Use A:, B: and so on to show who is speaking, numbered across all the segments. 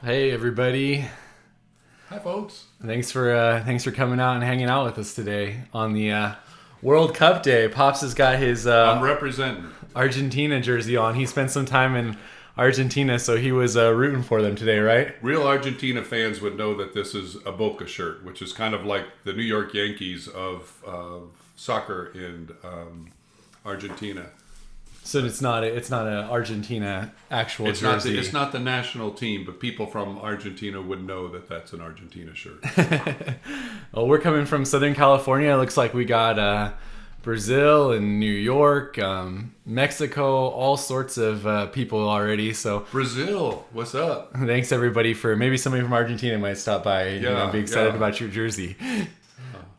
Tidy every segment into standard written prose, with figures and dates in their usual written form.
A: Hey everybody!
B: Hi, folks.
A: Thanks for coming out and hanging out with us today on the World Cup Day. Pops has got his
B: I'm representing.
A: Argentina jersey on. He spent some time in Argentina, so he was rooting for them today, right?
B: Real Argentina fans would know that this is a Boca shirt, which is kind of like the New York Yankees of soccer in Argentina.
A: So it's not an Argentina actual jersey.
B: It's not the national team, but people from Argentina would know that that's an Argentina shirt.
A: Well, we're coming from Southern California. It looks like we got Brazil and New York, Mexico, all sorts of people already. So
B: Brazil, what's up?
A: thanks everybody for maybe somebody from Argentina might stop by and be excited about your jersey.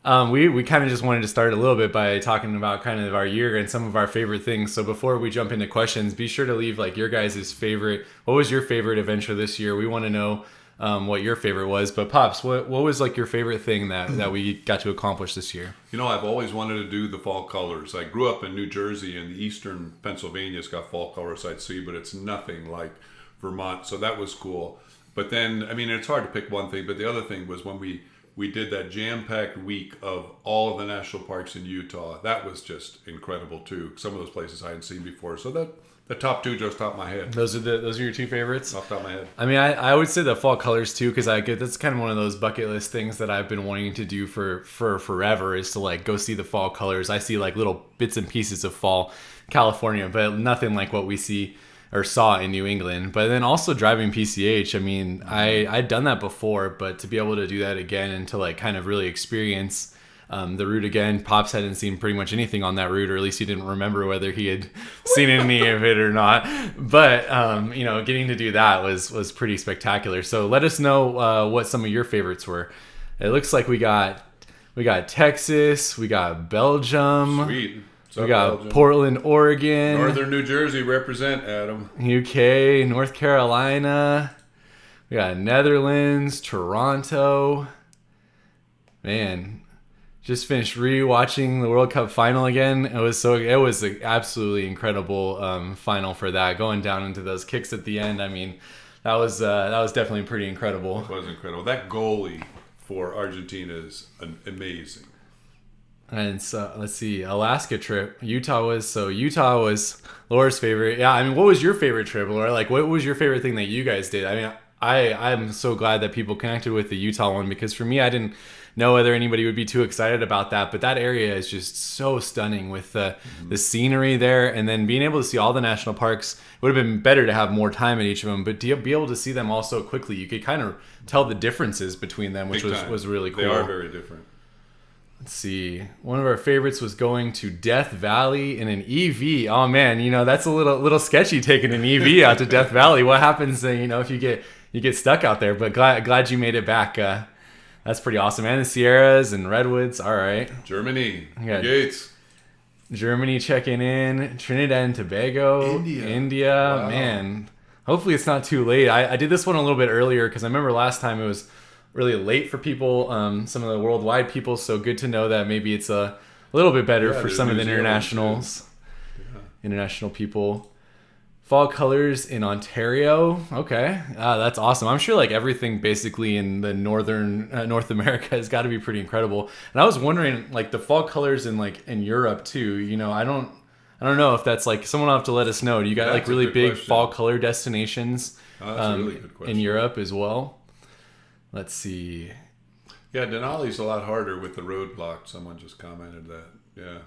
A: We kind of just wanted to start a little bit by talking about kind of our year and some of our favorite things. So before we jump into questions, be sure to leave like your guys' favorite. What was your favorite adventure this year? We want to know what your favorite was. But Pops, what was like your favorite thing that we got to accomplish this year?
B: You know, I've always wanted to do the fall colors. I grew up in New Jersey, and the eastern Pennsylvania's got fall colors I'd see, but it's nothing like Vermont. So that was cool. But then, I mean, it's hard to pick one thing, but the other thing was when we did that jam-packed week of all of the national parks in Utah. That was just incredible too. Some of those places I hadn't seen before. So the top two just top of my head.
A: Those are your two favorites?
B: Off the top of my head.
A: I mean, I would say the fall colors too, because that's kind of one of those bucket list things that I've been wanting to do for forever, is to like go see the fall colors. I see like little bits and pieces of fall California, but nothing like what we see or saw in New England. But then also driving PCH, I mean, I'd done that before, but to be able to do that again and to like kind of really experience the route again. Pops hadn't seen pretty much anything on that route, or at least he didn't remember whether he had seen any of it or not. But getting to do that was pretty spectacular. So let us know what some of your favorites were. It looks like we got Texas, we got Belgium.
B: Sweet.
A: We got
B: Belgium.
A: Portland, Oregon.
B: Northern New Jersey represent, Adam.
A: UK, North Carolina. We got Netherlands, Toronto. Man, just finished rewatching the World Cup final again. It was an absolutely incredible final for that. Going down into those kicks at the end. I mean, that was definitely pretty incredible.
B: It was incredible. That goalie for Argentina is amazing.
A: And so let's see, Alaska trip. Utah was Laura's favorite. Yeah, I mean, what was your favorite trip, Laura? Like, what was your favorite thing that you guys did? I mean, I'm so glad that people connected with the Utah one, because for me, I didn't know whether anybody would be too excited about that. But that area is just so stunning with the scenery there, and then being able to see all the national parks. It would have been better to have more time at each of them, but to be able to see them all so quickly, you could kind of tell the differences between them, which was really cool.
B: They are very different.
A: Let's see. One of our favorites was going to Death Valley in an EV. Oh man, that's a little sketchy taking an EV out to Death Valley. What happens, if you get stuck out there? But glad you made it back. That's pretty awesome. And the Sierras and Redwoods. All right.
B: Germany. Gates.
A: Germany checking in. Trinidad and Tobago. India. Wow. Man. Hopefully it's not too late. I did this one a little bit earlier because I remember last time it was really late for people, some of the worldwide people, so good to know that maybe it's a little bit better for some of the international people. Fall colors in Ontario. Okay, that's awesome. I'm sure like everything basically in the northern North America has got to be pretty incredible. And I was wondering like the fall colors in Europe too. I don't know if that's like, someone will have to let us know. Do you got like really big question. Fall color destinations
B: that's a really good question.
A: In Europe as well? Let's see.
B: Yeah, Denali's a lot harder with the roadblock. Someone just commented that. Yeah.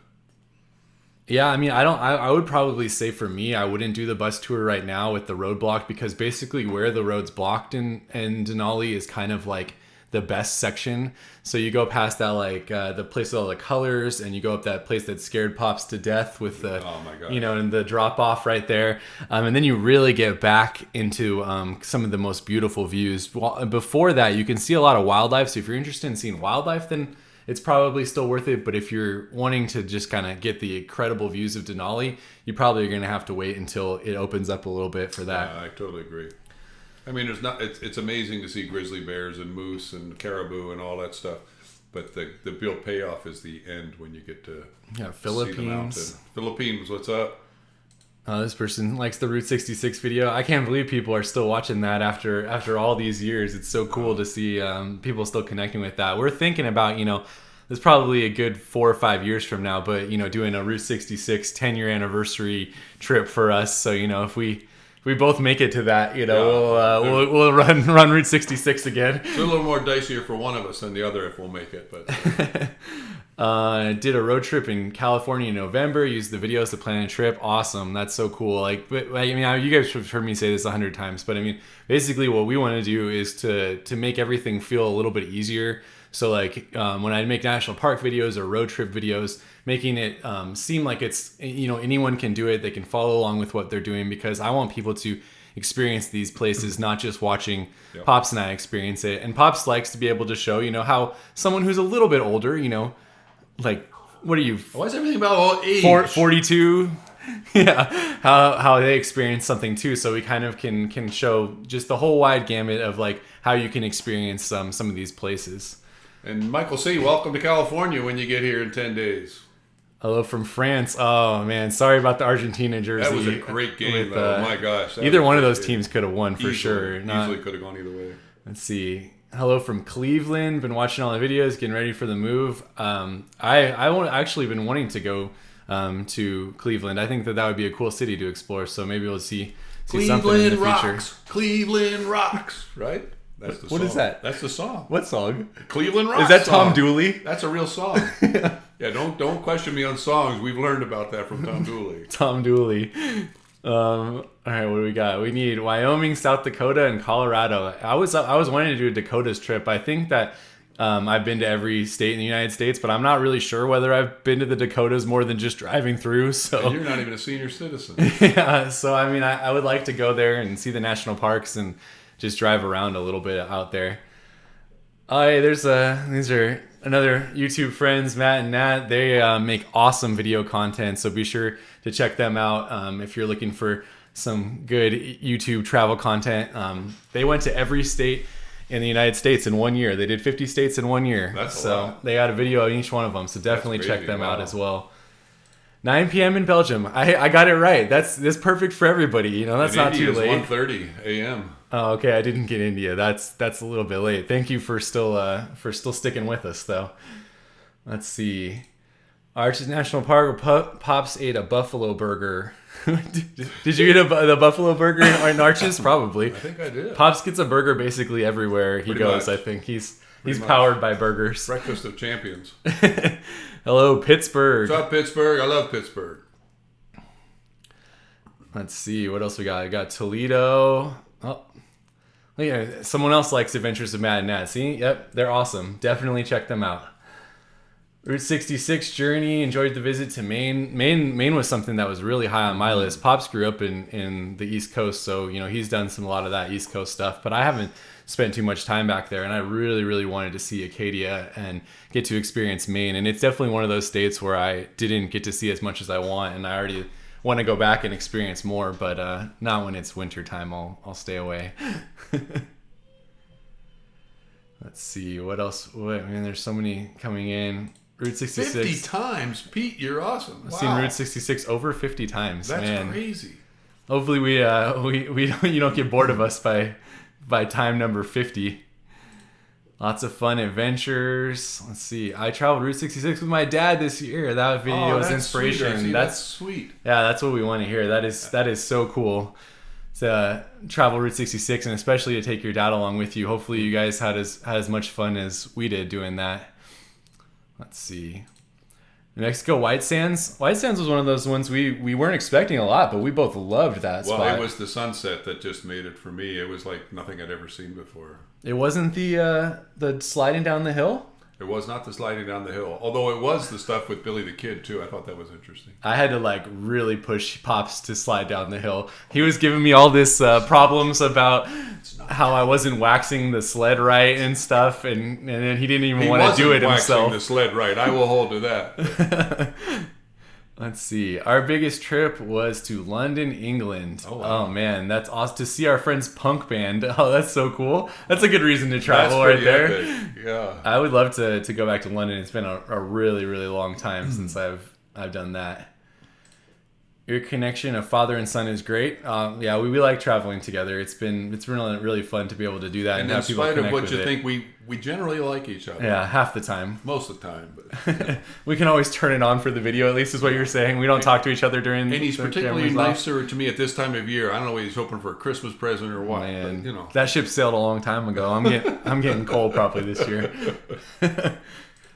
A: Yeah, I mean, I would probably say for me, I wouldn't do the bus tour right now with the roadblock, because basically where the road's blocked in Denali is kind of like the best section. So you go past that the place with all the colors, and you go up that place that scared Pops to death with the and the drop off right there, and then you really get back into some of the most beautiful views. Before that, you can see a lot of wildlife. So if you're interested in seeing wildlife, then it's probably still worth it. But if you're wanting to just kind of get the incredible views of Denali, you probably are going to have to wait until it opens up a little bit for that.
B: Yeah, I totally agree. I mean, it's amazing to see grizzly bears and moose and caribou and all that stuff, but the real payoff is the end when you get to
A: Philippines.
B: see the mountain. Philippines, what's up?
A: This person likes the Route 66 video. I can't believe people are still watching that after all these years. It's so cool to see people still connecting with that. We're thinking about, there's probably a good 4 or 5 years from now, but, doing a Route 66 10-year anniversary trip for us. So, if we both make it to that, we'll run Route 66 again.
B: It's a little more dicier for one of us than the other if we'll make it, but...
A: Did a road trip in California in November. Used the videos to plan a trip. Awesome. That's so cool. You guys have heard me say this 100 times, but basically what we want to do is to make everything feel a little bit easier. So when I make national park videos or road trip videos, making it seem like it's, anyone can do it. They can follow along with what they're doing, because I want people to experience these places, not just watching Pops and I experience it. And Pops likes to be able to show, how someone who's a little bit older, what are you?
B: Why is everything about all age?
A: 42? Yeah, how they experience something too. So we kind of can show just the whole wide gamut of how you can experience some of these places.
B: And Michael C., welcome to California when you get here in 10 days.
A: Hello from France. Oh man, sorry about the Argentina jersey.
B: That was a great game, though. Oh my gosh.
A: Either one of those teams could have won for sure.
B: Easily could have gone either way.
A: Let's see. Hello from Cleveland. Been watching all the videos, getting ready for the move. I actually been wanting to go to Cleveland. I think that would be a cool city to explore. So maybe we'll see something in the future.
B: Cleveland rocks, right? That's the song.
A: What is that?
B: That's the song.
A: What song?
B: Cleveland Rocks.
A: Is that
B: song.
A: Tom Dooley?
B: That's a real song. Yeah, don't question me on songs. We've learned about that from Tom Dooley.
A: Tom Dooley. All right, what do we got? We need Wyoming, South Dakota, and Colorado. I was wanting to do a Dakotas trip. I think that I've been to every state in the United States, but I'm not really sure whether I've been to the Dakotas more than just driving through. So
B: and you're not even a senior citizen.
A: Yeah, so I would like to go there and see the national parks and just drive around a little bit out there. Oh, hey, these are another YouTube friends, Matt and Nat. They make awesome video content, so be sure to check them out if you're looking for some good YouTube travel content. They went to every state in the United States in 1 year. They did 50 states in 1 year.
B: That's a lot.
A: They got a video of each one of them, so definitely check them out as well. 9 p.m. in Belgium. I got it right. That's perfect for everybody. That's not too late.
B: 1:30 a.m.
A: Oh, okay. I didn't get India. That's a little bit late. Thank you for still sticking with us, though. Let's see. Arches National Park. Pops ate a buffalo burger. Did you eat the buffalo burger in Arches? Probably.
B: I think I did.
A: Pops gets a burger basically everywhere he goes.
B: Much.
A: I think he's powered by burgers.
B: Breakfast of champions.
A: Hello, Pittsburgh.
B: What's up, Pittsburgh? I love Pittsburgh.
A: Let's see. What else we got? I got Toledo. Oh. Yeah, someone else likes Adventures of Matt and Nat. See? Yep, they're awesome. Definitely check them out. Route 66 journey. Enjoyed the visit to Maine. Maine was something that was really high on my list. Pops grew up in the East Coast, so he's done a lot of that East Coast stuff. But I haven't spent too much time back there, and I really, really wanted to see Acadia and get to experience Maine. And it's definitely one of those states where I didn't get to see as much as I want, and I already want to go back and experience more, but not when it's winter time. I'll stay away. Let's see what else. There's so many coming in. Route 66.
B: 50 times, Pete. You're awesome.
A: I've seen Route 66 over 50 times.
B: That's crazy.
A: Hopefully we you don't get bored of us by time number 50. Lots of fun adventures. Let's see. I traveled Route 66 with my dad this year. That video was inspiration.
B: Sweet. That's sweet.
A: Yeah, that's what we want to hear. That is so cool to travel Route 66, and especially to take your dad along with you. Hopefully you guys had as much fun as we did doing that. Let's see. New Mexico White Sands. White Sands was one of those ones we weren't expecting a lot, but we both loved that spot.
B: Well, it was the sunset that just made it for me. It was like nothing I'd ever seen before.
A: It wasn't the sliding down the hill?
B: It was not the sliding down the hill. Although it was the stuff with Billy the Kid, too. I thought that was interesting.
A: I had to really push Pops to slide down the hill. He was giving me all this problems about how I wasn't waxing the sled right and stuff, and then he didn't even want to do it himself.
B: Waxing the sled right. I will hold to that.
A: Let's see. Our biggest trip was to London, England.
B: Oh, wow.
A: Oh man, that's awesome to see our friend's punk band. Oh, that's so cool. That's a good reason to travel right there.
B: Epic. Yeah.
A: I would love to go back to London. It's been a really, really long time since I've done that. Your connection of father and son is great. Yeah, we like traveling together. It's really fun to be able to do that
B: And
A: have
B: in
A: people
B: spite of
A: connect
B: what
A: with
B: you
A: it.
B: think, we generally like each other.
A: Yeah, half the time.
B: Most of the time. But
A: We can always turn it on for the video, at least is what you're saying. We don't talk to each other during
B: and he's
A: the
B: particularly
A: cameras off.
B: nicer to me at this time of year. I don't know whether he's hoping for a Christmas present or what.
A: Man,
B: But, you know.
A: that ship sailed a long time ago. I'm getting cold probably this year.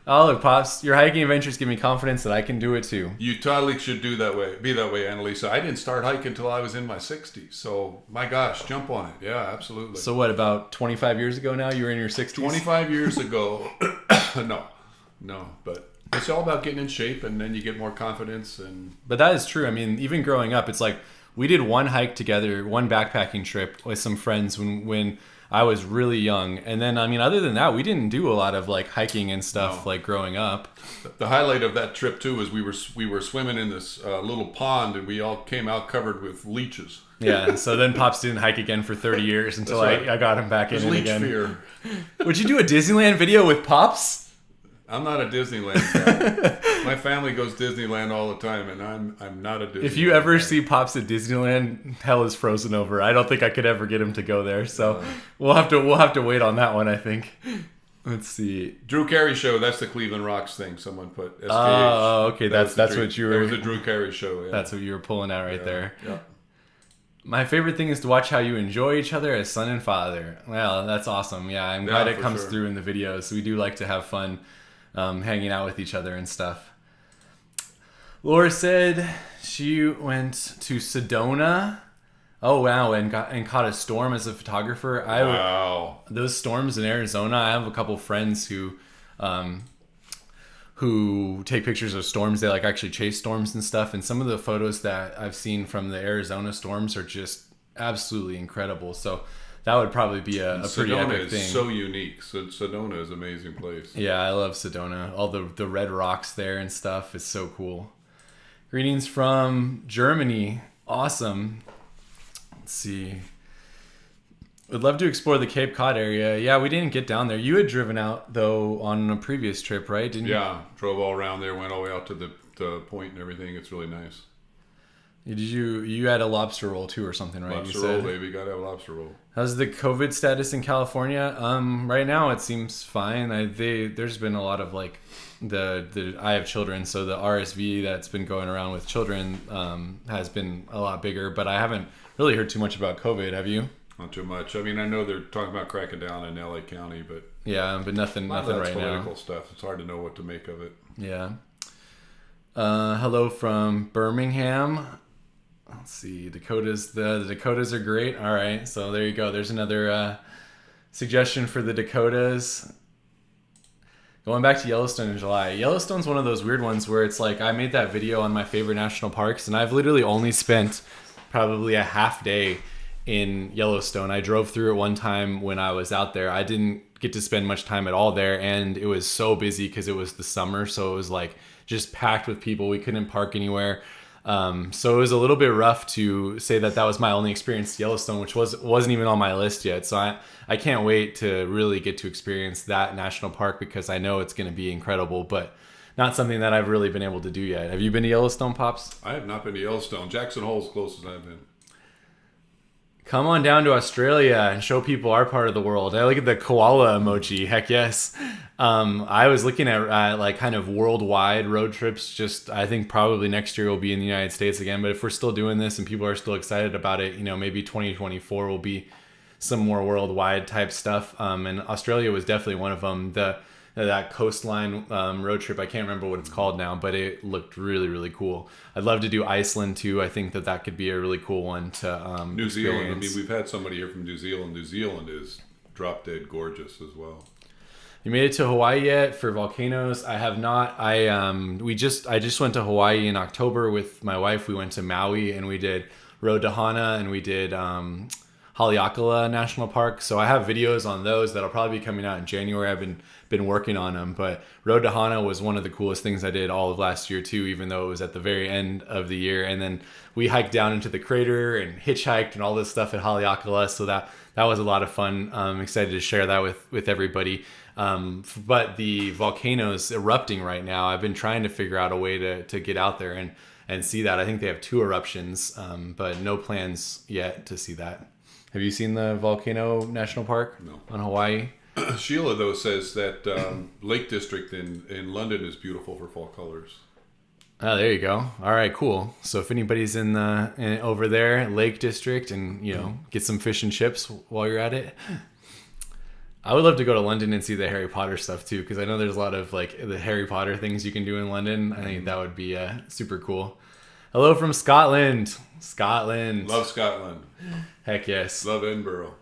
A: Oh, look, Pops, your hiking adventures give me confidence that I can do it too.
B: You totally should be that way, Annalisa. I didn't start hiking until I was in my 60s. So, my gosh, jump on it. Yeah, absolutely.
A: So what, about 25 years ago now? You were in your 60s?
B: 25 years ago, no, but it's all about getting in shape, and then you get more confidence.
A: But that is true. I mean, even growing up, it's like we did one hike together, one backpacking trip with some friends when I was really young. And then, I mean, other than that, we didn't do a lot of like hiking and stuff like growing up.
B: The highlight of that trip too is we were swimming in this little pond, and we all came out covered with leeches.
A: Yeah, so then Pops didn't hike again for 30 years until
B: That's right.
A: I got him back in it
B: Leech
A: again.
B: fear.
A: Would you do a Disneyland video with Pops?
B: I'm not a Disneyland guy. My family goes Disneyland all the time, and I'm not a Disneyland
A: If you ever
B: guy.
A: see Pops at Disneyland, hell is frozen over. I don't think I could ever get him to go there. So we'll have to wait on that one, I think. Let's see.
B: Drew Carey show, that's the Cleveland Rocks thing someone put. SKH.
A: Oh, okay.
B: That
A: That's
B: was the
A: what you
B: That
A: were.
B: was a Drew Carey show, yeah.
A: That's what you were pulling out right there.
B: Yeah.
A: My favorite thing is to watch how you enjoy each other as son and father. Well, that's awesome. Yeah, I'm glad it
B: for
A: comes
B: sure.
A: through in the videos. We do like to have fun hanging out with each other and stuff. Laura said she went to Sedona. Oh wow, and caught a storm as a photographer.
B: Wow.
A: Those storms in Arizona. I have a couple friends who take pictures of storms. They like actually chase storms and stuff. And some of the photos that I've seen from the Arizona storms are just absolutely incredible. So that would probably be a pretty
B: Sedona
A: epic thing.
B: is so unique. Sedona is an amazing place.
A: Yeah, I love Sedona. All the red rocks there and stuff is so cool. Greetings from Germany. Awesome. Let's see. Would love to explore the Cape Cod area. Yeah, we didn't get down there. You had driven out, though, on a previous trip, right? Didn't you?
B: Yeah, drove all around there, went all the way out to the point and everything. It's really nice.
A: Did you had a lobster roll, too, or something, right?
B: Lobster
A: you
B: roll,
A: said.
B: baby. Gotta have lobster roll.
A: How's the COVID status in California? Right now, it seems fine. There's been a lot of, like, I have children, so the RSV that's been going around with children has been a lot bigger, but I haven't really heard too much about COVID. Have you?
B: Not too much. I mean, I know they're talking about cracking down in LA County, but
A: Yeah, but nothing
B: that's
A: right
B: political
A: now.
B: stuff. It's hard to know what to make of it.
A: Yeah. Hello from Birmingham. Let's see. Dakotas. The Dakotas are great. All right. So there you go. There's another suggestion for the Dakotas. Going back to Yellowstone in July. Yellowstone's one of those weird ones where it's like I made that video on my favorite national parks, and I've literally only spent probably a half day in Yellowstone. I drove through it one time when I was out there. I didn't get to spend much time at all there, and it was so busy because it was the summer, so it was like just packed with people. We couldn't park anywhere. So it was a little bit rough to say that was my only experience at Yellowstone, which wasn't even on my list yet. So I can't wait to really get to experience that national park because I know it's going to be incredible, but not something that I've really been able to do yet. Have you been to Yellowstone, Pops?
B: I have not been to Yellowstone. Jackson Hole's closest I've been.
A: Come on down to Australia and show people our part of the world. I look at the koala emoji. Heck yes. I was looking at like kind of worldwide road trips. Just I think probably next year we'll be in the United States again. But if we're still doing this and people are still excited about it, maybe 2024 will be some more worldwide type stuff. And Australia was definitely one of them. That coastline road trip, I can't remember what it's called now, but it looked really, really cool. I'd love to do Iceland too. I think that could be a really cool one to
B: New Zealand. I
A: experience.
B: mean, we've had somebody here from New Zealand. New Zealand is drop dead gorgeous as well.
A: You made it to Hawaii yet for volcanoes? I have not. I just went to Hawaii in October with my wife. We went to Maui and we did Road to Hana and we did Haleakala National Park. So I have videos on those that'll probably be coming out in January. I've been working on them, but Road to Hana was one of the coolest things I did all of last year too, even though it was at the very end of the year. And then we hiked down into the crater and hitchhiked and all this stuff at Haleakala. So that was a lot of fun. I'm excited to share that with everybody. But the volcano's erupting right now. I've been trying to figure out a way to get out there, and and see that. I think they have 2 eruptions, but no plans yet to see that. Have you seen the Volcano National Park on Hawaii?
B: Sheila, though, says that Lake District in London is beautiful for fall colors.
A: Oh, there you go. All right, cool. So if anybody's over there, Lake District, and get some fish and chips while you're at it. I would love to go to London and see the Harry Potter stuff too, because I know there's a lot of like the Harry Potter things you can do in London. I think that would be super cool. Hello from Scotland. Scotland.
B: Love Scotland.
A: Heck yes.
B: Love Edinburgh.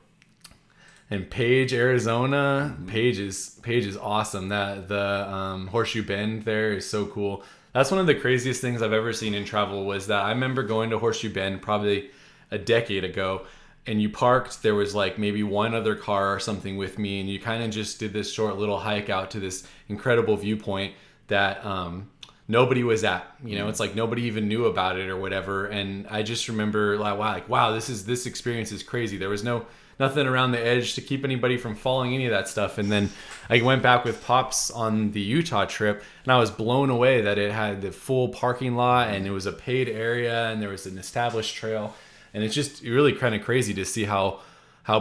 A: And Page, Arizona. Page is awesome. That the Horseshoe Bend there is so cool. That's one of the craziest things I've ever seen in travel. Was that I remember going to Horseshoe Bend probably a decade ago, and you parked. There was like maybe one other car or something with me, and you kind of just did this short little hike out to this incredible viewpoint that nobody was at. It's like nobody even knew about it or whatever. And I just remember wow, this experience is crazy. There was nothing around the edge to keep anybody from falling, any of that stuff. And then I went back with Pops on the Utah trip, and I was blown away that it had the full parking lot, and it was a paid area, and there was an established trail. And it's just really kind of crazy to see how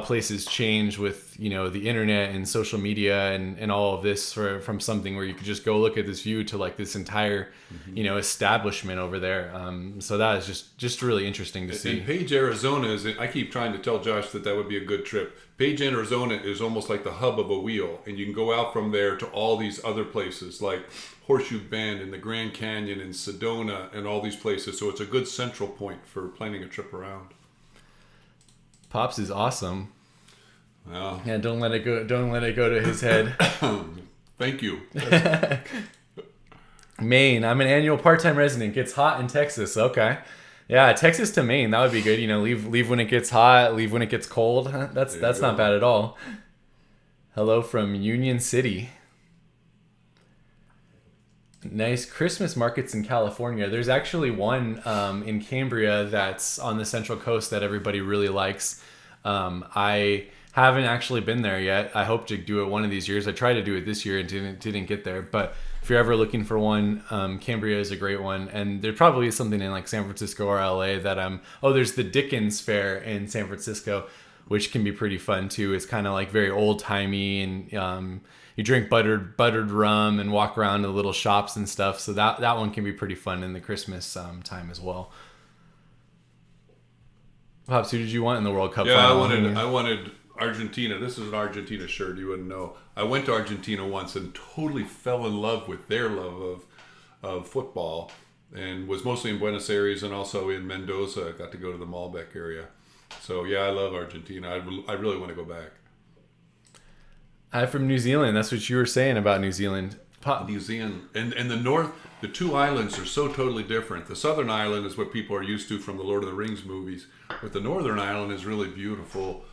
A: places change with the internet and social media and all of this from something where you could just go look at this view to like this entire establishment over there. So that is just really interesting to see.
B: And Page, Arizona I keep trying to tell Josh that would be a good trip. Page, Arizona is almost like the hub of a wheel, and you can go out from there to all these other places like Horseshoe Bend and the Grand Canyon and Sedona and all these places. So it's a good central point for planning a trip around.
A: Pops is awesome.
B: Well,
A: yeah, don't let it go to his head.
B: Thank you.
A: Maine. I'm an annual part-time resident. Gets hot in Texas. Okay. Yeah, Texas to Maine. That would be good. Leave when it gets hot, leave when it gets cold. That's not bad at all. Hello from Union City. Nice Christmas markets in California. There's actually one in Cambria that's on the Central Coast that everybody really likes. I haven't actually been there yet. I hope to do it one of these years. I tried to do it this year and didn't get there. But if you're ever looking for one, Cambria is a great one. And there probably is something in like San Francisco or LA that there's the Dickens Fair in San Francisco, which can be pretty fun too. It's kind of like very old timey, and you drink buttered rum and walk around to little shops and stuff. So that one can be pretty fun in the Christmas time as well. Pops, who did you want in the World Cup final?
B: I wanted Argentina. This is an Argentina shirt. You wouldn't know. I went to Argentina once and totally fell in love with their love of football, and was mostly in Buenos Aires and also in Mendoza. I got to go to the Malbec area. So yeah, I love Argentina. I really want to go back.
A: I'm from New Zealand. That's what you were saying about New Zealand.
B: New Zealand and the north, the two islands are so totally different. The southern island is what people are used to from the Lord of the Rings movies, but the northern island is really beautiful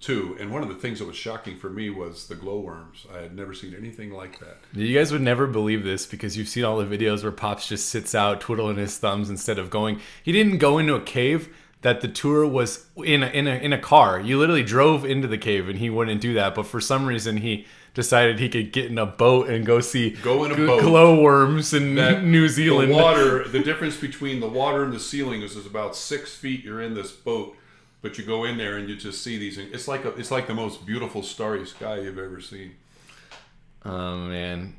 B: too. And one of the things that was shocking for me was the glowworms. I had never seen anything like that.
A: You guys would never believe this because you've seen all the videos where Pops just sits out twiddling his thumbs instead of going. He didn't go into a cave. That the tour was in a car. You literally drove into the cave, and he wouldn't do that. But for some reason, he decided he could get in a boat and go in a boat. Glowworms in New Zealand.
B: The difference between the water and the ceiling is about 6 feet. You're in this boat, but you go in there and you just see these. It's like the most beautiful starry sky you've ever seen.
A: Oh man.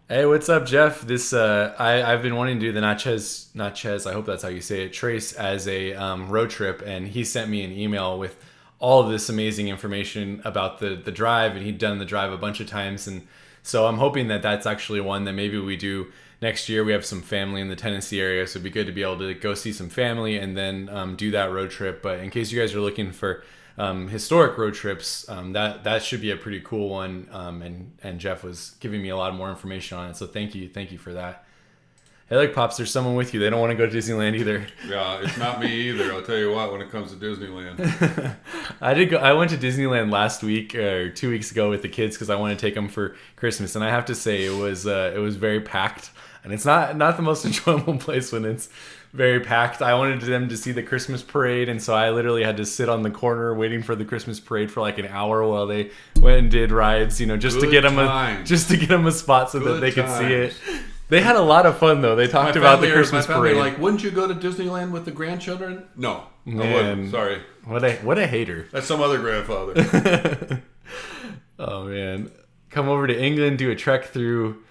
A: Hey, what's up, Jeff? This I've been wanting to do the Natchez, I hope that's how you say it, Trace as a road trip, and he sent me an email with all of this amazing information about the drive, and he'd done the drive a bunch of times, and so I'm hoping that that's actually one that maybe we do next year. We have some family in the Tennessee area, so it'd be good to be able to go see some family and then do that road trip. But in case you guys are looking for historic road trips, that should be a pretty cool one, and Jeff was giving me a lot more information on it, so thank you for that. Hey, look, Pops, there's someone with you. They don't want to go to Disneyland either.
B: Yeah, it's not me either. I'll tell you what, when it comes to Disneyland.
A: I went to Disneyland last week or 2 weeks ago with the kids because I want to take them for Christmas, and I have to say it was very packed, and it's not the most enjoyable place when it's very packed. I wanted them to see the Christmas parade, and so I literally had to sit on the corner waiting for the Christmas parade for like an hour while they went and did rides, just to get them a spot so that they could see it. They had a lot of fun though. They talked about the Christmas parade.
B: Like, wouldn't you go to Disneyland with the grandchildren? No, I wouldn't. Sorry.
A: What a hater.
B: That's some other grandfather.
A: Oh man, come over to England, do a trek through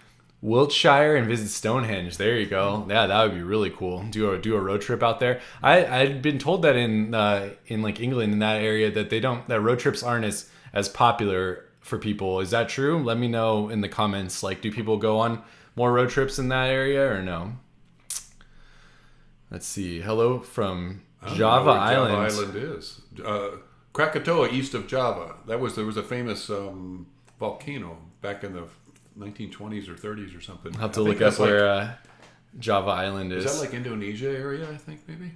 A: Wiltshire, and visit Stonehenge. There you go. Yeah, that would be really cool. Do a road trip out there. I'd been told that in like England, in that area, that road trips aren't as popular for people. Is that true? Let me know in the comments. Like, do people go on more road trips in that area or no? Let's see. Hello from Java Island.
B: Java Island is Krakatoa, east of Java. There was a famous volcano back in the 1920s or 30s or something.
A: I'll have to look up where Java Island is.
B: Is that like Indonesia area? I think maybe.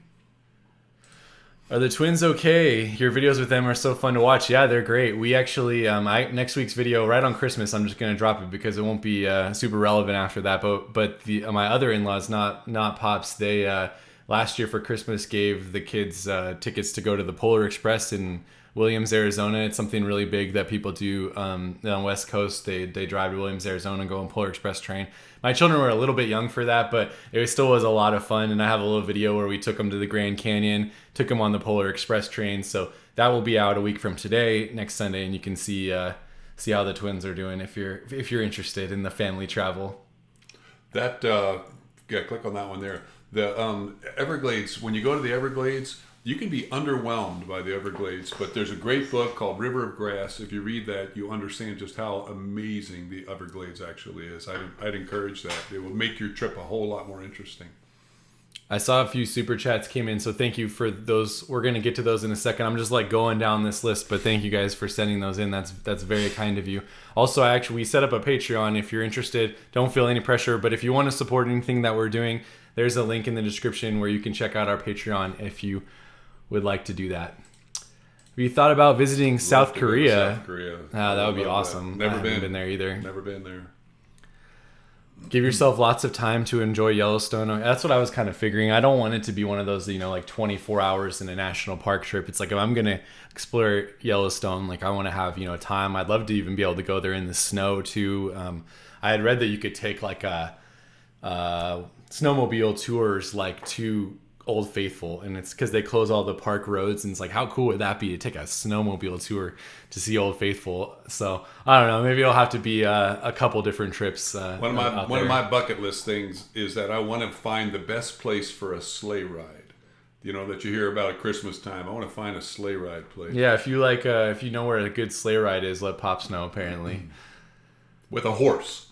A: Are the twins okay? Your videos with them are so fun to watch. Yeah, they're great. We actually, next week's video, right on Christmas, I'm just going to drop it because it won't be super relevant after that. But my other in-laws, not Pops, they last year for Christmas gave the kids tickets to go to the Polar Express in Williams, Arizona. It's something really big that people do on the West Coast. They drive to Williams, Arizona and go on Polar Express train. My children were a little bit young for that, but it still was a lot of fun. And I have a little video where we took them to the Grand Canyon, took them on the Polar Express train. So that will be out a week from today, next Sunday, and you can see how the twins are doing if you're interested in the family travel.
B: That click on that one there. The Everglades. When you go to the Everglades, you can be underwhelmed by the Everglades, but there's a great book called River of Grass. If you read that, you understand just how amazing the Everglades actually is. I'd encourage that. It will make your trip a whole lot more interesting.
A: I saw a few super chats came in, so thank you for those. We're going to get to those in a second. I'm just like going down this list, but thank you guys for sending those in. That's very kind of you. Also, we set up a Patreon. If you're interested, don't feel any pressure, but if you want to support anything that we're doing, there's a link in the description where you can check out our Patreon if you would like to do that. Have you thought about visiting South Korea?
B: South Korea.
A: That would be awesome.
B: Never
A: I haven't been there either.
B: Never been there.
A: Give yourself lots of time to enjoy Yellowstone. That's what I was kind of figuring. I don't want it to be one of those, like 24 hours in a national park trip. It's like, if I'm going to explore Yellowstone, like I want to have, time. I'd love to even be able to go there in the snow too. I had read that you could take like a snowmobile tours like to Old Faithful, and it's because they close all the park roads, and it's like, how cool would that be to take a snowmobile tour to see Old Faithful? So I don't know, maybe it'll have to be a couple different trips.
B: One of my bucket list things is that I want to find the best place for a sleigh ride. That you hear about at Christmas time. I want to find a sleigh ride place.
A: Yeah, if you if you know where a good sleigh ride is, let Pops know. Apparently,
B: with a horse.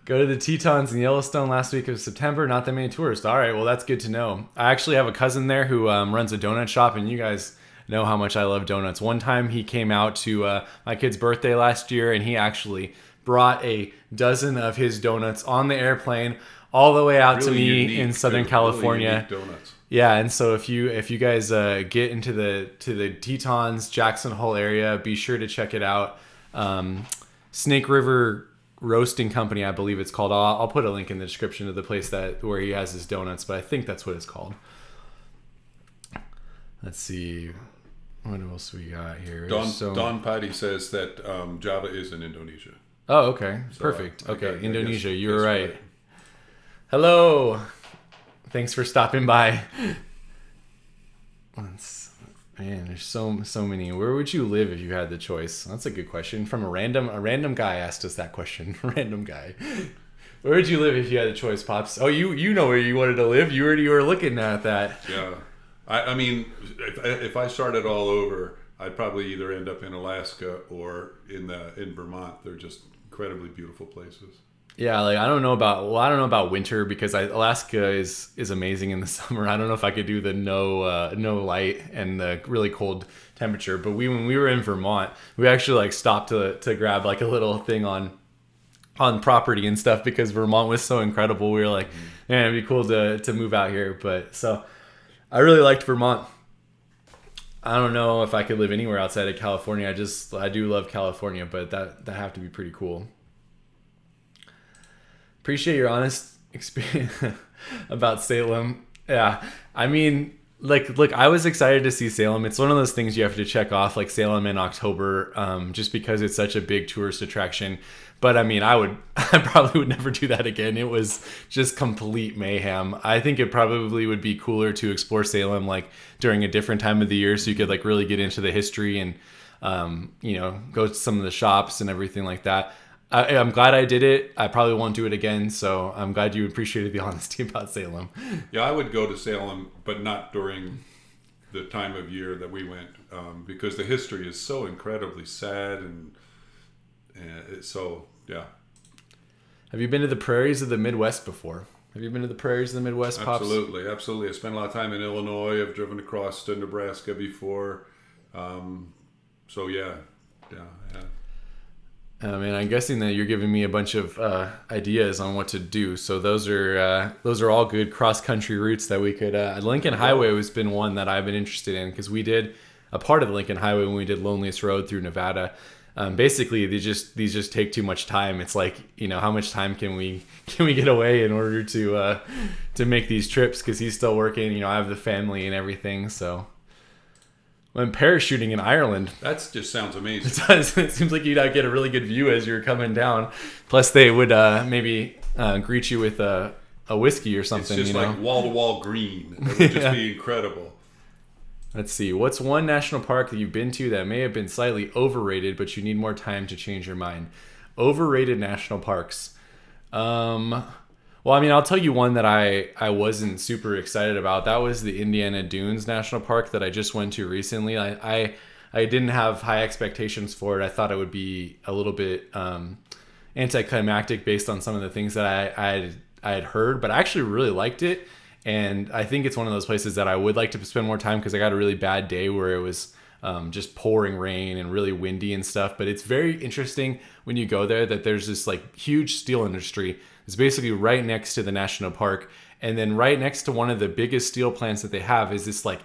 A: Go to the Tetons in Yellowstone last week of September. Not that many tourists. All right, well, that's good to know. I actually have a cousin there who runs a donut shop, and you guys know how much I love donuts. One time he came out to my kid's birthday last year, and he actually brought a dozen of his donuts on the airplane all the way out to me in Southern California.
B: Really donuts.
A: Yeah, and so if you guys get into the Tetons, Jackson Hole area, be sure to check it out. Snake River Roasting Company, I believe it's called. I'll put a link in the description of the place where he has his donuts, but I think that's what it's called. Let's see, what else we got here.
B: Don Patty says that Java is in Indonesia.
A: Oh, okay, so perfect. Indonesia, you were right. Hello, thanks for stopping by. Man, there's so many. Where would you live if you had the choice? That's a good question. From a random guy asked us that question. Random guy. Where would you live if you had the choice, Pops? Oh, you know where you wanted to live. You were looking at that.
B: Yeah, I mean, if I started all over, I'd probably either end up in Alaska or in Vermont. They're just incredibly beautiful places.
A: Yeah, like I don't know about winter because Alaska is amazing in the summer. I don't know if I could do the no light and the really cold temperature. But when we were in Vermont, we actually like stopped to grab like a little thing on property and stuff because Vermont was so incredible. We were like, man, it'd be cool to move out here. But so I really liked Vermont. I don't know if I could live anywhere outside of California. I do love California, but that have to be pretty cool. Appreciate your honest experience about Salem. Yeah, I mean, like, look, I was excited to see Salem. It's one of those things you have to check off, like Salem in October, just because it's such a big tourist attraction. But I mean, I probably would never do that again. It was just complete mayhem. I think it probably would be cooler to explore Salem like during a different time of the year, so you could like really get into the history and, go to some of the shops and everything like that. I'm glad I did it. I probably won't do it again. So I'm glad you appreciated the honesty about Salem.
B: Yeah, I would go to Salem, but not during the time of year that we went, because the history is so incredibly sad and it's so, yeah.
A: Have you been to the prairies of the Midwest before? Have you been to the prairies of the Midwest, Pops?
B: Absolutely, absolutely. I spent a lot of time in Illinois. I've driven across to Nebraska before. So yeah.
A: And I'm guessing that you're giving me a bunch of ideas on what to do. So those are all good cross country routes that we could. Lincoln Highway has been one that I've been interested in because we did a part of the Lincoln Highway when we did Loneliest Road through Nevada. Basically, these just take too much time. It's like, how much time can we get away in order to make these trips? Because he's still working. I have the family and everything. So. When parachuting in Ireland.
B: That just sounds amazing.
A: It does. It seems like you'd get a really good view as you're coming down. Plus, they would maybe greet you with a whiskey or something.
B: It's just like wall-to-wall green. It would just be incredible.
A: Let's see. What's one national park that you've been to that may have been slightly overrated, but you need more time to change your mind? Overrated national parks. Well, I mean, I'll tell you one that I wasn't super excited about. That was the Indiana Dunes National Park that I just went to recently. I didn't have high expectations for it. I thought it would be a little bit anticlimactic based on some of the things that I had heard, but I actually really liked it. And I think it's one of those places that I would like to spend more time because I got a really bad day where it was just pouring rain and really windy and stuff. But it's very interesting when you go there that there's this like huge steel industry. It's basically right next to the national park. And then right next to one of the biggest steel plants that they have is this like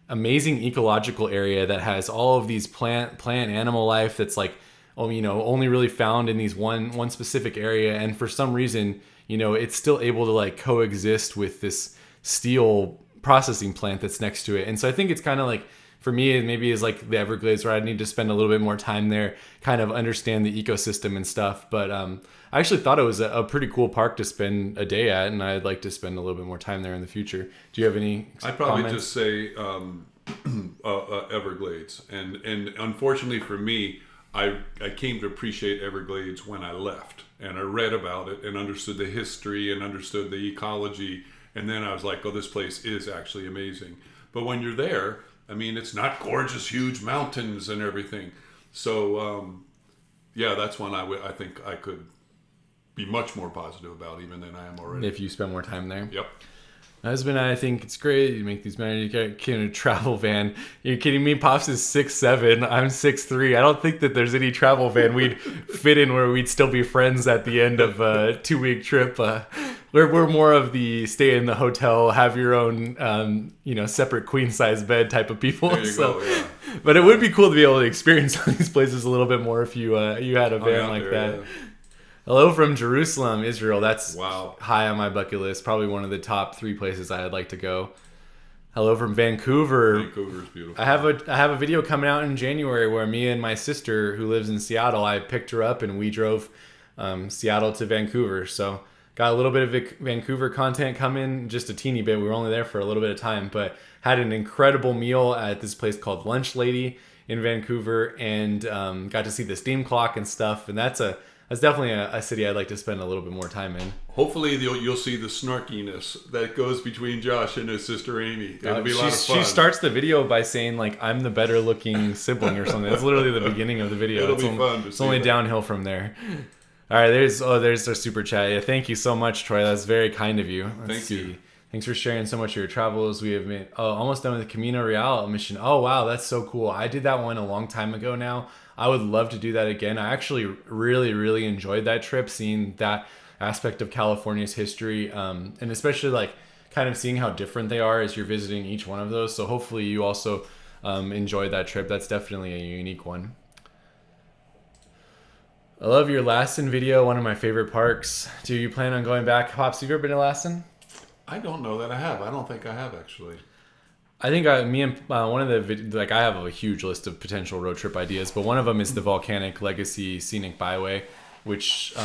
A: amazing ecological area that has all of these plant animal life that's like, only really found in these one specific area. And for some reason, it's still able to like coexist with this steel processing plant that's next to it. And so I think it's kind of like, for me, it maybe is like the Everglades where I need to spend a little bit more time there, kind of understand the ecosystem and stuff. But I actually thought it was a pretty cool park to spend a day at, and I'd like to spend a little bit more time there in the future. Do you have any
B: I'd probably
A: comments?
B: just say Everglades. And unfortunately for me, I came to appreciate Everglades when I left. And I read about it and understood the history and understood the ecology. And then I was like, oh, this place is actually amazing. But when you're there, I mean, it's not gorgeous, huge mountains and everything. So, that's one I think I could be much more positive about even than I am already.
A: If you spend more time there.
B: Yep.
A: My husband and I think it's great. You make these money, you get in a travel van. You're kidding me? Pops is 6'7". I'm 6'3". I don't think that there's any travel van we'd fit in where we'd still be friends at the end of a 2-week trip. We're more of the stay in the hotel, have your own, separate queen size bed type of people.
B: There you go, yeah.
A: But it would be cool to be able to experience all these places a little bit more if you had a van like that. Yeah. Hello from Jerusalem, Israel. That's high on my bucket list. Probably one of the top 3 places I'd like to go. Hello from Vancouver.
B: Vancouver's beautiful.
A: I have a video coming out in January where me and my sister, who lives in Seattle, I picked her up and we drove Seattle to Vancouver. So got a little bit of Vancouver content coming, just a teeny bit. We were only there for a little bit of time, but had an incredible meal at this place called Lunch Lady in Vancouver and got to see the steam clock and stuff. And that's definitely a city I'd like to spend a little bit more time in.
B: Hopefully you'll see the snarkiness that goes between Josh and his sister Amy. It'll be a lot of fun.
A: She starts the video by saying like, I'm the better looking sibling or something. That's literally the beginning of the video.
B: It'll be fun to see.
A: It's only downhill from there. All right, there's our super chat. Yeah, thank you so much, Troy. That's very kind of you. Let's see. Thanks for sharing so much of your travels. We have made almost done with the Camino Real mission. Oh, wow, that's so cool. I did that one a long time ago now. I would love to do that again. I actually really, really enjoyed that trip, seeing that aspect of California's history, and especially like kind of seeing how different they are as you're visiting each one of those. So hopefully you also enjoyed that trip. That's definitely a unique one. I love your Lassen video, one of my favorite parks. Do you plan on going back? Pops, have you ever been to Lassen?
B: I don't know that I have. I don't think I have, actually.
A: I think me and one of like I have a huge list of potential road trip ideas, but one of them is the Volcanic Legacy Scenic Byway, which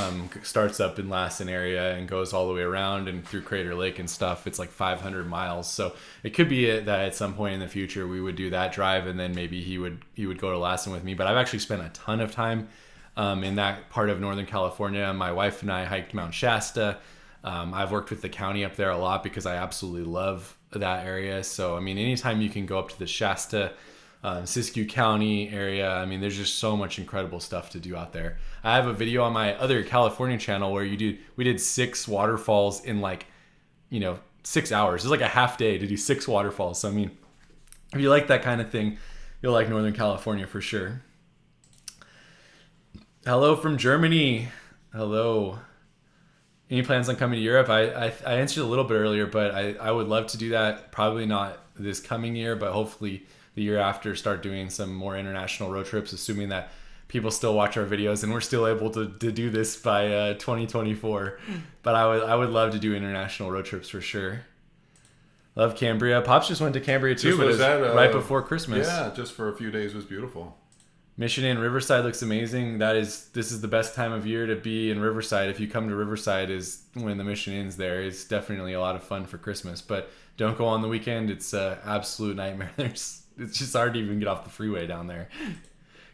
A: starts up in Lassen area and goes all the way around and through Crater Lake and stuff. It's like 500 miles, so it could be that at some point in the future we would do that drive, and then maybe he would go to Lassen with me. But I've actually spent a ton of time in that part of Northern California. My wife and I hiked Mount Shasta. I've worked with the county up there a lot because I absolutely love that area. So, I mean, anytime you can go up to the Shasta, Siskiyou County area, I mean, there's just so much incredible stuff to do out there. I have a video on my other California channel where we did 6 waterfalls in 6 hours. It's like a half day to do 6 waterfalls. So, I mean, if you like that kind of thing, you'll like Northern California for sure. Hello from Germany. Hello. Any plans on coming to Europe? I answered a little bit earlier, but I would love to do that. Probably not this coming year, but hopefully the year after start doing some more international road trips, assuming that people still watch our videos and we're still able to do this by 2024. But I would love to do international road trips for sure. Love Cambria. Pops just went to Cambria too, but it was right before Christmas.
B: Yeah, just for a few days. It was beautiful.
A: Mission Inn Riverside looks amazing. This is the best time of year to be in Riverside. If you come to Riverside is when the Mission Inn's there. It's definitely a lot of fun for Christmas, but don't go on the weekend. It's an absolute nightmare. It's just hard to even get off the freeway down there.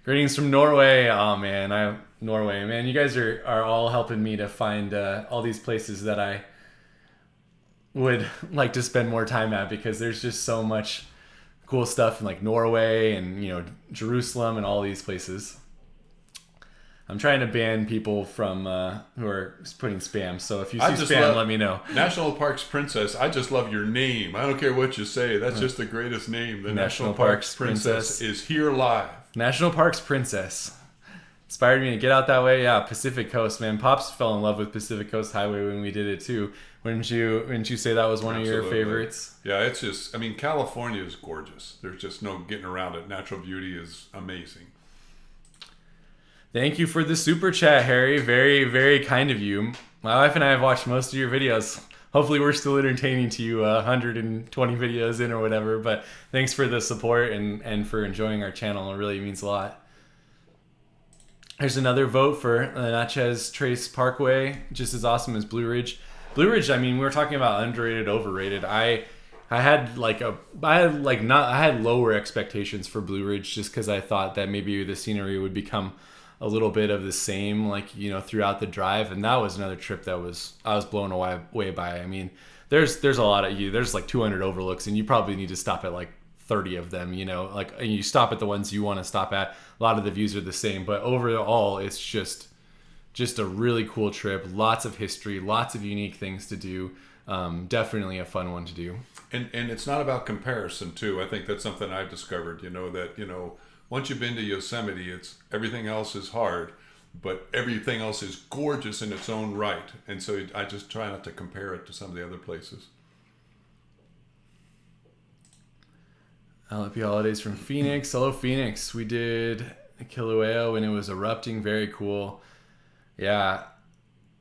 A: Greetings from Norway. Oh man, Norway, man. You guys are all helping me to find all these places that I would like to spend more time at, because there's just so much cool stuff in like Norway and Jerusalem and all these places. I'm trying to ban people from who are putting spam. So if you see spam, let me know.
B: National Parks Princess. I just love your name. I don't care what you say. That's just the greatest name. The National Parks Princess is here live.
A: National Parks Princess. Inspired me to get out that way. Yeah, Pacific Coast, man. Pops fell in love with Pacific Coast Highway when we did it too. Wouldn't you say that was one of your favorites?
B: Yeah, it's just, I mean, California is gorgeous. There's just no getting around it. Natural beauty is amazing.
A: Thank you for the super chat, Harry. Very, very kind of you. My wife and I have watched most of your videos. Hopefully we're still entertaining to you 120 videos in or whatever, but thanks for the support and for enjoying our channel. It really means a lot. There's another vote for Natchez Trace Parkway, just as awesome as Blue Ridge. Blue Ridge, I mean, we were talking about underrated, overrated. I had lower expectations for Blue Ridge just because I thought that maybe the scenery would become a little bit of the same, throughout the drive. And that was another trip that I was blown away by. I mean, there's a lot of there's like 200 overlooks, and you probably need to stop at like 30 of them. And you stop at the ones you want to stop at. A lot of the views are the same, but overall, it's just a really cool trip. Lots of history, lots of unique things to do. Definitely a fun one to do.
B: And it's not about comparison too. I think that's something I've discovered, once you've been to Yosemite, it's everything else is hard, but everything else is gorgeous in its own right. And so I just try not to compare it to some of the other places.
A: Happy holidays from Phoenix. Hello, Phoenix. We did Kilauea when it was erupting. Very cool. Yeah.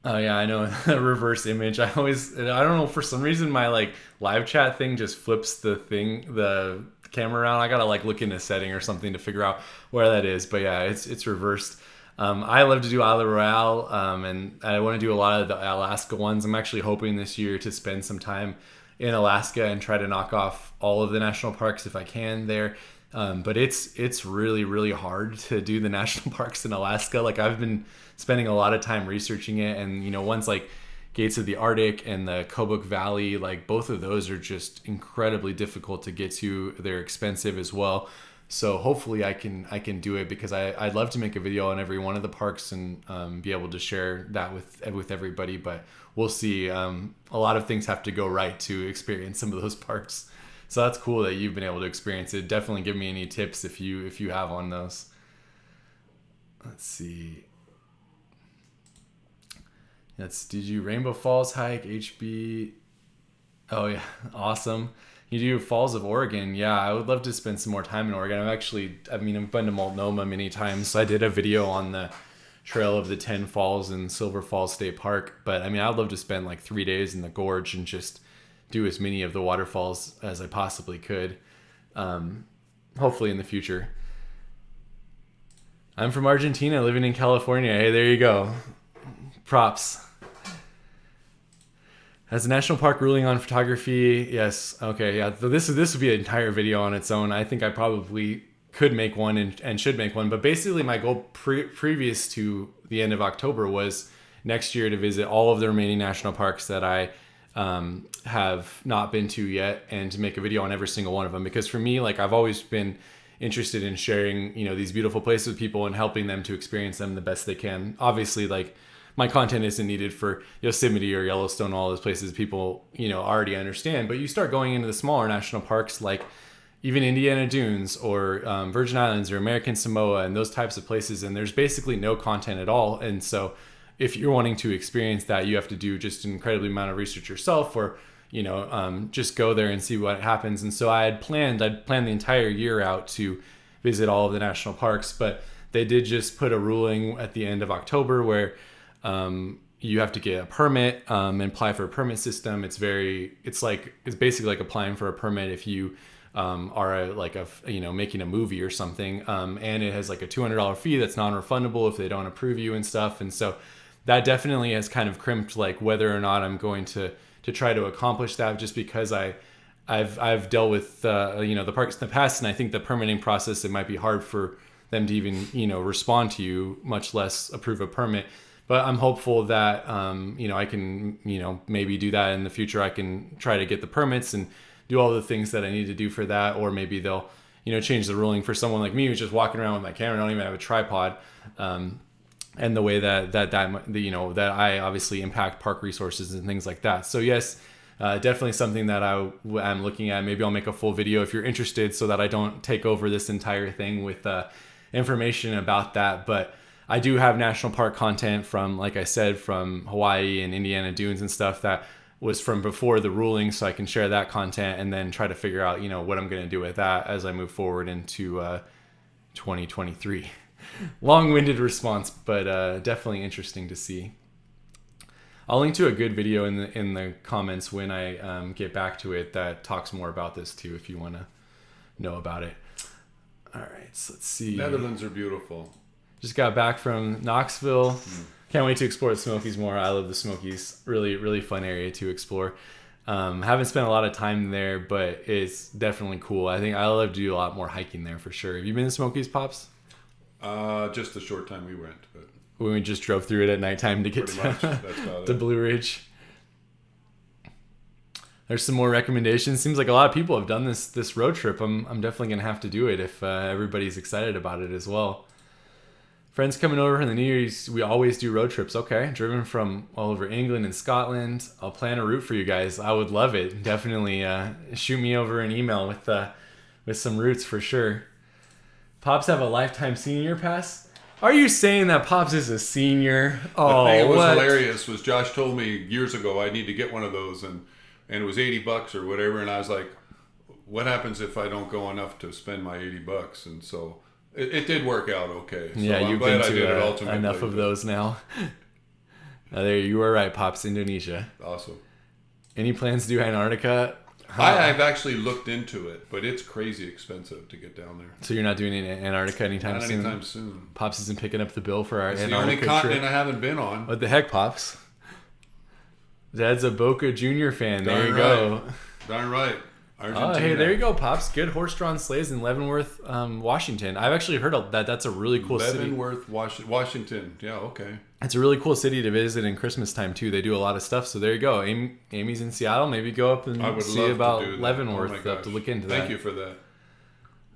A: Oh yeah, I know. Reverse image. I don't know, for some reason my live chat thing just flips the camera around. I gotta look in a setting or something to figure out where that is. But yeah, it's reversed. I love to do Isle Royale, and I want to do a lot of the Alaska ones. I'm actually hoping this year to spend some time in Alaska and try to knock off all of the national parks if I can there. But it's really, really hard to do the national parks in Alaska. I've been spending a lot of time researching it, and ones like Gates of the Arctic and the Kobuk Valley, both of those are just incredibly difficult to get to. They're expensive as well. So hopefully I can do it, because I'd love to make a video on every one of the parks and be able to share that with everybody. But we'll see. A lot of things have to go right to experience some of those parks. So that's cool that you've been able to experience it. Definitely give me any tips if you have on those. Let's see. Did you Rainbow Falls hike, HB? Oh yeah, awesome. You do Falls of Oregon. Yeah, I would love to spend some more time in Oregon. I've been to Multnomah many times. So I did a video on the Trail of the 10 Falls in Silver Falls State Park. But I'd love to spend 3 days in the gorge and just do as many of the waterfalls as I possibly could. hopefully in the future. I'm from Argentina, living in California. Hey, there you go. Props. Has a national park ruling on photography? Yes. Okay. Yeah. So this would be an entire video on its own. I think I probably could make one and should make one. But basically, my goal previous to the end of October was next year to visit all of the remaining national parks that I have not been to yet, and to make a video on every single one of them. Because for me, like, I've always been interested in sharing, these beautiful places with people and helping them to experience them the best they can. Obviously, like, my content isn't needed for Yosemite or Yellowstone, all those places people, already understand. But you start going into the smaller national parks, like even Indiana Dunes or Virgin Islands or American Samoa and those types of places, and there's basically no content at all. And so if you're wanting to experience that, you have to do just an incredibly amount of research yourself, or just go there and see what happens. And so I'd planned the entire year out to visit all of the national parks, but they did just put a ruling at the end of October where you have to get a permit and apply for a permit system. It's basically like applying for a permit if you are making a movie or something, and it has like a $200 fee that's non-refundable if they don't approve you and stuff. And so that definitely has kind of crimped like whether or not I'm going to try to accomplish that, just because I've dealt with the parks in the past, and I think the permitting process, it might be hard for them to even respond to you, much less approve a permit. But I'm hopeful that I can maybe do that in the future. I can try to get the permits and do all the things that I need to do for that, or maybe they'll change the ruling for someone like me who's just walking around with my camera, I don't even have a tripod. And the way that I obviously impact park resources and things like that. So yes, definitely something that I'm looking at. Maybe I'll make a full video if you're interested, so that I don't take over this entire thing with information about that. But I do have national park content from, like I said, from Hawaii and Indiana Dunes and stuff that was from before the ruling, so I can share that content and then try to figure out what I'm going to do with that as I move forward into 2023. Long-winded response, but definitely interesting to see. I'll link to a good video in the comments when I get back to it that talks more about this too, if you want to know about it. All right, so let's see.
B: Netherlands are beautiful.
A: Just got back from Knoxville. Can't wait to explore the Smokies more. I love the Smokies. Really, really fun area to explore. Haven't spent a lot of time there, but it's definitely cool. I think I'll love to do a lot more hiking there for sure. Have you been to Smokies, Pops?
B: Just the short time we went. But
A: when we just drove through it at nighttime to get to Blue Ridge. There's some more recommendations. Seems like a lot of people have done this road trip. I'm definitely gonna have to do it if everybody's excited about it as well. Friends coming over in the New Year's, we always do road trips. Okay, driven from all over England and Scotland. I'll plan a route for you guys. I would love it. Definitely shoot me over an email with some routes for sure. Pops have a lifetime senior pass. Are you saying that Pops is a senior?
B: Oh, the thing that was hilarious was Josh told me years ago I need to get one of those, and it was $80 or whatever, and I was like, what happens if I don't go enough to spend my $80? And so it did work out okay. So
A: yeah,
B: I'm
A: you've
B: glad
A: been
B: I did it
A: to
B: ultimately,
A: enough of those now. There, you were right, Pops. Indonesia.
B: Awesome.
A: Any plans to do Antarctica?
B: I've actually looked into it, but it's crazy expensive to get down there.
A: So you're not doing Antarctica anytime soon?
B: Not anytime soon.
A: Pops isn't picking up the bill for our Antarctica
B: trip. It's the only continent
A: trip.
B: I haven't been on.
A: What the heck, Pops? Dad's a Boca Junior fan. There you go.
B: Darn right. Argentina.
A: Oh, hey, there you go, Pops. Good horse-drawn sleighs in Leavenworth, Washington. I've actually heard that that's a really cool city.
B: Leavenworth, Washington. Yeah, okay.
A: It's a really cool city to visit in Christmas time, too. They do a lot of stuff. So there you go. Amy's in Seattle. Maybe go up and see about Leavenworth. I'll have to look into that.
B: Thank you for that.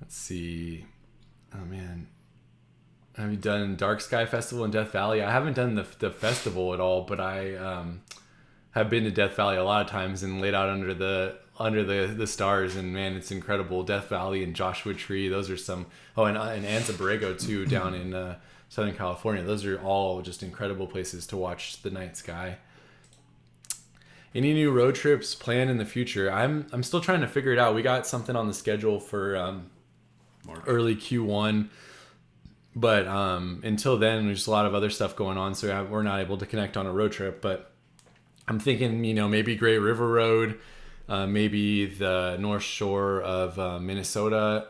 A: Let's see. Oh, man. Have you done Dark Sky Festival in Death Valley? I haven't done the festival at all, but I have been to Death Valley a lot of times and laid out under the stars, and man, it's incredible. Death Valley and Joshua Tree, those are some. Oh, and Anza Borrego too, down in Southern California. Those are all just incredible places to watch the night sky. Any new road trips planned in the future? I'm still trying to figure it out. We got something on the schedule for early Q1, but until then, there's a lot of other stuff going on, so we're not able to connect on a road trip. But I'm thinking, maybe Great River Road. maybe the North Shore of Minnesota.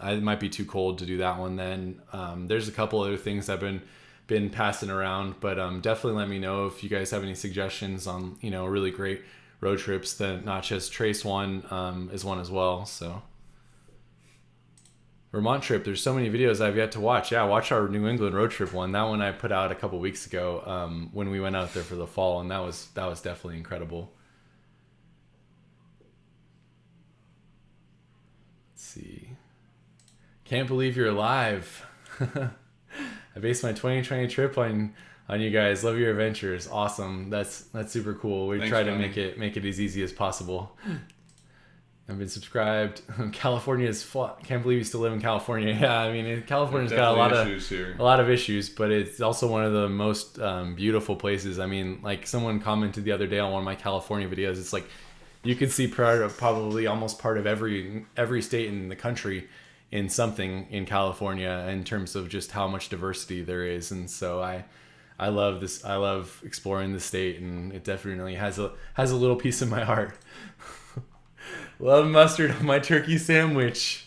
A: It might be too cold to do that one then. There's a couple other things I've been passing around, but definitely let me know if you guys have any suggestions on really great road trips. The Natchez Trace one is one as well. So Vermont trip, there's so many videos I've yet to watch. Yeah, watch our New England road trip one. That one I put out a couple weeks ago when we went out there for the fall, and that was definitely incredible. Let's see. Can't believe you're alive. I based my 2020 trip on you guys. Love your adventures. Awesome. That's super cool. We try to make it as easy as possible. I've been subscribed. California's can't believe you still live in California. Yeah, I mean California's got a lot of issues, but it's also one of the most beautiful places. I mean, like someone commented the other day on one of my California videos. It's like you could see probably almost part of every state in the country in something in California in terms of just how much diversity there is. And so I love this. I love exploring the state, and it definitely has a little piece of my heart. Love mustard on my turkey sandwich.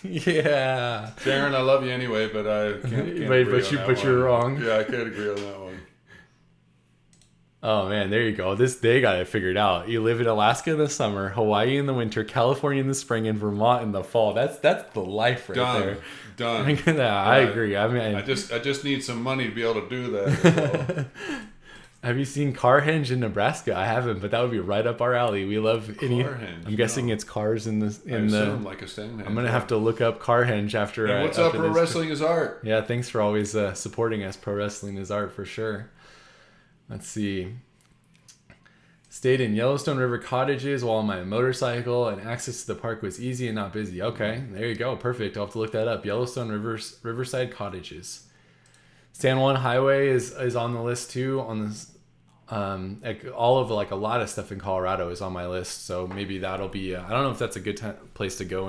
A: Yeah.
B: Sharon, I love you anyway, but I can't
A: but you're wrong.
B: Yeah, I can't agree on that one.
A: Oh man, there you go. They got it figured out. You live in Alaska in the summer, Hawaii in the winter, California in the spring, and Vermont in the fall. That's the life right there.
B: Done.
A: I agree. I mean,
B: I just need some money to be able to do that.
A: Have you seen Carhenge in Nebraska? I haven't, but that would be right up our alley. We love
B: Carhenge.
A: I'm guessing it's cars in the.
B: I assume like a Stonehenge.
A: I'm gonna have to look up Carhenge after.
B: And what's up? Pro Wrestling is Art.
A: Yeah, thanks for always supporting us. Pro Wrestling is Art for sure. Let's see. Stayed in Yellowstone River cottages while on my motorcycle, and access to the park was easy and not busy. Okay, there you go. Perfect. I'll have to look that up. Yellowstone Riverside cottages. San Juan Highway is on the list too. On this, all of a lot of stuff in Colorado is on my list. So maybe that'll be. I don't know if that's a good place to go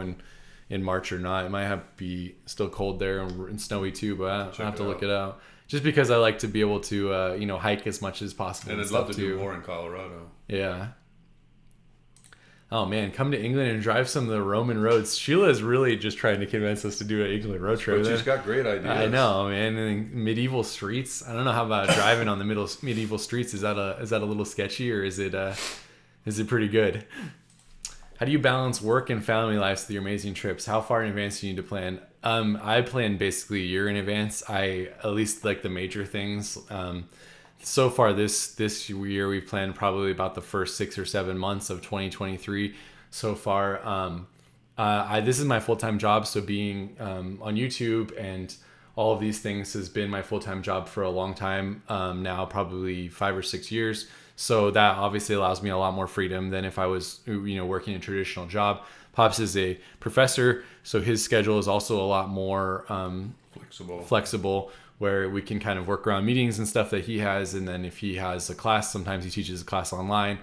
A: in March or not. It might be still cold there and snowy too, but I'll have to look it out. Just because I like to be able to, hike as much as possible.
B: And I'd love to do more in Colorado.
A: Yeah. Oh man, come to England and drive some of the Roman roads. Sheila is really just trying to convince us to do an England road trip.
B: But she's got great ideas.
A: I know, man. And medieval streets. I don't know how about driving on the medieval streets. Is that a little sketchy, or is it pretty good? How do you balance work and family lives with your amazing trips? How far in advance do you need to plan? I plan basically a year in advance. I at least like the major things. So far this year we've planned probably about the first 6 or 7 months of 2023 so far. This is my full-time job, so being on YouTube and all of these things has been my full-time job for a long time now, probably 5 or 6 years. So that obviously allows me a lot more freedom than if I was working a traditional job. Pops is a professor, so his schedule is also a lot more flexible, where we can kind of work around meetings and stuff that he has. And then if he has a class, sometimes he teaches a class online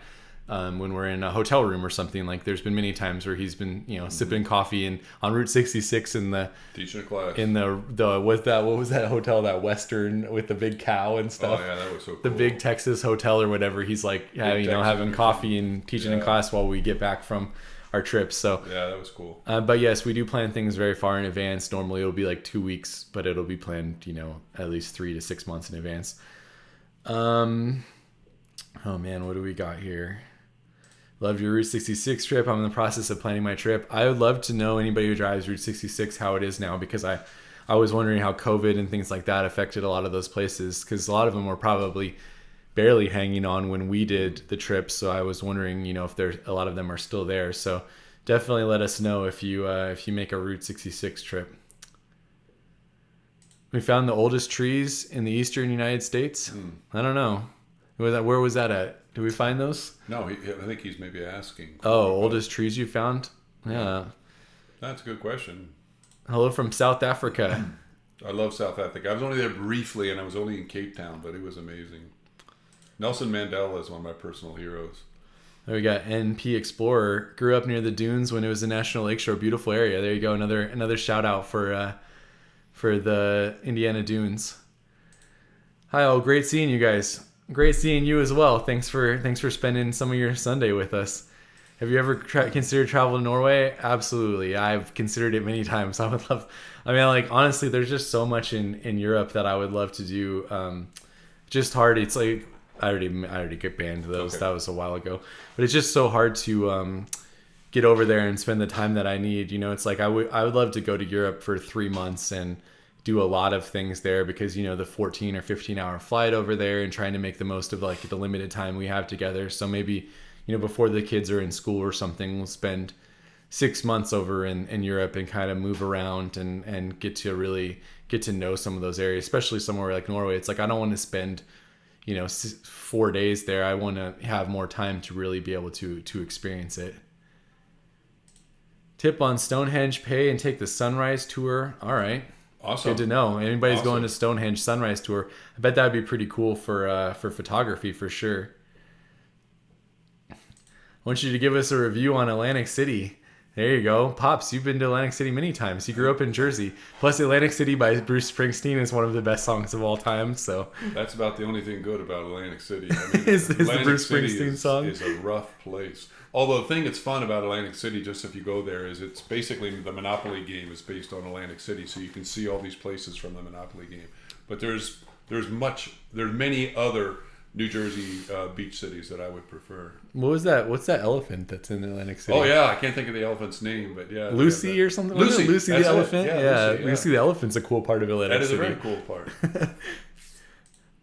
A: when we're in a hotel room or something. Like there's been many times where he's been sipping coffee and on Route 66 in the
B: teaching a class
A: in the what was that hotel, that Western with the big cow and stuff.
B: Oh yeah, that was so cool.
A: The big Texas hotel or whatever. He's like having coffee and teaching in class while we get back from our trips. So
B: yeah, that was cool.
A: But yes, we do plan things very far in advance. Normally it'll be like 2 weeks, but it'll be planned at least 3 to 6 months in advance. Oh man, what do we got here? Loved your Route 66 trip. I'm in the process of planning my trip. I would love to know anybody who drives Route 66 how it is now, because I was wondering how COVID and things like that affected a lot of those places, because a lot of them were probably barely hanging on when we did the trip. So I was wondering, if a lot of them are still there. So definitely let us know if you make a Route 66 trip. We found the oldest trees in the eastern United States. I don't know. Where was that at? Did we find those?
B: No, I think he's maybe asking.
A: Oh, oldest trees you found? Yeah.
B: That's a good question.
A: Hello from South Africa.
B: I love South Africa. I was only there briefly, and I was only in Cape Town, but it was amazing. Nelson Mandela is one of my personal heroes.
A: We got NP Explorer. Grew up near the dunes when it was a National Lakeshore. Beautiful area. There you go. Another shout out for the Indiana Dunes. Hi all. Great seeing you guys. Great seeing you as well. Thanks for spending some of your Sunday with us. Have you ever considered travel to Norway? Absolutely. I've considered it many times. I would love, I mean, like, honestly, there's just so much in Europe that I would love to do. Just hard. It's like, I already get banned those.
B: Okay.
A: That was a while ago. But it's just so hard to get over there and spend the time that I need. You know, it's like I would love to go to Europe for 3 months and do a lot of things there because, you know, the 14 or 15 hour flight over there and trying to make the most of like the limited time we have together. So maybe, you know, before the kids are in school or something, we'll spend 6 months over in Europe and kind of move around and get to really get to know some of those areas, especially somewhere like Norway. It's like, I don't want to spend, you know, 4 days there. I want to have more time to really be able to experience it. Tip on Stonehenge, pay and take the sunrise tour. All right.
B: Awesome.
A: Good to know. Anybody's
B: Awesome.
A: going to Stonehenge sunrise tour, I bet that would be pretty cool for photography for sure. I want you to give us a review on Atlantic City. There you go. Pops, you've been to Atlantic City many times. You grew up in Jersey. Plus, Atlantic City by Bruce Springsteen is one of the best songs of all time. So
B: That's about the only thing good about Atlantic City. I mean,
A: Is the
B: Atlantic
A: Bruce
B: City
A: Springsteen song?
B: is a rough place. Although the thing that's fun about Atlantic City, just if you go there, is it's basically the Monopoly game is based on Atlantic City, so you can see all these places from the Monopoly game. But there's many other New Jersey beach cities that I would prefer.
A: what was that? What's that elephant that's in Atlantic City?
B: Oh yeah, I can't think of the elephant's name, but yeah,
A: Lucy or something? Wasn't
B: Lucy,
A: it Lucy the
B: that's it.
A: elephant?
B: Yeah, Lucy,
A: Lucy the elephant's a cool part of Atlantic
B: That is
A: City.
B: a very cool part.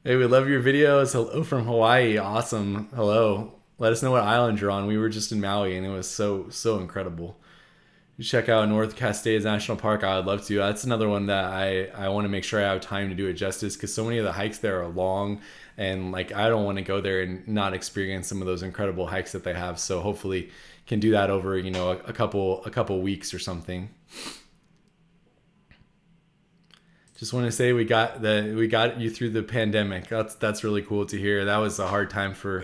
A: Hey, we love your videos. Hello from Hawaii. Awesome. Hello. Let us know what island you're on. We were just in Maui and it was so incredible. You check out North Cascades National Park. I would love to. That's another one that I want to make sure I have time to do it justice because so many of the hikes there are long and like I don't want to go there and not experience some of those incredible hikes that they have. So hopefully can do that over, you know, a couple weeks or something. Just want to say we got you through the pandemic. That's really cool to hear. That was a hard time for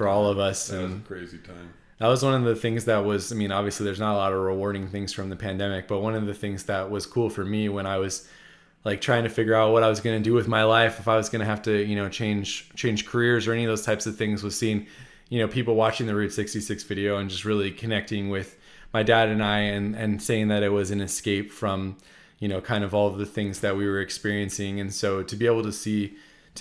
A: all of us.
B: That was
A: and
B: a crazy time.
A: that was one of the things that was, I mean, obviously there's not a lot of rewarding things from the pandemic, but one of the things that was cool for me when I was like trying to figure out what I was going to do with my life, if I was going to have to, you know, change careers or any of those types of things, was seeing, you know, people watching the Route 66 video and just really connecting with my dad and I and saying that it was an escape from, you know, kind of all of the things that we were experiencing. And so to be able to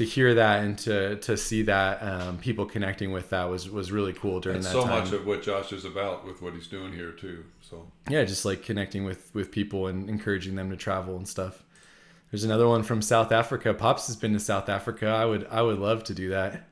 A: hear that and to see that people connecting with that was really cool during that
B: so
A: time.
B: much of what Josh is about with what he's doing here too. So
A: Yeah, just like connecting with people and encouraging them to travel and stuff. There's another one from South Africa. Pops has been to South Africa. I would love to do that.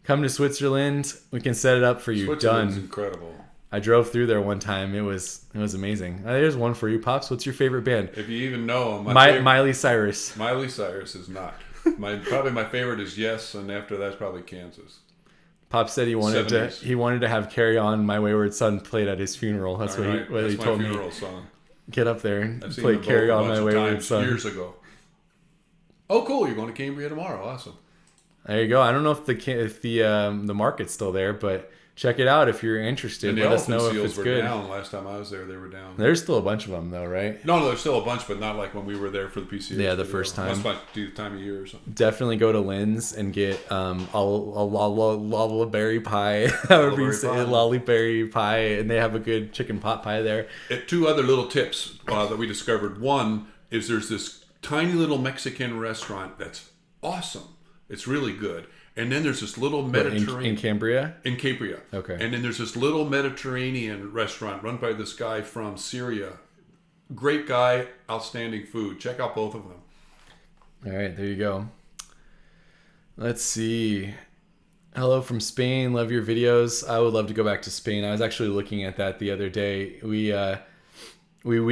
A: Come to Switzerland. We can set it up for you.
B: Switzerland's
A: Done.
B: incredible.
A: I drove through there one time. It was amazing. There's one for you, Pops. What's your favorite band?
B: If you even know him,
A: Miley Cyrus.
B: Miley Cyrus is not. Probably my favorite is Yes, and after that's probably Kansas.
A: Pops said he wanted
B: 70s.
A: to have Carry On, My Wayward Son played at his funeral. That's
B: All
A: what
B: right,
A: he
B: that's
A: told
B: my
A: me.
B: funeral song.
A: Get up there and
B: I've seen
A: play
B: them
A: Carry
B: both a
A: On,
B: bunch
A: My
B: of
A: Wayward
B: times
A: Son.
B: years ago. Oh, cool! You're going to Cambria tomorrow. Awesome.
A: There you go. I don't know if the market's still there, but check it out if you're interested.
B: And the
A: Let us
B: elephant
A: know if
B: seals
A: it's
B: were
A: good.
B: down. Last time I was there, they were down.
A: There's still a bunch of them though, right?
B: No, there's still a bunch, but not like when we were there for the PCA.
A: Yeah, the first time.
B: Must might be the time of year or something.
A: Definitely go to Lynn's and get a lollyberry pie, however you say it, lollyberry pie, and they have a good chicken pot pie there.
B: Two other little tips that we discovered. One is there's this tiny little Mexican restaurant that's awesome. It's really good. And then there's this little Mediterranean...
A: In Cambria?
B: In Cambria.
A: Okay.
B: And then there's this little Mediterranean restaurant run by this guy from Syria. Great guy, outstanding food. Check out both of them.
A: All right, there you go. Let's see. Hello from Spain. Love your videos. I would love to go back to Spain. I was actually looking at that the other day. We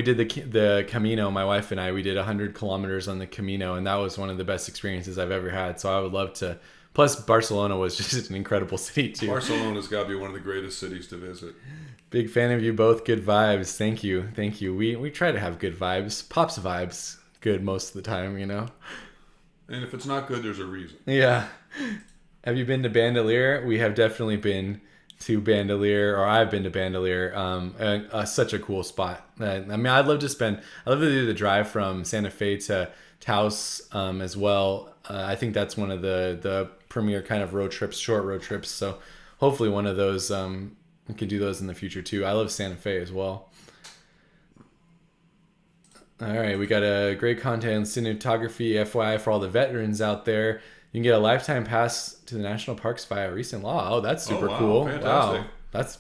A: did the Camino, my wife and I. We did 100 kilometers on the Camino, and that was one of the best experiences I've ever had. So I would love to. Plus, Barcelona was just an incredible city too.
B: Barcelona's got to be one of the greatest cities to visit.
A: Big fan of you both. Good vibes. Thank you. We try to have good vibes. Pop's vibes good most of the time, you know.
B: And if it's not good, there's a reason.
A: Yeah. Have you been to Bandelier? We have definitely been to Bandelier, or I've been to Bandelier. Such a cool spot. I mean, I'd love to do the drive from Santa Fe to Taos as well. I think that's one of the premier kind of short road trips. So hopefully one of those We could do those in the future too. I love Santa Fe as well. All right, we got a great content cinematography, FYI, for all the veterans out there. You can get a lifetime pass to the national parks via recent law. Oh, that's super cool.
B: Fantastic.
A: Wow, that's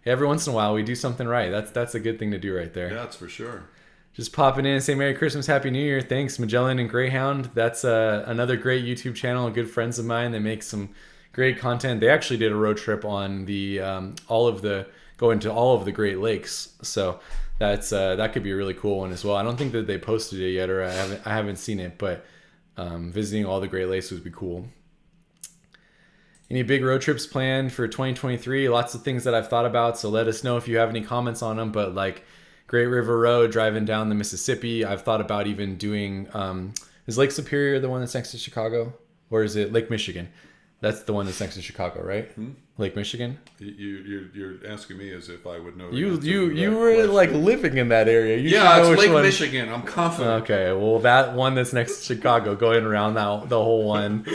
A: every once in a while we do something right. That's a good thing to do right there.
B: Yeah, that's for sure.
A: Just popping in and say Merry Christmas, Happy New Year. Thanks, Magellan and Greyhound. That's another great YouTube channel. Good friends of mine. They make some great content. They actually did a road trip on the going to all of the Great Lakes. So that's that could be a really cool one as well. I don't think that they posted it yet, or I haven't seen it, but visiting all the Great Lakes would be cool. Any big road trips planned for 2023? Lots of things that I've thought about. So let us know if you have any comments on them. But like Great River Road, driving down the Mississippi. I've thought about even doing, is Lake Superior the one that's next to Chicago? Or is it Lake Michigan? That's the one that's next to Chicago, right? Lake Michigan?
B: You're asking me as if I would know.
A: You were like living in that area.
B: It's Lake Michigan. I'm confident.
A: Okay, well that one that's next to Chicago, going around the whole one.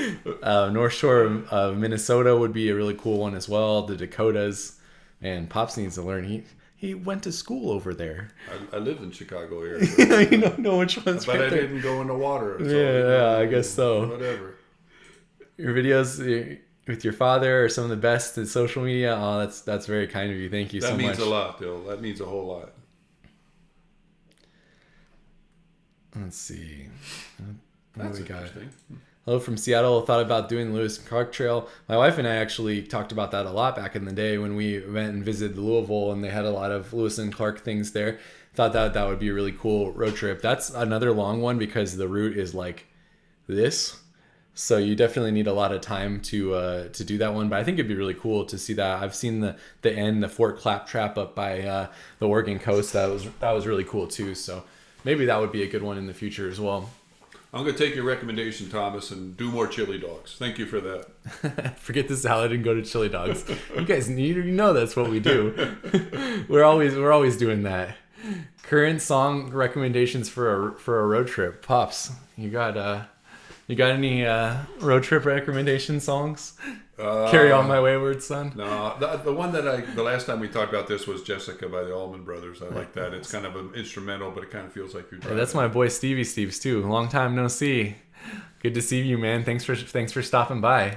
A: North Shore of Minnesota would be a really cool one as well. The Dakotas. And Pops needs to learn. He went to school over there.
B: I lived in Chicago area.
A: You don't know which one's
B: but
A: right
B: I
A: there.
B: didn't go into water.
A: Yeah, I guess so.
B: Whatever.
A: Your videos with your father are some of the best in social media. Oh, that's very kind of you. Thank you so much.
B: That means a lot, Bill. That means a whole lot.
A: Let's see. What
B: That's
A: do we got?
B: interesting.
A: Hello from Seattle. Thought about doing the Lewis and Clark Trail. My wife and I actually talked about that a lot back in the day when we went and visited Louisville, and they had a lot of Lewis and Clark things there. Thought that would be a really cool road trip. That's another long one because the route is like this. So you definitely need a lot of time to do that one. But I think it'd be really cool to see that. I've seen the end, the Fort Claptrap up by the Oregon coast. That was really cool too. So maybe that would be a good one in the future as well.
B: I'm going to take your recommendation, Thomas, and do more chili dogs. Thank you for that.
A: Forget the salad and go to chili dogs. You guys know that's what we do. We're always doing that. Current song recommendations for a road trip. Pops, you got any road trip recommendation songs? Carry On My Wayward Son?
B: No, the one that the last time we talked about this was Jessica by the Allman Brothers. I like that. It's kind of an instrumental, but it kind of feels like you're driving.
A: Hey, that's my boy Stevie Steves too. Long time no see. Good to see you, man. Thanks for stopping by.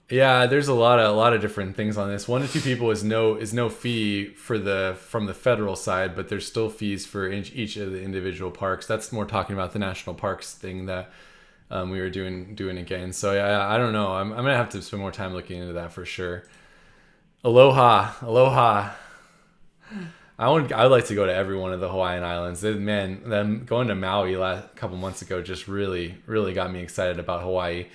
A: Yeah, there's a lot of different things on this. 1 to 2 people is no fee from the federal side, but there's still fees for each of the individual parks. That's more talking about the national parks thing that we were doing again. So yeah, I don't know. I'm gonna have to spend more time looking into that for sure. Aloha. I would like to go to every one of the Hawaiian islands. Man, them going to Maui a couple months ago just really got me excited about Hawaii.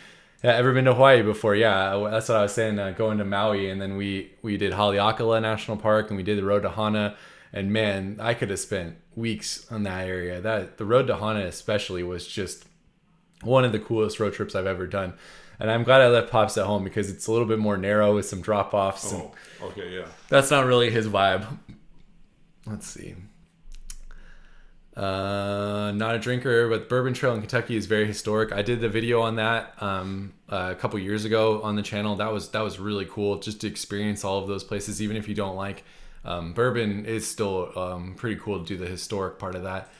A: Yeah, ever been to Hawaii before? Yeah, that's what I was saying. Going to Maui, and then we did Haleakala National Park, and we did the Road to Hana. And man, I could have spent weeks on that area. The Road to Hana especially was just one of the coolest road trips I've ever done. And I'm glad I left Pops at home because it's a little bit more narrow with some drop-offs.
B: Oh, okay, yeah.
A: That's not really his vibe. Let's see. Not a drinker, but Bourbon Trail in Kentucky is very historic. I did the video on that a couple years ago on the channel. That was really cool just to experience all of those places, even if you don't like bourbon. Is still pretty cool to do the historic part of that.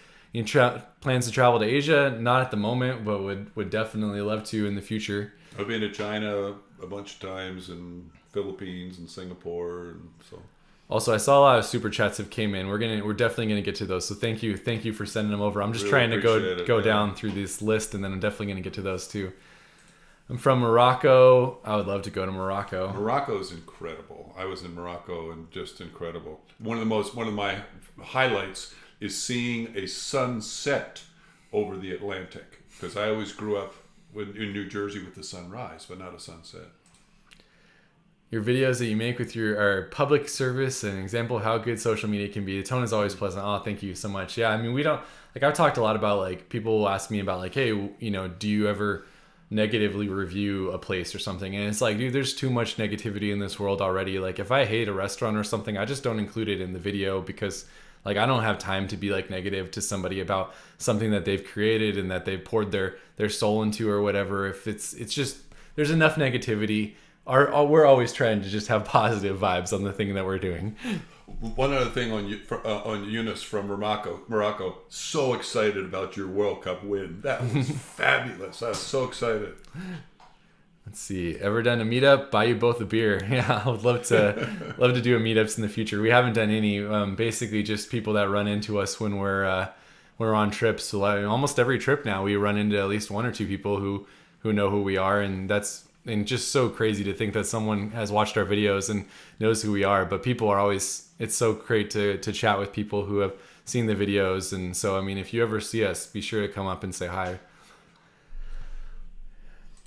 A: Plans to travel to Asia? Not at the moment, but would definitely love to in the future.
B: I've been to China a bunch of times, and Philippines and Singapore, and so.
A: Also, I saw a lot of super chats have came in. We're definitely gonna get to those. So thank you for sending them over. I'm just
B: Really
A: trying to go down through this list, and then I'm definitely gonna get to those too. I'm from Morocco. I would love to go to Morocco.
B: Morocco is incredible. I was in Morocco and just incredible. One of my highlights is seeing a sunset over the Atlantic, because I always grew up in New Jersey with the sunrise, but not a sunset.
A: Your videos that you make with our public service and an example of how good social media can be. The tone is always pleasant. Oh, thank you so much. Yeah, I mean, we don't, like, I've talked a lot about, like, people will ask me about, like, hey, do you ever negatively review a place or something? And it's like, dude, there's too much negativity in this world already. Like, if I hate a restaurant or something, I just don't include it in the video because, like, I don't have time to be, like, negative to somebody about something that they've created and that they've poured their soul into or whatever. If it's just, there's enough negativity we're always trying to just have positive vibes on the thing that we're doing.
B: One other thing on Yunus from Morocco. So excited about your World Cup win. That was fabulous. I was so excited.
A: Let's see. Ever done a meetup? Buy you both a beer. Yeah, I would love to do a meetups in the future. We haven't done any. Basically, just people that run into us when we're on trips. So almost every trip now, we run into at least one or two people who know who we are, and just so crazy to think that someone has watched our videos and knows who we are. But people are always. It's so great to chat with people who have seen the videos, and so I mean, if you ever see us, be sure to come up and say hi.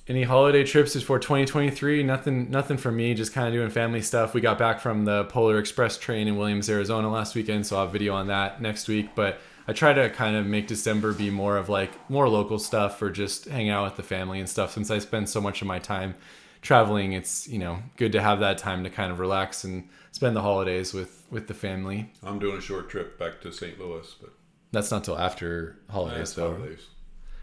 A: Any holiday trips is for 2023? Nothing for me. Just kind of doing family stuff. We got back from the Polar Express train in Williams, Arizona last weekend, so I'll have a video on that next week. But I try to kind of make December be more of more local stuff or just hang out with the family and stuff. Since I spend so much of my time traveling, it's good to have that time to kind of relax and spend the holidays with the family.
B: I'm doing a short trip back to St. Louis, but
A: that's not till after holidays, though.
B: Holidays.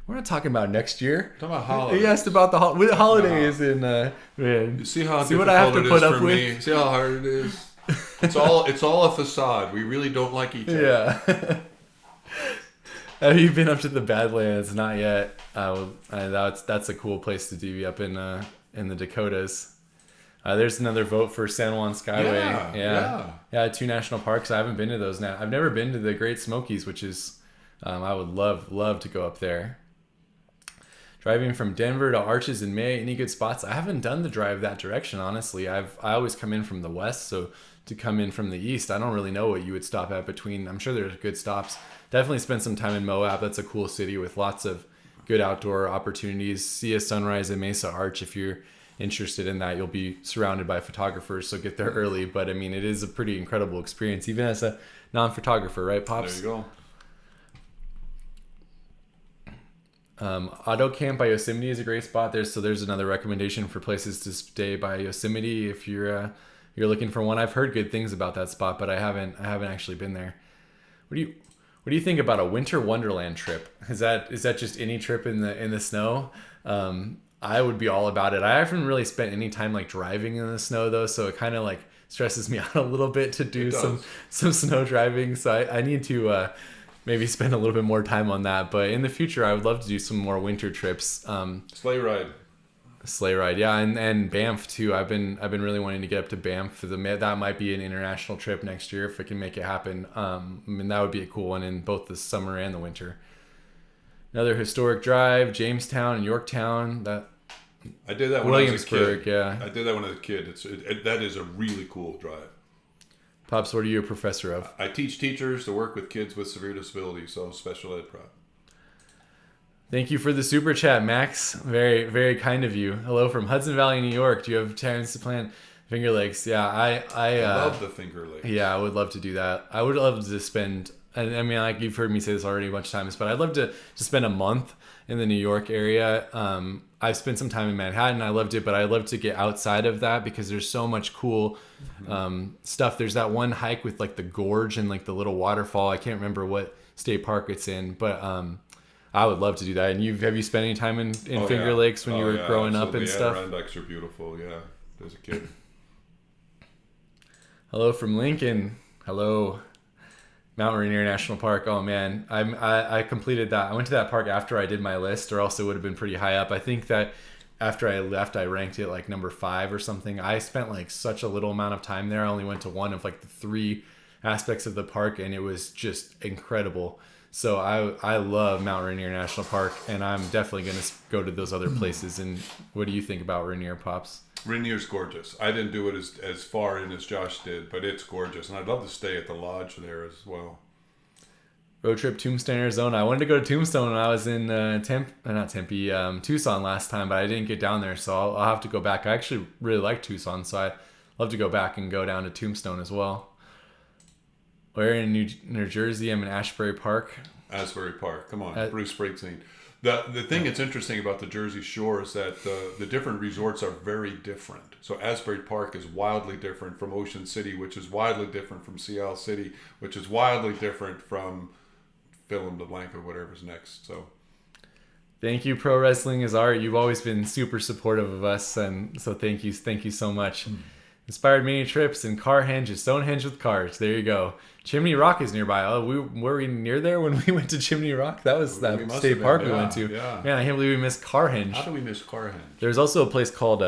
A: We're not talking about next year.
B: Talking about holidays.
A: He asked about the holidays and man.
B: You see how
A: what I have to put up with.
B: Me? See how hard it is. It's all a facade. We really don't like each other.
A: Yeah. Have you been up to the Badlands? Not yet. That's a cool place to be up in the Dakotas. There's another vote for San Juan Skyway. Yeah. 2 national parks. I haven't been to those now. I've never been to the Great Smokies, which is I would love to go up there. Driving from Denver to Arches in May, any good spots? I haven't done the drive that direction, honestly. I always come in from the west, so to come in from the east, I don't really know what you would stop at between. I'm sure there's good stops. Definitely spend some time in Moab. That's a cool city with lots of good outdoor opportunities. See a sunrise at Mesa Arch if you're interested in that. You'll be surrounded by photographers, so get there early. But I mean, it is a pretty incredible experience, even as a non-photographer, right, Pops?
B: There you go.
A: Auto Camp by Yosemite is a great spot. There's another recommendation for places to stay by Yosemite if you're looking for one. I've heard good things about that spot, but I haven't actually been there. What do you think about a winter wonderland trip? Is that just any trip in the snow? I would be all about it. I haven't really spent any time driving in the snow though, so it kind of stresses me out a little bit to do some snow driving. So I need to maybe spend a little bit more time on that. But in the future, I would love to do some more winter trips. Sleigh ride, yeah, and Banff too. I've been really wanting to get up to Banff. That might be an international trip next year if I can make it happen. I mean, that would be a cool one in both the summer and the winter. Another historic drive, Jamestown and Yorktown.
B: I did that when I was a
A: Williamsburg,
B: kid.
A: yeah.
B: I did that when I was a kid. That is a really cool drive.
A: Pops, what are you a professor of?
B: I teach teachers to work with kids with severe disabilities, so special ed prep.
A: Thank you for the super chat, Max. Very, very kind of you. Hello from Hudson Valley, New York. Do you have chance to plan Finger Lakes? Yeah, I
B: love the Finger Lakes.
A: Yeah, I would love to do that. I would love to spend. I mean, you've heard me say this already a bunch of times, but I'd love to spend a month in the New York area. I've spent some time in Manhattan. I loved it, but I'd love to get outside of that because there's so much cool stuff. There's that one hike with the gorge and the little waterfall. I can't remember what state park it's in, but I would love to do that. And have you spent any time in Finger Lakes when you were growing up and stuff?
B: Yeah, Adirondacks are beautiful. Yeah, as a kid.
A: Hello from Lincoln. Hello. Mount Rainier National Park. Oh man, I completed that. I went to that park after I did my list, or else it would have been pretty high up. I think that after I left, I ranked it number 5 or something. I spent such a little amount of time there. I only went to one of the 3 aspects of the park, and it was just incredible. So I love Mount Rainier National Park, and I'm definitely going to go to those other places. And what do you think about Rainier, Pops?
B: Rainier's gorgeous. I didn't do it as far in as Josh did, but it's gorgeous. And I'd love to stay at the lodge there as well.
A: Road trip Tombstone, Arizona. I wanted to go to Tombstone when I was in Tucson last time, but I didn't get down there, so I'll have to go back. I actually really like Tucson, so I'd love to go back and go down to Tombstone as well. Where in New Jersey? I'm in Asbury Park.
B: Asbury Park. Come on, Bruce Springsteen. The thing that's interesting about the Jersey Shore is that the different resorts are very different. So Asbury Park is wildly different from Ocean City, which is wildly different from Sea City, which is wildly different from fill in the blank of whatever's next. So
A: Thank you, Pro Wrestling is Art. You've always been super supportive of us, and so thank you so much. Inspired mini trips and Carhenge is Stonehenge with cars. There you go. Chimney Rock is nearby. Oh, were we near there when we went to Chimney Rock? That was that state park we went to.
B: Yeah.
A: Man, I can't believe we missed Carhenge.
B: How do we miss Carhenge?
A: There's also a place called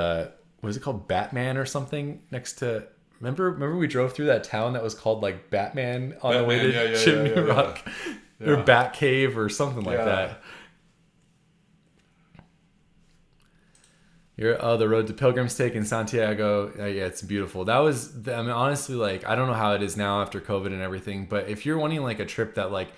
A: was it called Batman or something next to. Remember we drove through that town that was called like Batman on the way to Chimney Rock or Bat Cave or something like that. The road to Pilgrim's Take in Santiago. Yeah, it's beautiful. That was, I mean, honestly, like, I don't know how it is now after COVID and everything, but if you're wanting like a trip that like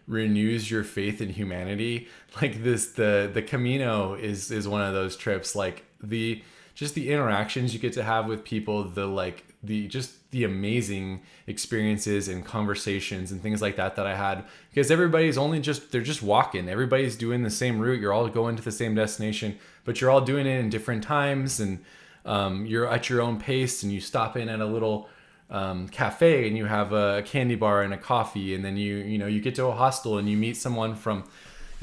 A: renews your faith in humanity, like the Camino is one of those trips. Like the interactions you get to have with people, the amazing experiences and conversations and things like that I had, because everybody's they're just walking. Everybody's doing the same route. You're all going to the same destination, but you're all doing it in different times, and you're at your own pace, and you stop in at a little cafe and you have a candy bar and a coffee, and then you get to a hostel and you meet someone from,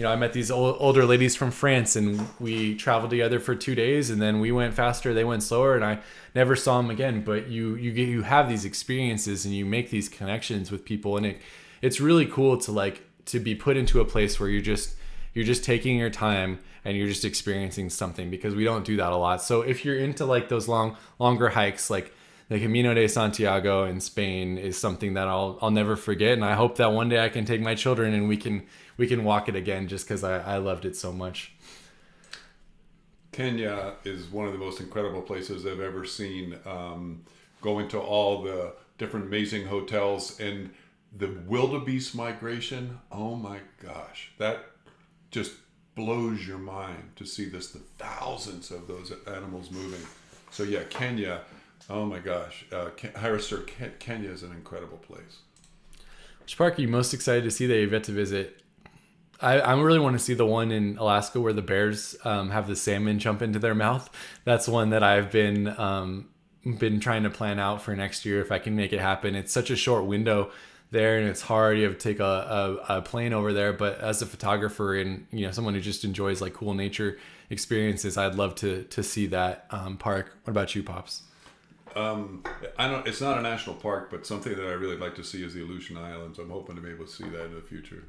A: I met these older ladies from France, and we traveled together for 2 days, and then we went faster, they went slower, and I never saw them again. But you have these experiences and you make these connections with people, and it's really cool to be put into a place where you're just taking your time and you're just experiencing something, because we don't do that a lot. So if you're into like those longer hikes, like the Camino de Santiago in Spain is something that I'll never forget, and I hope that one day I can take my children and we can walk it again, just because I loved it so much.
B: Kenya is one of the most incredible places I've ever seen. Going to all the different amazing hotels and the wildebeest migration. Oh my gosh, that just blows your mind to see the thousands of those animals moving. So yeah, Kenya. Oh my gosh, Kenya is an incredible place.
A: Which park are you most excited to see that you've yet to visit? I really want to see the one in Alaska where the bears have the salmon jump into their mouth. That's one that I've been trying to plan out for next year if I can make it happen. It's such a short window there, and it's hard. You have to take a plane over there. But as a photographer and someone who just enjoys like cool nature experiences, I'd love to see that park. What about you, Pops?
B: It's not a national park, but something that I really like to see is the Aleutian Islands. I'm hoping to be able to see that in the future.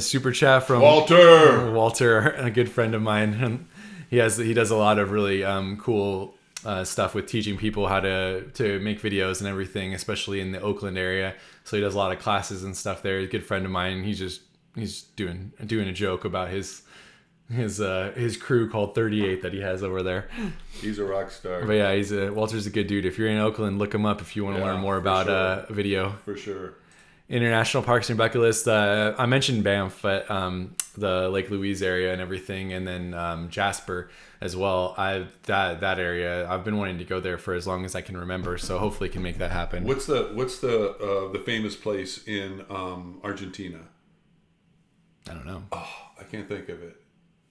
A: Super chat from Walter, a good friend of mine. He does a lot of really cool stuff with teaching people how to make videos and everything, especially in the Oakland area. So he does a lot of classes and stuff there. He's a good friend of mine. He's doing a joke about his crew called 38 that he has over there.
B: He's a rock star.
A: But yeah, Walter's a good dude. If you're in Oakland, look him up if you want to learn more about video.
B: For sure.
A: International parks and bucket list. I mentioned Banff, but the Lake Louise area and everything, and then Jasper as well. That area, I've been wanting to go there for as long as I can remember. So hopefully can make that happen.
B: What's the famous place in Argentina?
A: I don't know.
B: Oh, I can't think of it.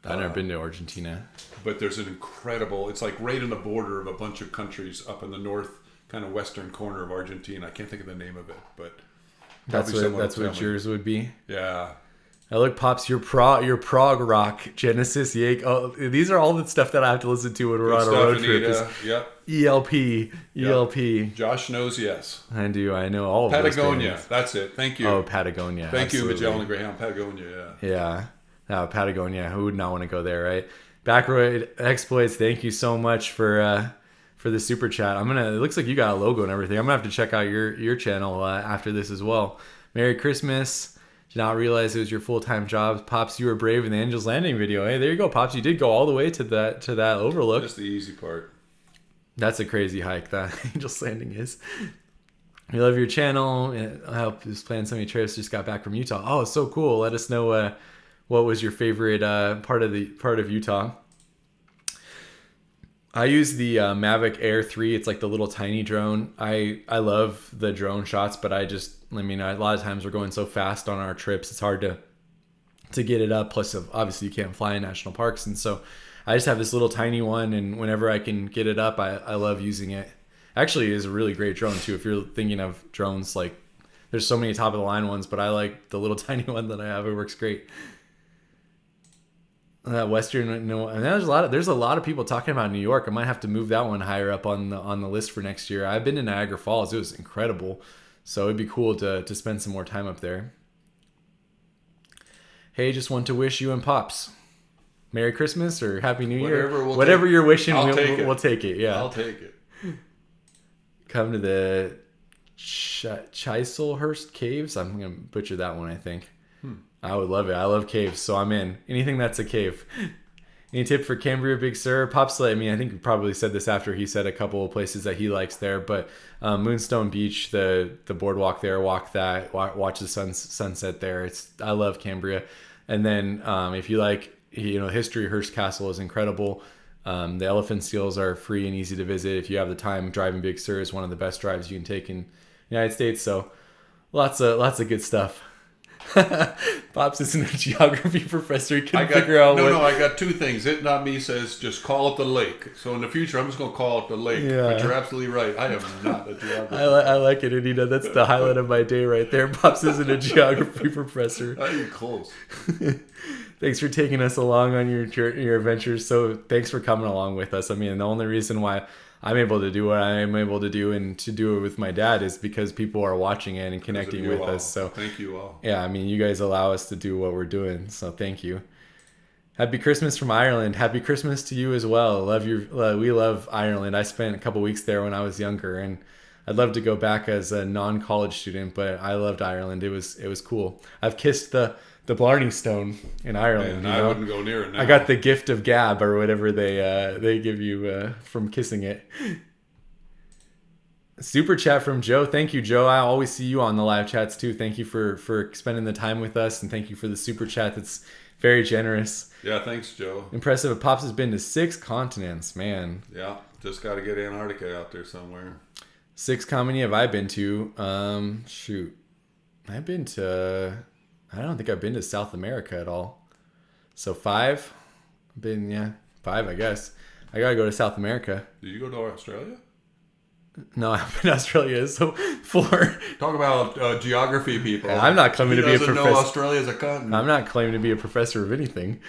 A: I've never been to Argentina.
B: But there's an incredible, it's like right in the border of a bunch of countries up in the north, kind of western corner of Argentina. I can't think of the name of it, but
A: that's what yours would be.
B: Yeah.
A: Now look, Pops, your prog rock, Genesis, Yake. Oh, these are all the stuff that I have to listen to when we're on a road trip.
B: Yep.
A: ELP.
B: Josh knows, yes.
A: I do. I know all of
B: Patagonia.
A: Those
B: That's it. Thank you.
A: Oh, Patagonia.
B: Thank
A: Absolutely.
B: you, Magellan and Greyhound. Patagonia,
A: Yeah. Patagonia. Who would not want to go there, right? Backroyd Exploits, thank you so much for the super chat. It looks like you got a logo and everything. I'm gonna have to check out your channel after this as well. Merry Christmas. Did not realize it was your full-time job. Pops, you were brave in the Angel's Landing video. Hey, there you go, Pops. You did go all the way to that overlook.
B: That's the easy part.
A: That's a crazy hike that Angel's Landing is. We love your channel. I help just plan so many trips. Just got back from Utah. Oh, so cool. Let us know what was your favorite part of Utah. I use the Mavic Air 3. It's like the little tiny drone. I love the drone shots, but a lot of times we're going so fast on our trips, it's hard to get it up. Plus, obviously, you can't fly in national parks. And so I just have this little tiny one, and whenever I can get it up, I love using it. Actually, it is a really great drone, too. If you're thinking of drones like there's so many top of the line ones, but I like the little tiny one that I have. It works great. Western, no, and there's a lot of people talking about New York. I might have to move that one higher up on the list for next year. I've been to Niagara Falls. It was incredible. So it'd be cool to spend some more time up there. Hey, just want to wish you and Pops Merry Christmas or Happy New Year. Whatever you're wishing, we'll take it. Yeah.
B: I'll take it.
A: Come to the Chislehurst Caves. I'm going to butcher that one, I think. I would love it. I love caves, so I'm in. Anything that's a cave. Any tip for Cambria, Big Sur? Pops, I mean, I think he probably said this after he said a couple of places that he likes there, but Moonstone Beach, the boardwalk there, walk that, watch the sunset there. I love Cambria. And then if you like, history, Hearst Castle is incredible. The elephant seals are free and easy to visit. If you have the time, driving Big Sur is one of the best drives you can take in the United States. So lots of good stuff. Pops isn't a geography professor. He couldn't figure out
B: I got two things. It Not Me says just call it the lake. So in the future, I'm just going to call it the lake. Yeah. But you're absolutely right. I am not a geography.
A: I like it, Anita. That's the highlight of my day right there. Pops isn't a geography professor.
B: I ain't close.
A: Thanks for taking us along on your adventures. So thanks for coming along with us. I mean, the only reason why I'm able to do what I'm able to do and to do it with my dad is because people are watching it and connecting with us. So
B: thank you all.
A: Yeah, I mean, you guys allow us to do what we're doing. So thank you. Happy Christmas from Ireland. Happy Christmas to you as well. We love Ireland. I spent a couple weeks there when I was younger, and I'd love to go back as a non-college student, but I loved Ireland. It was cool. I've kissed the Blarney Stone in Ireland.
B: Man, I wouldn't go near it now.
A: I got the gift of gab or whatever they give you from kissing it. Super chat from Joe. Thank you, Joe. I always see you on the live chats too. Thank you for spending the time with us, and thank you for the super chat. That's very generous.
B: Yeah, thanks, Joe.
A: Impressive. Pops has been to 6 continents, man.
B: Yeah, just got to get Antarctica out there somewhere.
A: 6 how many have I been to? I've been to... I don't think I've been to South America at all. So 5? 5, I guess. I gotta go to South America.
B: Did you go to Australia?
A: No, I've been to Australia. So 4.
B: Talk about geography, people.
A: I'm not claiming to be a professor.
B: Know Australia is a continent.
A: I'm not claiming to be a professor of anything.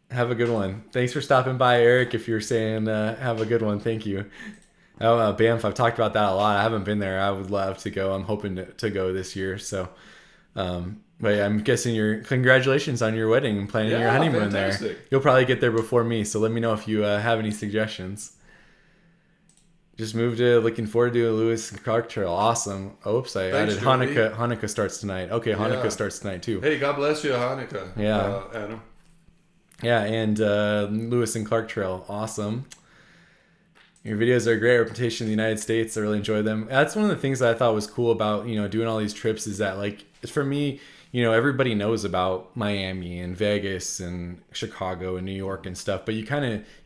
A: Have a good one. Thanks for stopping by, Eric. If you're saying have a good one, thank you. Oh, Banff, I've talked about that a lot. I haven't been there. I would love to go. I'm hoping to go this year. So, but I'm guessing congratulations on your wedding and planning your honeymoon fantastic. There. You'll probably get there before me. So let me know if you have any suggestions. Just moved to looking forward to a Lewis and Clark Trail. Awesome. Oops, I added Hanukkah. Hanukkah starts tonight. Okay, Hanukkah starts tonight too.
B: Hey, God bless you, Hanukkah.
A: Yeah.
B: Adam.
A: Yeah, and Lewis and Clark Trail. Awesome. Your videos are a great reputation in the United States. I really enjoy them. That's one of the things that I thought was cool about, doing all these trips is that, like, for me, everybody knows about Miami and Vegas and Chicago and New York and stuff, but you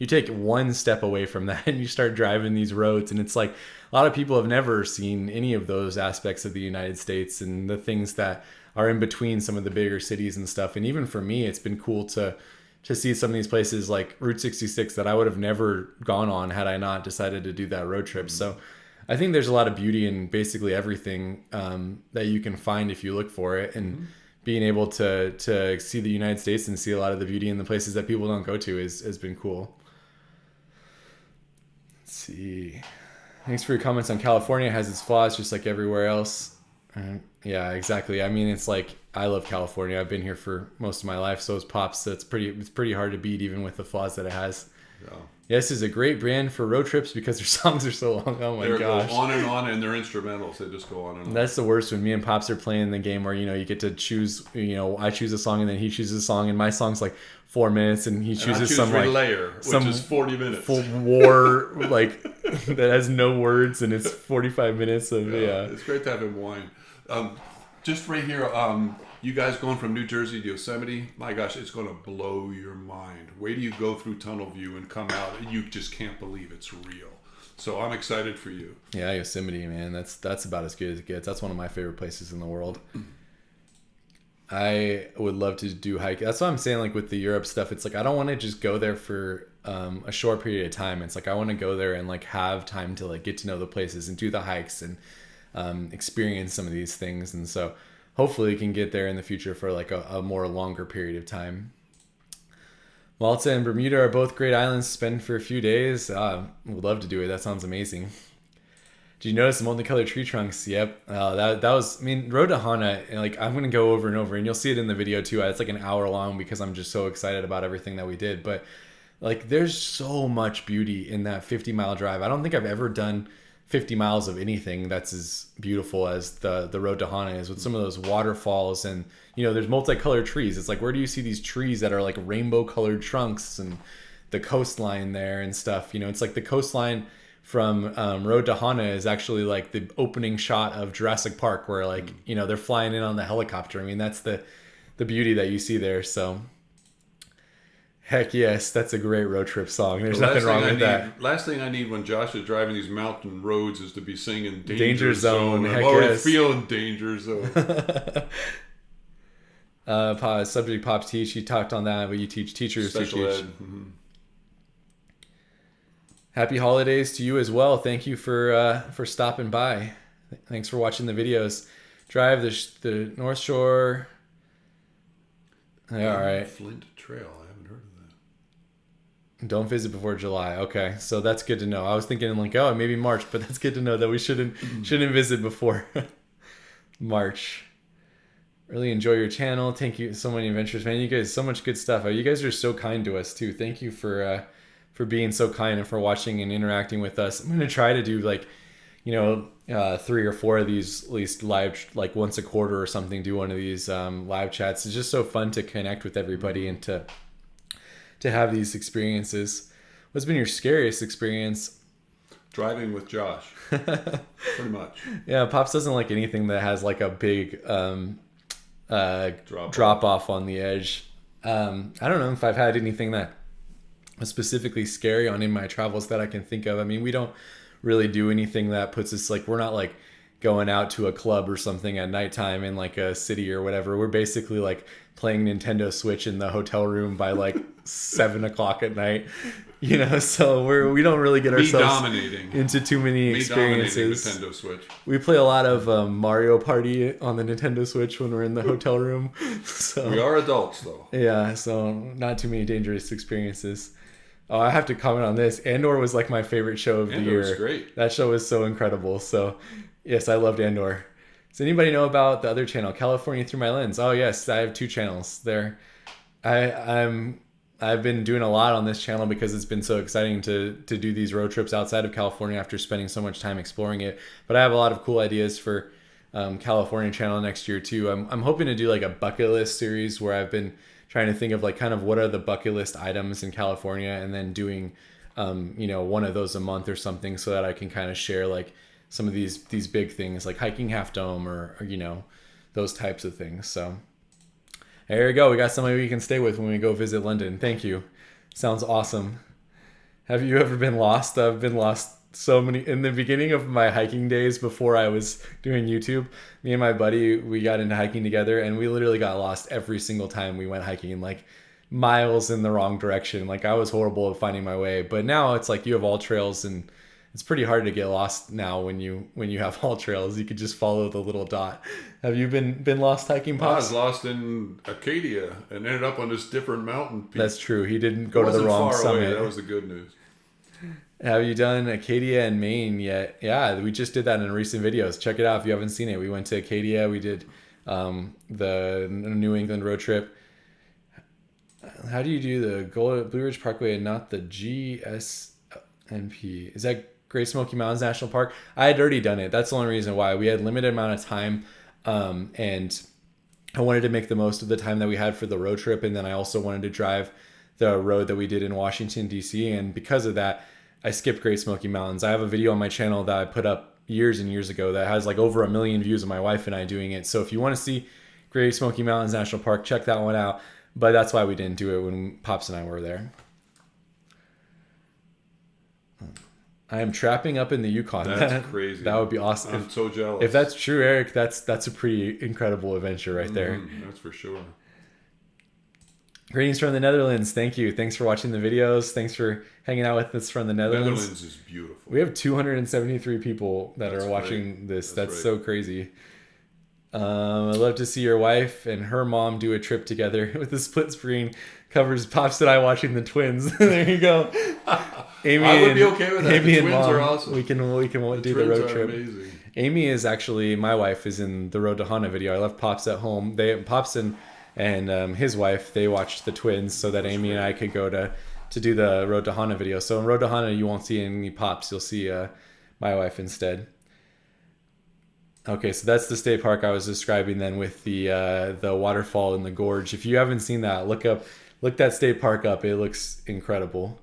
A: take one step away from that and you start driving these roads, and it's like a lot of people have never seen any of those aspects of the United States and the things that are in between some of the bigger cities and stuff. And even for me, it's been cool to see some of these places like Route 66 that I would have never gone on had I not decided to do that road trip. Mm-hmm. So I think there's a lot of beauty in basically everything that you can find if you look for it. And being able to see the United States and see a lot of the beauty in the places that people don't go to has been cool. Let's see. Thanks for your comments on California. It has its flaws just like everywhere else. Yeah, exactly. I mean, it's like, I love California. I've been here for most of my life. So is Pops. So it's pretty hard to beat, even with the flaws that it has. Yeah. Yes, is a great brand for road trips because their songs are so long. Oh my gosh.
B: They go on, and they're instrumentals. They just go on and on.
A: That's the worst when me and Pops are playing the game where, you get to choose, I choose a song and then he chooses a song, and my song's like 4 minutes and he chooses some like
B: layer, which is 40 minutes.
A: Full war like that has no words, and it's 45 minutes of
B: It's great to have him whine. Just right here, you guys going from New Jersey to Yosemite, my gosh, it's going to blow your mind. Wait till you go through Tunnel View and come out, and you just can't believe it's real. So I'm excited for you.
A: Yeah, Yosemite, man, that's about as good as it gets. That's one of my favorite places in the world. I would love to do hike. That's what I'm saying, like with the Europe stuff, it's like I don't want to just go there for a short period of time. It's like I want to go there and like have time to like get to know the places and do the hikes and experience some of these things. And so hopefully we can get there in the future for like a more longer period of time. Malta and Bermuda are both great islands to spend for a few days. Would love to do it. That sounds amazing. Did you notice the multicolored tree trunks? Yep. That was, I mean, Road to Hana, like I'm going to go over and over, and you'll see it in the video too. It's like an hour long because I'm just so excited about everything that we did. But like there's so much beauty in that 50-mile drive. I don't think I've ever done 50 miles of anything that's as beautiful as the Road to Hana is, with some of those waterfalls, and there's multicolored trees. It's like, where do you see these trees that are like rainbow colored trunks, and the coastline there and stuff? It's like the coastline from Road to Hana is actually like the opening shot of Jurassic Park, where like they're flying in on the helicopter. I mean, that's the beauty that you see there. So heck yes, that's a great road trip song. There's nothing wrong with that.
B: Last thing I need when Josh is driving these mountain roads is to be singing
A: Danger Zone.
B: I'm already feeling Danger Zone.
A: Subject Pops teach. You talked on that, but you teach teachers.
B: Special ed. Mm-hmm.
A: Happy holidays to you as well. Thank you for stopping by. Thanks for watching the videos. Drive the North Shore. Yeah, all right.
B: Flint Trail. I haven't heard of that.
A: Don't visit before July. Okay, so that's good to know. I was thinking like, oh, maybe March, but that's good to know that we shouldn't visit before March. Really enjoy your channel. Thank you. So many adventures, man. You guys, so much good stuff. You guys are so kind to us too. Thank you for being so kind and for watching and interacting with us. I'm gonna try to do like 3 or 4 of these at least live, like once a quarter or something. Do one of these live chats. It's just so fun to connect with everybody and to have these experiences. What's been your scariest experience?
B: Driving with Josh. Pretty much.
A: Yeah, Pops doesn't like anything that has like a big drop off on the edge. I don't know if I've had anything that was specifically scary on in my travels that I can think of. I mean, we don't really do anything that puts us like, we're not like going out to a club or something at nighttime in like a city or whatever. We're basically like playing Nintendo Switch in the hotel room by like 7 o'clock at night, so we don't really get ourselves into too many experiences.
B: Nintendo Switch.
A: We play a lot of Mario Party on the Nintendo Switch when we're in the hotel room. So
B: we are adults though.
A: Yeah, so not too many dangerous experiences. Oh, I have to comment on this. Andor was like my favorite show of the year.
B: Was great.
A: That show was so incredible. So yes, I loved Andor. Does anybody know about the other channel, California Through My Lens? Oh yes, I have 2 channels there. I've been doing a lot on this channel because it's been so exciting to do these road trips outside of California after spending so much time exploring it. But I have a lot of cool ideas for California channel next year too. I'm hoping to do like a bucket list series where I've been trying to think of like kind of what are the bucket list items in California, and then doing one of those a month or something, so that I can kind of share like some of these big things like hiking Half Dome or those types of things. So there you go. We got somebody we can stay with when we go visit London. Thank you. Sounds awesome. Have you ever been lost? I've been lost so many. In the beginning of my hiking days before I was doing YouTube, me and my buddy, we got into hiking together, and we literally got lost every single time we went hiking, like miles in the wrong direction. Like I was horrible at finding my way. But now it's like you have all trails, and it's pretty hard to get lost now when you have all trails. You could just follow the little dot. Have you been lost hiking, Pops?
B: I was lost in Acadia and ended up on this different mountain peak.
A: That's true. He didn't go to the wrong summit.
B: Away. That was the good news.
A: Have you done Acadia and Maine yet? Yeah, we just did that in recent videos. Check it out if you haven't seen it. We went to Acadia. We did the New England road trip. How do you do the Blue Ridge Parkway and not the GSNP? Is that Great Smoky Mountains National Park? I had already done it. That's the only reason why. We had limited amount of time, and I wanted to make the most of the time that we had for the road trip, and then I also wanted to drive the road that we did in Washington, D.C., and because of that, I skipped Great Smoky Mountains. I have a video on my channel that I put up years and years ago that has like over 1 million views of my wife and I doing it. So if you want to see Great Smoky Mountains National Park, check that one out. But that's why we didn't do it when Pops and I were there. I am trapping up in the Yukon.
B: That's crazy.
A: That would be awesome.
B: I'm so jealous.
A: If that's true, Eric, that's a pretty incredible adventure right there.
B: That's for sure.
A: Greetings from the Netherlands. Thank you. Thanks for watching the videos. Thanks for hanging out with us from the Netherlands.
B: Netherlands is beautiful.
A: We have 273 people that
B: That's
A: are watching
B: great.
A: this.
B: That's
A: That's
B: great.
A: so crazy. I'd love to see your wife and her mom do a trip together with the split screen. Covers Pops and I watching the twins. There you go. Amy
B: I would be okay with that.
A: Amy
B: The
A: and
B: twins
A: Mom,
B: are awesome.
A: We can do the
B: Twins
A: road
B: are
A: trip.
B: amazing.
A: Amy is actually, my wife is in the Road to Hana video. I left Pops at home. Pops and his wife, they watched the twins so that Amy and I could go to do the Road to Hana video. So in Road to Hana, you won't see any Pops. You'll see my wife instead. Okay, so that's the state park I was describing then with the waterfall in the gorge. If you haven't seen that, look that state park up. It looks incredible.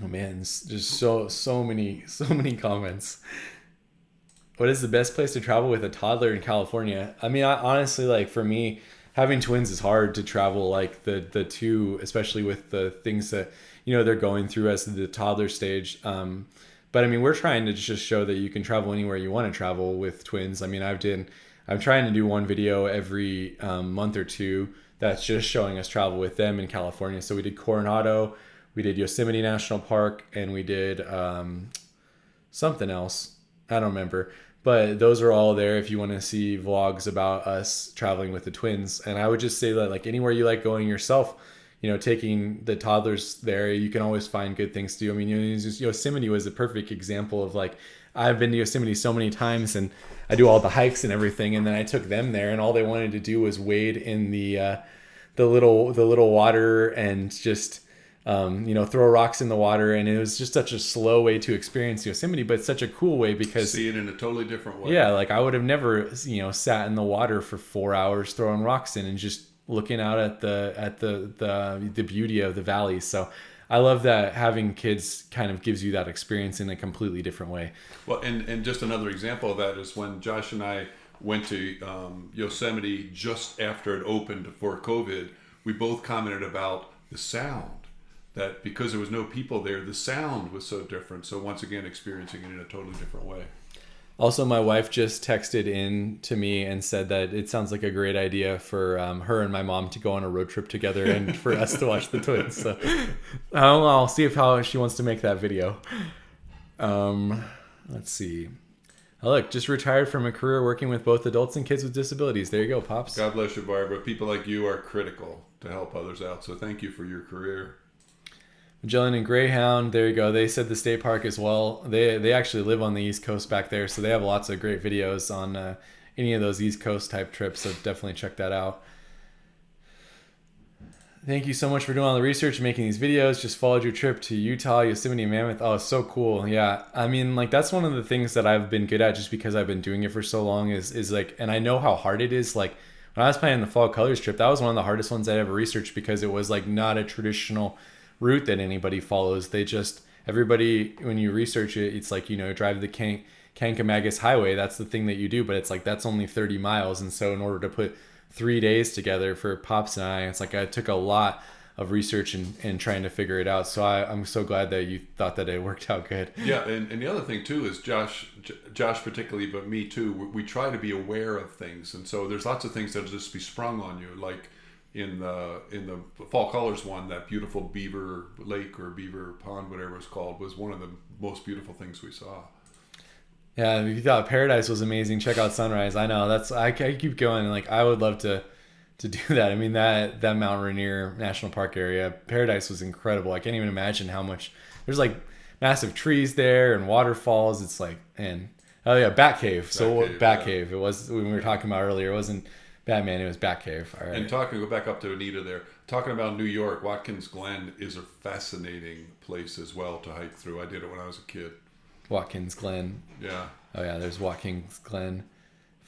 A: Oh man, there's so many comments. What is the best place to travel with a toddler in California? I mean, honestly, like for me, having twins is hard to travel. Like the two, especially with the things that they're going through as the toddler stage. But I mean, we're trying to just show that you can travel anywhere you want to travel with twins. I mean, I'm trying to do one video every month or two that's just showing us travel with them in California. So we did Coronado, we did Yosemite National Park, and we did something else. I don't remember. But those are all there if you want to see vlogs about us traveling with the twins. And I would just say that like anywhere you like going yourself, taking the toddlers there, you can always find good things to do. I mean, Yosemite was a perfect example of like, I've been to Yosemite so many times and I do all the hikes and everything. And then I took them there and all they wanted to do was wade in the little water and just, throw rocks in the water. And it was just such a slow way to experience Yosemite, but such a cool way because
B: see it in a totally different way.
A: Yeah. Like I would have never, sat in the water for 4 hours throwing rocks in and just looking out at the beauty of the valley. So I love that having kids kind of gives you that experience in a completely different way.
B: Well, and just another example of that is when Josh and I went to Yosemite just after it opened for COVID, we both commented about the sound. That because there was no people there, the sound was so different. So once again, experiencing it in a totally different way.
A: Also, my wife just texted in to me and said that it sounds like a great idea for her and my mom to go on a road trip together and for us to watch the twins. So I'll see how she wants to make that video. Let's see. Oh, look, just retired from a career working with both adults and kids with disabilities. There you go, Pops.
B: God bless you, Barbara. People like you are critical to help others out. So thank you for your career.
A: Magellan and Greyhound, there you go. They said the state park as well. They actually live on the East Coast back there, so they have lots of great videos on any of those East Coast type trips, so definitely check that out. Thank you so much for doing all the research and making these videos. Just followed your trip to Utah, Yosemite, and Mammoth. Oh, so cool. Yeah, I mean, like that's one of the things that I've been good at just because I've been doing it for so long is like, and I know how hard it is. Like when I was planning the Fall Colors trip, that was one of the hardest ones I ever researched because it was like not a traditional route that anybody follows. Everybody, when you research it, it's like, drive the Kankamagus Highway. That's the thing that you do, but it's like, that's only 30 miles. And so in order to put 3 days together for Pops and I, it's like, I took a lot of research and trying to figure it out. So I'm so glad that you thought that it worked out good.
B: Yeah. And the other thing too is Josh particularly, but me too, we try to be aware of things. And so there's lots of things that'll just be sprung on you. Like, in the Fall Colors one, that beautiful Beaver Lake or Beaver Pond, whatever it's called, was one of the most beautiful things we saw.
A: Yeah, if you thought Paradise was amazing, check out Sunrise. I know I keep going. Like I would love to do that. I mean that Mount Rainier National Park area, Paradise was incredible. I can't even imagine how much. There's like massive trees there and waterfalls. It's like, and oh yeah, Batcave. Batcave. It was when we were talking about earlier. It wasn't Batman, it was Batcave. All right.
B: And go back up to Anita there. Talking about New York, Watkins Glen is a fascinating place as well to hike through. I did it when I was a kid.
A: Watkins Glen.
B: Yeah.
A: Oh yeah, there's Watkins Glen.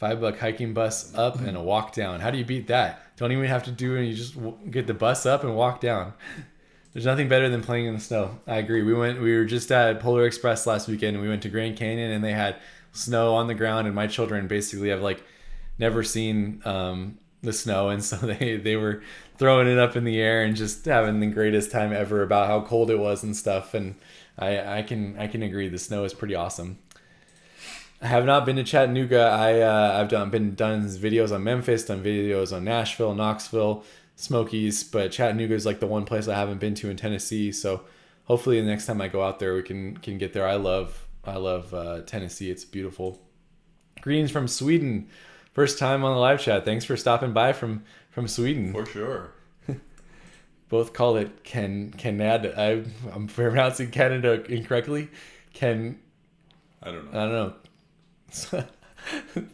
A: $5 hiking bus up and a walk down. How do you beat that? Don't even have to do it. You just get the bus up and walk down. There's nothing better than playing in the snow. I agree. We were just at Polar Express last weekend and we went to Grand Canyon and they had snow on the ground and my children basically have like never seen the snow, and so they were throwing it up in the air and just having the greatest time ever about how cold it was and stuff. And I can agree, the snow is pretty awesome. I have not been to Chattanooga. I've done videos on Memphis, done videos on Nashville, Knoxville, Smokies, but Chattanooga is like the one place I haven't been to in Tennessee. So hopefully the next time I go out there, we can get there. I love Tennessee. It's beautiful. Greetings from Sweden. First time on the live chat. Thanks for stopping by from Sweden.
B: For sure.
A: Both call it Canada. I'm pronouncing Canada incorrectly.
B: I don't
A: know.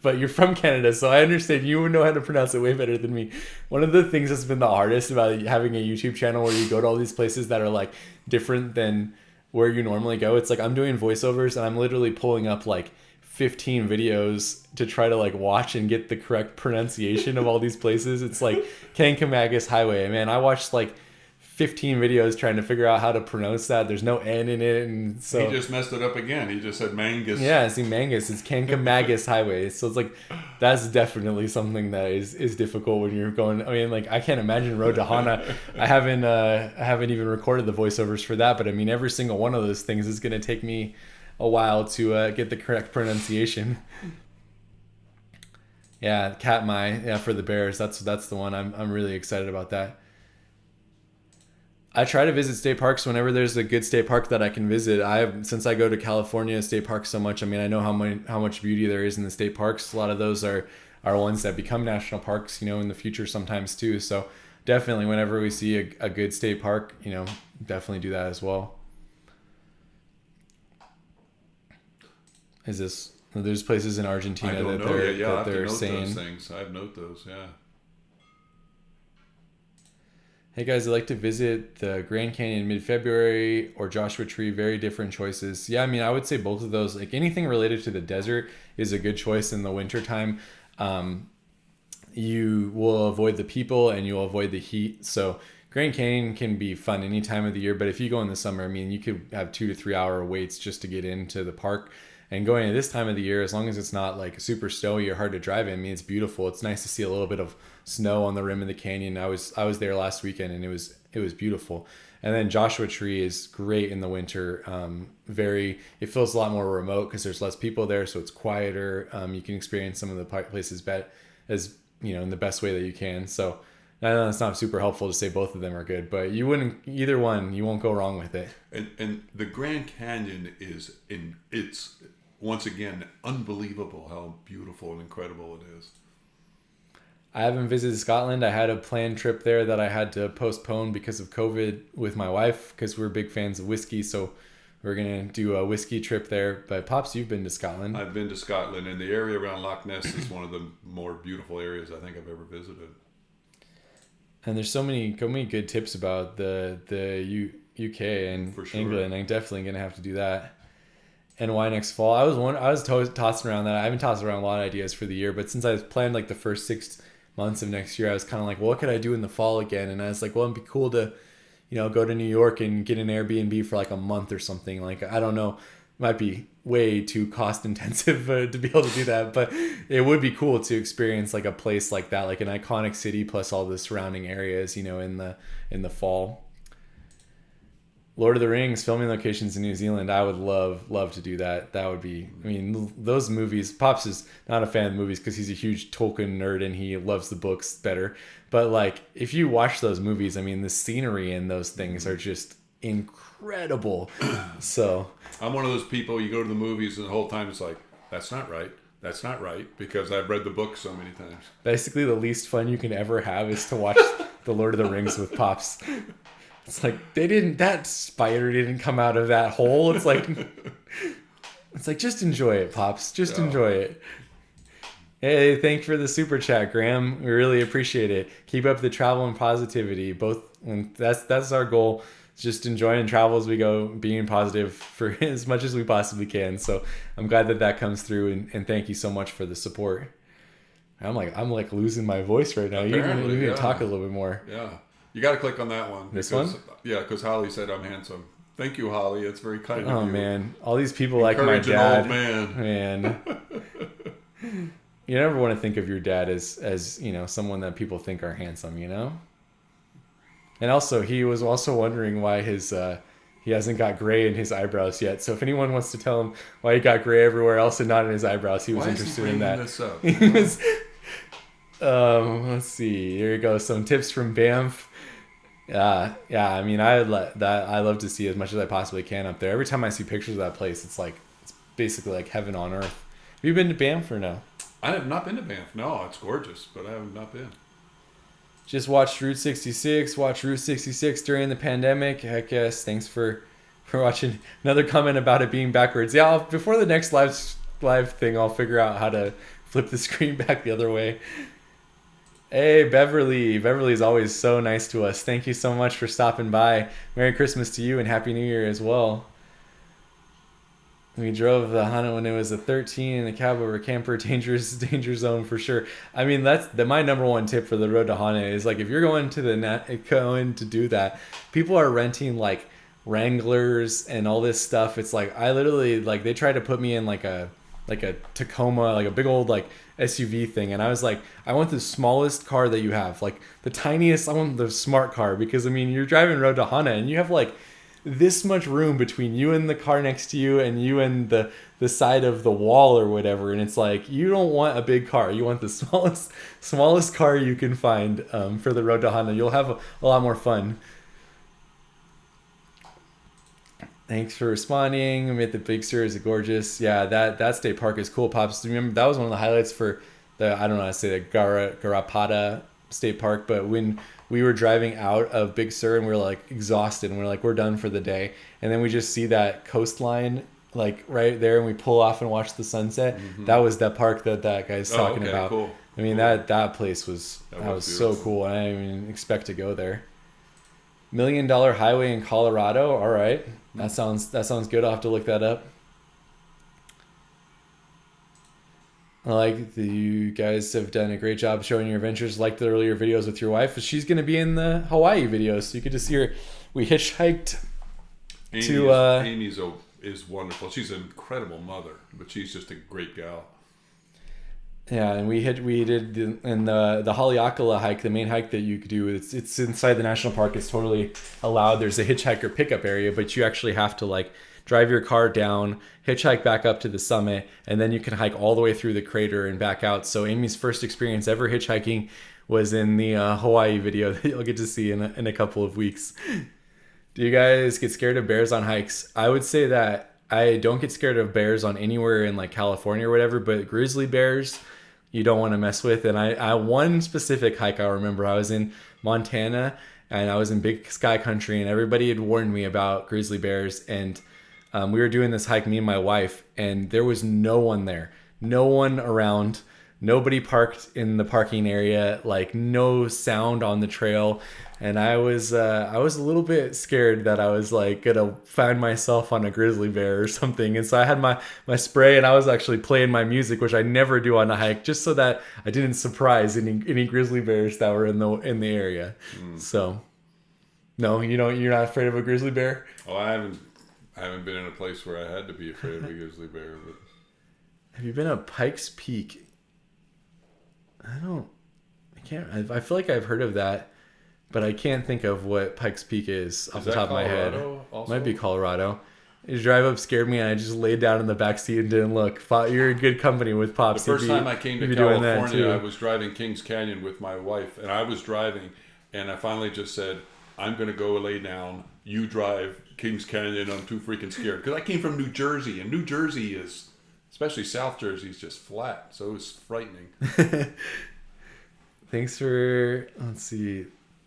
A: But you're from Canada, so I understand you would know how to pronounce it way better than me. One of the things that's been the hardest about having a YouTube channel where you go to all these places that are like different than where you normally go, it's like I'm doing voiceovers and I'm literally pulling up like 15 videos to try to like watch and get the correct pronunciation of all these places. It's like Kankamagus Highway. Man, I watched like 15 videos trying to figure out how to pronounce that. There's no N in it, and so
B: he just messed it up again. He just said Mangus.
A: Yeah, see, Mangus. It's Kankamagus Highway. So it's like that's definitely something that is difficult when you're going. I mean, like I can't imagine Road to Hana. I haven't even recorded the voiceovers for that, but I mean, every single one of those things is going to take me a while to get the correct pronunciation. Yeah, Katmai. Yeah, for the Bears. That's the one. I'm really excited about that. I try to visit state parks whenever there's a good state park that I can visit. Since I go to California state parks so much, I mean, I know how much beauty there is in the state parks. A lot of those are ones that become national parks, in the future sometimes too. So definitely whenever we see a good state park, definitely do that as well. There's places in Argentina that they're saying.
B: Those things. I've noted those, yeah.
A: Hey guys, I'd like to visit the Grand Canyon mid-February or Joshua Tree. Very different choices. Yeah, I mean, I would say both of those. Like anything related to the desert is a good choice in the wintertime. You will avoid the people and you'll avoid the heat. So Grand Canyon can be fun any time of the year, but if you go in the summer, I mean, you could have 2 to 3 hour waits just to get into the park. And going at this time of the year, as long as it's not like super snowy or hard to drive in, I mean, it's beautiful. It's nice to see a little bit of snow on the rim of the canyon. I was there last weekend and it was beautiful. And then Joshua Tree is great in the winter. It feels a lot more remote because there's less people there, so it's quieter. You can experience some of the places in the best way that you can. So I know it's not super helpful to say both of them are good, but you won't go wrong with it.
B: And the Grand Canyon it's once again unbelievable how beautiful and incredible it is.
A: I haven't visited Scotland. I had a planned trip there that I had to postpone because of COVID with my wife because we're big fans of whiskey, so we're going to do a whiskey trip there. But Pops, you've been to Scotland.
B: I've been to Scotland, and the area around Loch Ness is one of the more beautiful areas I think I've ever visited.
A: And there's so many good tips about the UK and England. I'm definitely going to have to do that. And why next fall? I was tossing around that. I haven't tossed around a lot of ideas for the year, but since I planned like the first 6 months of next year, I was kind of like, well, what could I do in the fall again? And I was like, well, it'd be cool to, go to New York and get an Airbnb for like a month or something. Like, I don't know, it might be way too cost intensive to be able to do that, but it would be cool to experience like a place like that, like an iconic city plus all the surrounding areas, in the fall. Lord of the Rings filming locations in New Zealand. I would love to do that. That would be, I mean, those movies. Pops is not a fan of movies because he's a huge Tolkien nerd and he loves the books better. But like, if you watch those movies, I mean, the scenery in those things are just incredible. So
B: I'm one of those people, you go to the movies and the whole time it's like, that's not right. That's not right, because I've read the book so many times.
A: Basically, the least fun you can ever have is to watch The Lord of the Rings with Pops. It's like that spider didn't come out of that hole. It's like just enjoy it, Pops. Just enjoy it. Hey, thanks for the super chat, Graham. We really appreciate it. Keep up the travel and positivity. And that's our goal. Just enjoying travel as we go, being positive for as much as we possibly can. So I'm glad that comes through, and thank you so much for the support. I'm like losing my voice right now.
B: Apparently,
A: you need to talk a little bit more.
B: Yeah. You got to click on that one.
A: This one?
B: Yeah, because Holly said I'm handsome. Thank you, Holly. It's very kind of you.
A: Oh, man. All these people like my dad.
B: Old man.
A: You never want to think of your dad as someone that people think are handsome, And also, he was also wondering why he hasn't got gray in his eyebrows yet. So if anyone wants to tell him why he got gray everywhere else and not in his eyebrows, he was interested in that.
B: This up?
A: He was... Let's see. Here you go. Some tips from Banff. Yeah. I mean, I love to see as much as I possibly can up there. Every time I see pictures of that place, it's basically like heaven on earth. Have you been to Banff or no?
B: I have not been to Banff. No, it's gorgeous, but I have not been.
A: Just watched Route 66. Watched Route 66 during the pandemic. Heck yes. Thanks for watching. Another comment about it being backwards. Yeah, before the next live thing, I'll figure out how to flip the screen back the other way. Hey, Beverly. Beverly is always so nice to us. Thank you so much for stopping by. Merry Christmas to you and Happy New Year as well. We drove the Honda when it was a 13 in the cab over camper, danger zone for sure. I mean, that's my number one tip for the road to Honda is like if you're going to do that, people are renting like Wranglers and all this stuff. It's like I literally like they tried to put me in like a Tacoma, like a big old like SUV thing, and I was like, I want the smallest car that you have, like the tiniest. I want the smart car because I mean you're driving road to Honda and you have like this much room between you and the car next to you and you and the side of the wall or whatever, and it's like you don't want a big car, you want the smallest car you can find for the road to Honda. You'll have a lot more fun. Thanks for responding. Admit the Big Sur is gorgeous. Yeah, that state park is cool, Pops. Remember that was one of the highlights for the I don't know how to say the Garapata State Park, but when we were driving out of Big Sur and we were like exhausted and we're like we're done for the day, and then we just see that coastline like right there and we pull off and watch the sunset. Mm-hmm. That was that park that guy's talking about.
B: Cool.
A: I mean that place was so cool. I didn't even expect to go there. $1 Million Highway in Colorado. All right. That sounds good. I'll have to look that up. I like that you guys have done a great job showing your adventures. Like the earlier videos with your wife. She's going to be in the Hawaii videos, so you could just see her. We hitchhiked
B: Amy is wonderful. She's an incredible mother, but she's just a great gal.
A: Yeah, and we did the Haleakala hike, the main hike that you could do. It's inside the national park. It's totally allowed. There's a hitchhiker pickup area, but you actually have to like drive your car down, hitchhike back up to the summit, and then you can hike all the way through the crater and back out. So Amy's first experience ever hitchhiking was in the Hawaii video that you'll get to see in a couple of weeks. Do you guys get scared of bears on hikes? I would say that I don't get scared of bears on anywhere in like California or whatever, but grizzly bears you don't want to mess with. And I one specific hike I remember, I was in Montana and I was in Big Sky Country and everybody had warned me about grizzly bears, and we were doing this hike, me and my wife, and there was no one there, no one around, nobody parked in the parking area, like no sound on the trail. And I was a little bit scared that I was like gonna find myself on a grizzly bear or something. And so I had my spray and I was actually playing my music, which I never do on a hike, just so that I didn't surprise any grizzly bears that were in the area. So no, you're not afraid of a grizzly bear?
B: Oh, I haven't been in a place where I had to be afraid of a grizzly bear. But...
A: Have you been at Pikes Peak? I feel like I've heard of that, but I can't think of what Pikes Peak is off the top of my head.
B: Also?
A: Might be Colorado. His drive up scared me, and I just laid down in the back seat and didn't look. You're in good company with Pops.
B: The first time I came to California, I was driving Kings Canyon with my wife, and I was driving, and I finally just said, I'm going to go lay down. You drive Kings Canyon. I'm too freaking scared. Because I came from New Jersey, and New Jersey is, especially South Jersey, is just flat. So it was frightening.
A: Thanks for, let's see,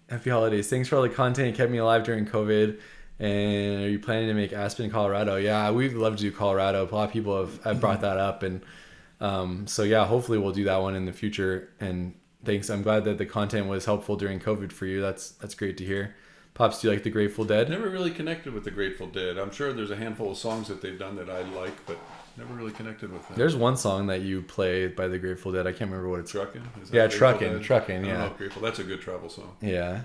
A: happy holidays. Thanks for all the content. You kept me alive during COVID. And are you planning to make Aspen, Colorado? Yeah, we'd love to do Colorado. A lot of people have brought that up. And so, yeah, hopefully we'll do that one in the future. And thanks. I'm glad that the content was helpful during COVID for you. That's great to hear. Pops, do you like the Grateful Dead?
B: Never really connected with the Grateful Dead. I'm sure there's a handful of songs that they've done that I like, but never really connected with them.
A: There's one song that you play by the Grateful Dead. I can't remember what it's called.
B: Truckin'?
A: Yeah, Truckin', yeah.
B: Grateful. That's a good travel song.
A: Yeah.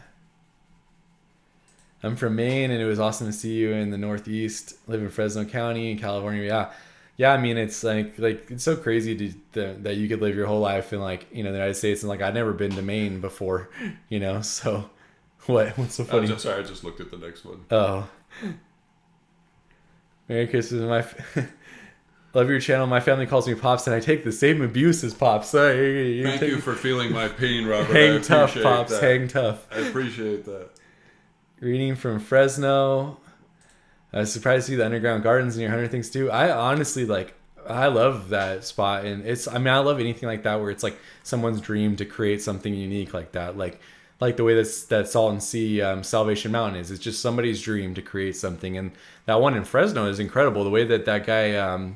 A: I'm from Maine, and it was awesome to see you in the Northeast. Live in Fresno County in California. Yeah. I mean, it's like it's so crazy that you could live your whole life in the United States, and like I'd never been to Maine before, So, what's so funny?
B: Sorry, I just looked at the next one.
A: Oh. Merry Christmas, Love your channel. My family calls me Pops, and I take the same abuse as Pops. So
B: Thank you for feeling my pain, Robert.
A: Hang tough, Pops. Hang tough.
B: I appreciate that.
A: Reading from Fresno. I was surprised to see the underground gardens and your 100 things too. I honestly I love that spot, and I love anything like that where it's like someone's dream to create something unique like that. Like the way that Salton Sea Salvation Mountain is. It's just somebody's dream to create something, and that one in Fresno is incredible. The way that guy,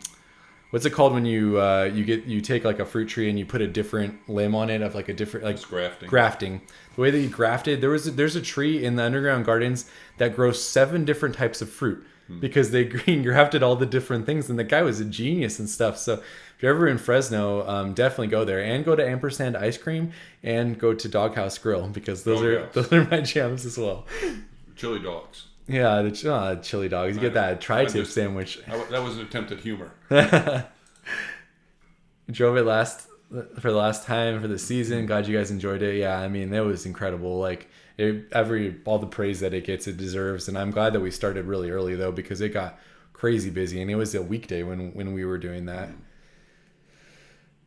A: what's it called when you take like a fruit tree and you put a different limb on it of like a different
B: It's grafting.
A: Grafting. The way that you grafted, there's a tree in the underground gardens that grows 7 different types of fruit because they green grafted all the different things, and the guy was a genius and stuff. So if you're ever in Fresno, definitely go there, and go to Ampersand Ice Cream and go to Doghouse Grill, because those are my jams as well.
B: Chili dogs.
A: Yeah, the chili dogs. You get that tri-tip sandwich.
B: That was an attempt at humor.
A: Drove it for the last time for the season. Glad you guys enjoyed it. Yeah, I mean, it was incredible. Like all the praise that it gets, it deserves. And I'm glad that we started really early though, because it got crazy busy, and it was a weekday when we were doing that.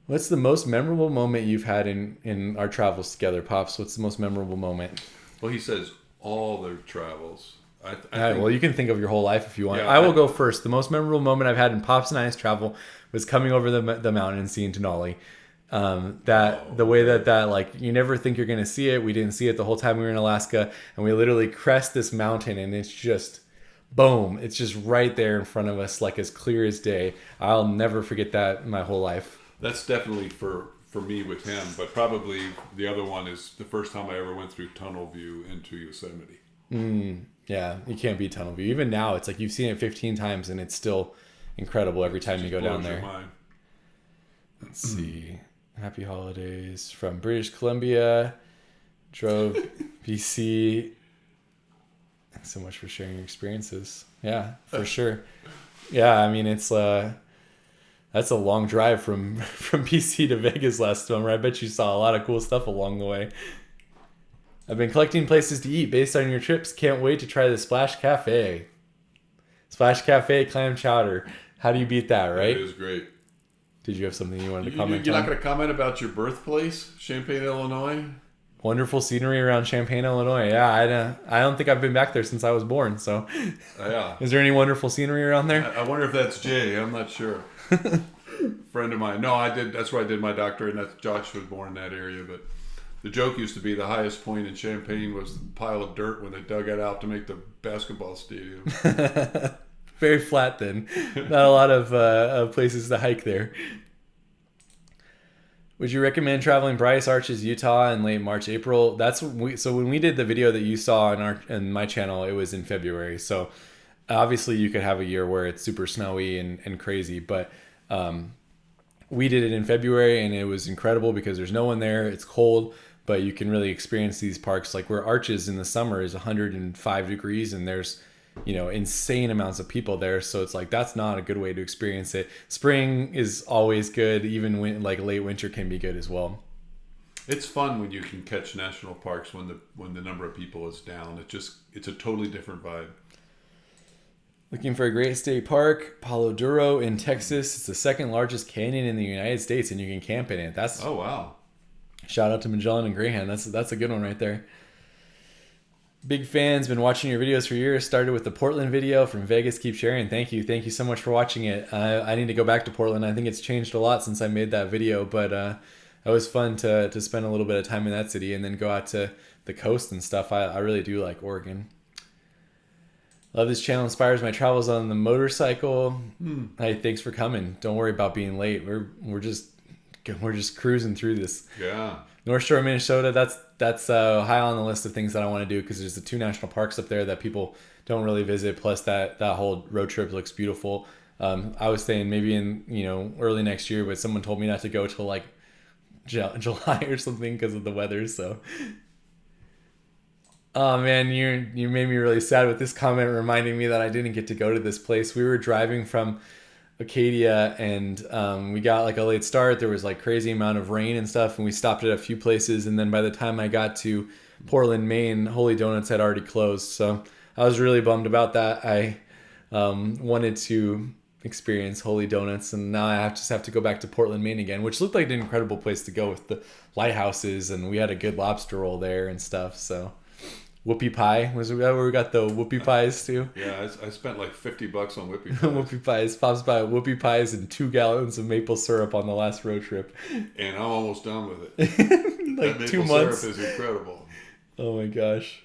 A: What's the most memorable moment you've had in our travels together, Pops? What's the most memorable moment?
B: Well, he says all their travels.
A: All right, well, you can think of your whole life if you want. Yeah, I will go first. The most memorable moment I've had in Pops and I's travel was coming over the mountain and seeing Denali. The way that like you never think you're gonna see it. We didn't see it the whole time we were in Alaska, and we literally crest this mountain, and it's just boom! It's just right there in front of us, like as clear as day. I'll never forget that in my whole life.
B: That's definitely for me with him, but probably the other one is the first time I ever went through tunnel view into Yosemite.
A: Yeah, you can't beat tunnel view. Even now, it's like you've seen it 15 times, and it's still incredible every time you go down there. Let's see. Happy holidays from British Columbia. Drove BC. Thanks so much for sharing your experiences. Yeah, for sure. Yeah, I mean, it's that's a long drive from BC to Vegas last summer. I bet you saw a lot of cool stuff along the way. I've been collecting places to eat based on your trips. Can't wait to try the Splash Cafe. Splash Cafe clam chowder. How do you beat that, right?
B: It is great.
A: Did you have something you wanted to comment on?
B: You're not going to comment about your birthplace, Champaign, Illinois?
A: Wonderful scenery around Champaign, Illinois. Yeah, I don't think I've been back there since I was born. So,
B: yeah.
A: Is there any wonderful scenery around there?
B: I wonder if that's Jay. I'm not sure. Friend of mine. No, I did. That's where I did my doctorate, and that's Josh was born in that area. But the joke used to be the highest point in Champaign was the pile of dirt when they dug it out to make the basketball stadium.
A: Very flat then. Not a lot of places to hike there. Would you recommend traveling Bryce Arches, Utah in late March, April? So when we did the video that you saw in my channel, it was in February. So obviously you could have a year where it's super snowy and crazy, but we did it in February, and it was incredible because there's no one there. It's cold, but you can really experience these parks. Like where Arches in the summer is 105 degrees, and there's insane amounts of people there. So it's like, that's not a good way to experience it. Spring is always good. Even when like late winter can be good as well.
B: It's fun when you can catch national parks when the number of people is down. It's a totally different vibe.
A: Looking for a great state park, Palo Duro in Texas. It's the second largest canyon in the United States, and you can camp in it.
B: Oh wow!
A: Shout out to Magellan and Greyhound. That's a good one right there. Big fans, been watching your videos for years. Started with the Portland video from Vegas. Keep sharing. Thank you so much for watching it. I need to go back to Portland. I think it's changed a lot since I made that video, but it was fun to spend a little bit of time in that city and then go out to the coast and stuff. I really do like Oregon. Love this channel. Inspires my travels on the motorcycle. Hey, thanks for coming. Don't worry about being late. We're just cruising through this.
B: Yeah.
A: North Shore, Minnesota. That's high on the list of things that I want to do because there's the 2 national parks up there that people don't really visit. Plus that whole road trip looks beautiful. I was saying maybe in early next year, but someone told me not to go till like July or something because of the weather. So, oh man, you made me really sad with this comment reminding me that I didn't get to go to this place. We were driving from Acadia, and we got like a late start. There was like crazy amount of rain and stuff, and we stopped at a few places, and then by the time I got to Portland, Maine, Holy Donuts had already closed. So I was really bummed about that. I wanted to experience Holy Donuts, and now just have to go back to Portland, Maine again, which looked like an incredible place to go with the lighthouses, and we had a good lobster roll there and stuff. So whoopie pie was that where we got the whoopie pies too?
B: Yeah, I spent like $50 on whippy pies.
A: Whoopie pies. Pops buy whoopie pies and 2 gallons of maple syrup on the last road trip.
B: And I'm almost done with it.
A: Like
B: that
A: 2
B: maple
A: months.
B: syrup is incredible.
A: Oh my gosh.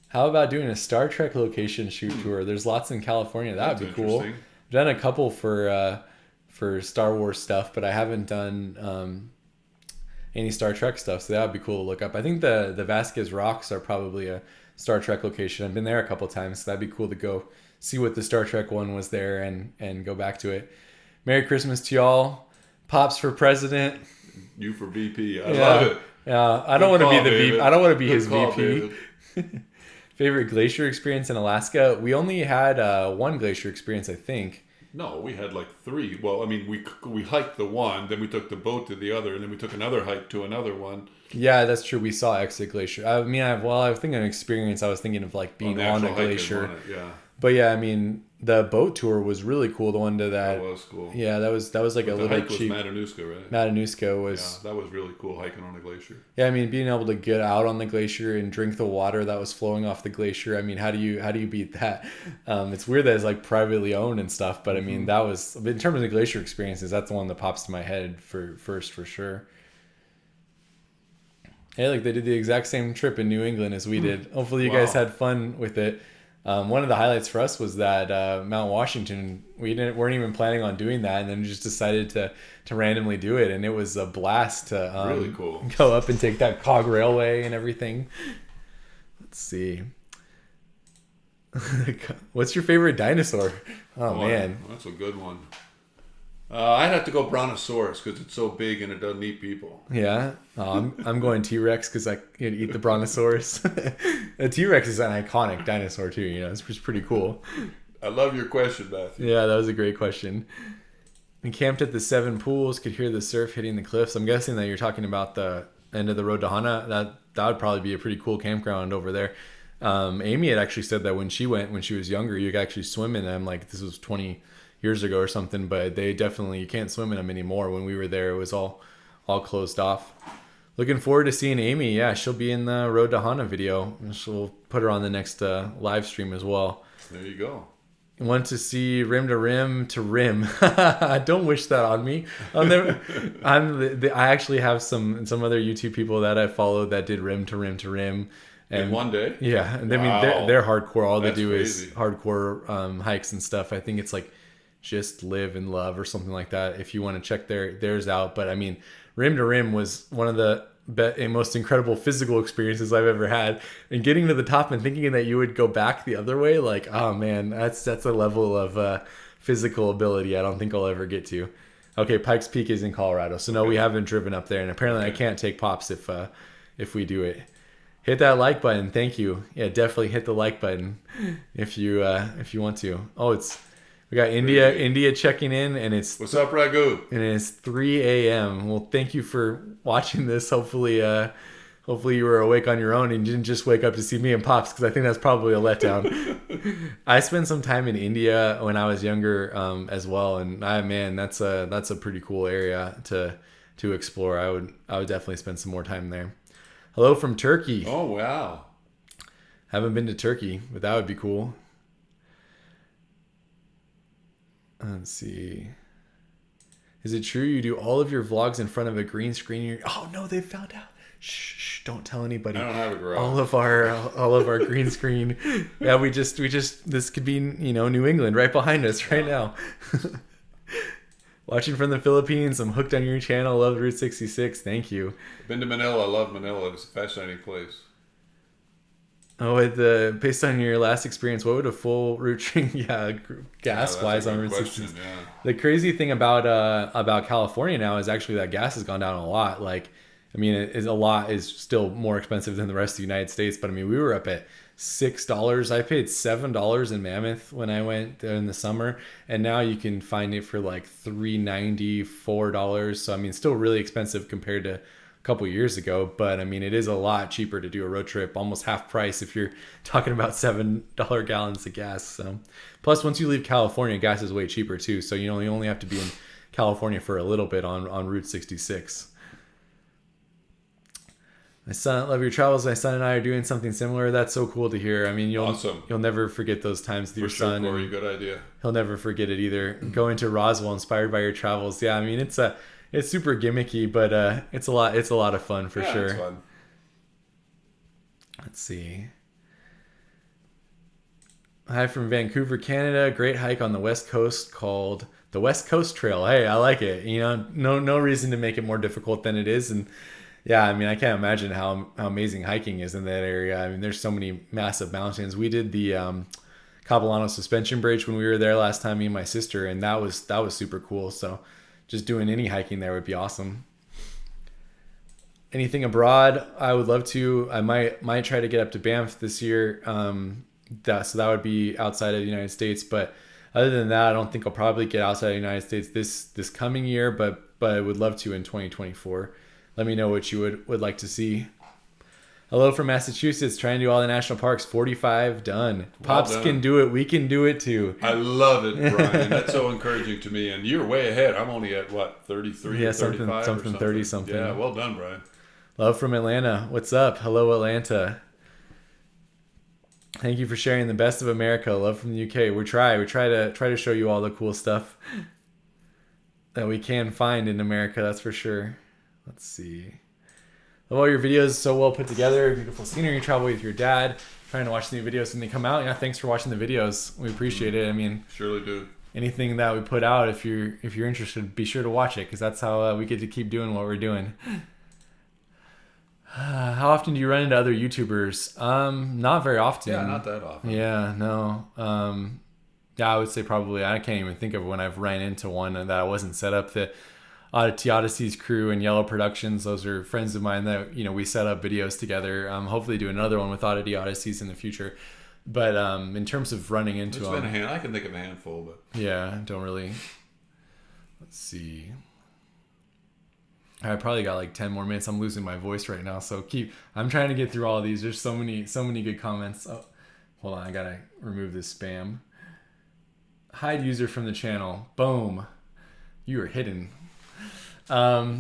A: How about doing a Star Trek location shoot tour? There's lots in California. That would be cool. I've done a couple for Star Wars stuff, but I haven't done any Star Trek stuff, so that would be cool to look up. I think the Vasquez Rocks are probably a Star Trek location. I've been there a couple times, so that'd be cool to go see what the Star Trek one was there and go back to it. Merry Christmas to y'all. Pops for president.
B: You for VP. I love it.
A: Yeah, I don't want to be the VP. I don't want to be his
B: call,
A: VP. Favorite glacier experience in Alaska? We only had one glacier experience, I think.
B: No, we had like 3. Well, I mean, we hiked the one, then we took the boat to the other, and then we took another hike to another one.
A: Yeah, that's true. We saw Exit Glacier. I mean, I was thinking of experience. I was thinking of like being on a glacier.
B: Yeah.
A: But yeah, I mean, the boat tour was really cool. The one to that.
B: That was cool.
A: Yeah, that was like a little
B: hike
A: cheap.
B: was Matanuska, right?
A: Matanuska was.
B: Yeah, that was really cool hiking on a glacier.
A: Yeah, I mean, being able to get out on the glacier and drink the water that was flowing off the glacier. I mean, how do you beat that? It's weird that it's like privately owned and stuff, but I mean, that was in terms of the glacier experiences. That's the one that pops to my head for sure. Hey, like they did the exact same trip in New England as we did. Hopefully, you guys had fun with it. One of the highlights for us was that Mount Washington. Weren't even planning on doing that, and then just decided to randomly do it, and it was a blast to
B: really cool.
A: Go up and take that cog railway and everything. Let's see. What's your favorite dinosaur? Oh man,
B: that's a good one. I'd have to go Brontosaurus because it's so big and it doesn't eat people.
A: Yeah, I'm going T-Rex because I can eat the Brontosaurus. The T-Rex is an iconic dinosaur too. You know, it's pretty cool.
B: I love your question, Matthew.
A: Yeah, that was a great question. We camped at the 7 pools, could hear the surf hitting the cliffs. I'm guessing that you're talking about the end of the road to Hana. That would probably be a pretty cool campground over there. Amy had actually said that when she was younger, you could actually swim in them. Like this was 20 years ago or something, but you can't swim in them anymore. When we were there, it was all closed off. Looking forward to seeing Amy. Yeah, she'll be in the Road to Hana video. She'll put her on the next live stream as well.
B: There you go.
A: Want to see rim to rim to rim. Don't wish that on me. I actually have some other YouTube people that I followed that did rim to rim to rim. And
B: in one day?
A: Yeah. And I mean, they're hardcore. All they do
B: crazy.
A: is hardcore hikes and stuff. I think it's like Just Live and Love or something like that if you want to check theirs out. But I mean, rim to rim was one of the most incredible physical experiences I've ever had. And getting to the top and thinking that you would go back the other way, like, oh man, that's a level of physical ability I don't think I'll ever get to. Okay, Pikes Peak is in Colorado, so no, we haven't driven up there, and apparently I can't take Pops if we do it. Hit that like button, thank you. Yeah, definitely hit the like button if you want to. Oh, we got India checking in, and it's
B: what's up, Ragu?
A: And it's 3 a.m. Well, thank you for watching this. Hopefully you were awake on your own and didn't just wake up to see me and Pops, because I think that's probably a letdown. I spent some time in India when I was younger as well, and that's a pretty cool area to explore. I would definitely spend some more time there. Hello from Turkey.
B: Oh wow!
A: Haven't been to Turkey, but that would be cool. Let's see. Is it true you do all of your vlogs in front of a green screen? Oh no, they found out. Shh, don't tell anybody.
B: I don't have a garage.
A: All of our green screen. Yeah, we just this could be, New England right behind us right now. Watching from the Philippines. I'm hooked on your channel. Love Route 66. Thank you.
B: Been to Manila. I love Manila. It's a fascinating place.
A: Oh, based on your last experience, what would a full route gas wise on Route 66? Yeah. The crazy thing about California now is actually that gas has gone down a lot. Like, I mean, a lot is still more expensive than the rest of the United States, but I mean, we were up at $6. I paid $7 in Mammoth when I went there in the summer, and now you can find it for like $3.90, $4. So I mean, still really expensive compared to couple years ago. But I mean, it is a lot cheaper to do a road trip, almost half price if you're talking about $7 gallons of gas. So, plus once you leave California, gas is way cheaper too. So you only have to be in California for a little bit on Route 66. My son, love your travels. My son and I are doing something similar. That's so cool to hear. I mean, you'll never forget those times with your son.
B: For sure, good idea.
A: He'll never forget it either. Going to Roswell, inspired by your travels. Yeah, I mean, it's super gimmicky, but it's a lot of fun for sure.
B: It's fun.
A: Let's see. Hi from Vancouver, Canada. Great hike on the West Coast called the West Coast Trail. Hey, I like it. No reason to make it more difficult than it is. And yeah, I mean, I can't imagine how amazing hiking is in that area. I mean, there's so many massive mountains. We did the Capilano Suspension Bridge when we were there last time, me and my sister, and that was super cool. So just doing any hiking there would be awesome. Anything abroad, I would love to. I might try to get up to Banff this year. So that would be outside of the United States. But other than that, I don't think I'll probably get outside of the United States this coming year, but I would love to in 2024. Let me know what you would like to see. Hello from Massachusetts. Trying to do all the national parks. 45 done. Pops can do it. We can do it too.
B: I love it, Brian. That's so encouraging to me. And you're way ahead. I'm only at what, 33
A: yeah,
B: or 35
A: something 30 something.
B: Yeah, well done, Brian.
A: Love from Atlanta. What's up? Hello, Atlanta. Thank you for sharing the best of America. Love from the UK. We try to show you all the cool stuff that we can find in America. That's for sure. Let's see. Love all your videos, so well put together. Beautiful scenery, travel with your dad. Trying to watch the new videos when they come out. Yeah, thanks for watching the videos. We appreciate it. I mean,
B: surely do.
A: Anything that we put out, if you're interested, be sure to watch it because that's how we get to keep doing what we're doing. How often do you run into other YouTubers? Not very often.
B: Yeah, not that often.
A: Yeah, no. Yeah, I would say probably. I can't even think of when I've ran into one that I wasn't set up. The Odyssey's crew and Yellow Productions, those are friends of mine that we set up videos together. Hopefully do another one with Odysseys in the future. But in terms of running into them,
B: I can think of a handful, but
A: yeah, don't really. Let's see. I probably got like 10 more minutes. I'm losing my voice right now, so I'm trying to get through all of these. There's so many good comments. Oh, hold on, I gotta remove this spam. Hide user from the channel. Boom. You are hidden. All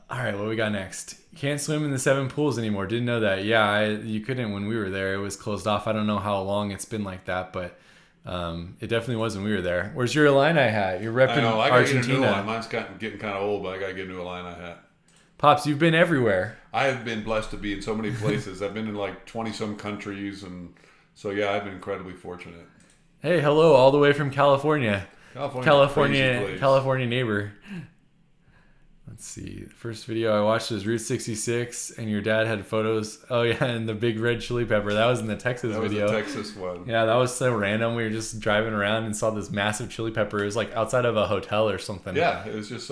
A: right, what we got next? Can't swim in the 7 pools anymore. Didn't know that. Yeah, you couldn't when we were there. It was closed off. I don't know how long it's been like that, but it definitely was when we were there. Where's your Illini hat? You're repping Argentina.
B: I gotta get a new one. Mine's getting kind of old, but I gotta get a new Illini hat.
A: Pops, you've been everywhere.
B: I have been blessed to be in so many places. I've been in like 20-some countries, and so yeah, I've been incredibly fortunate.
A: Hey, hello, all the way from California. California neighbor. Let's see. The first video I watched was Route 66, and your dad had photos. Oh yeah, and the big red chili pepper. That was in the Texas video.
B: That was the Texas one.
A: Yeah, that was so random. We were just driving around and saw this massive chili pepper. It was like outside of a hotel or something.
B: Yeah, it was just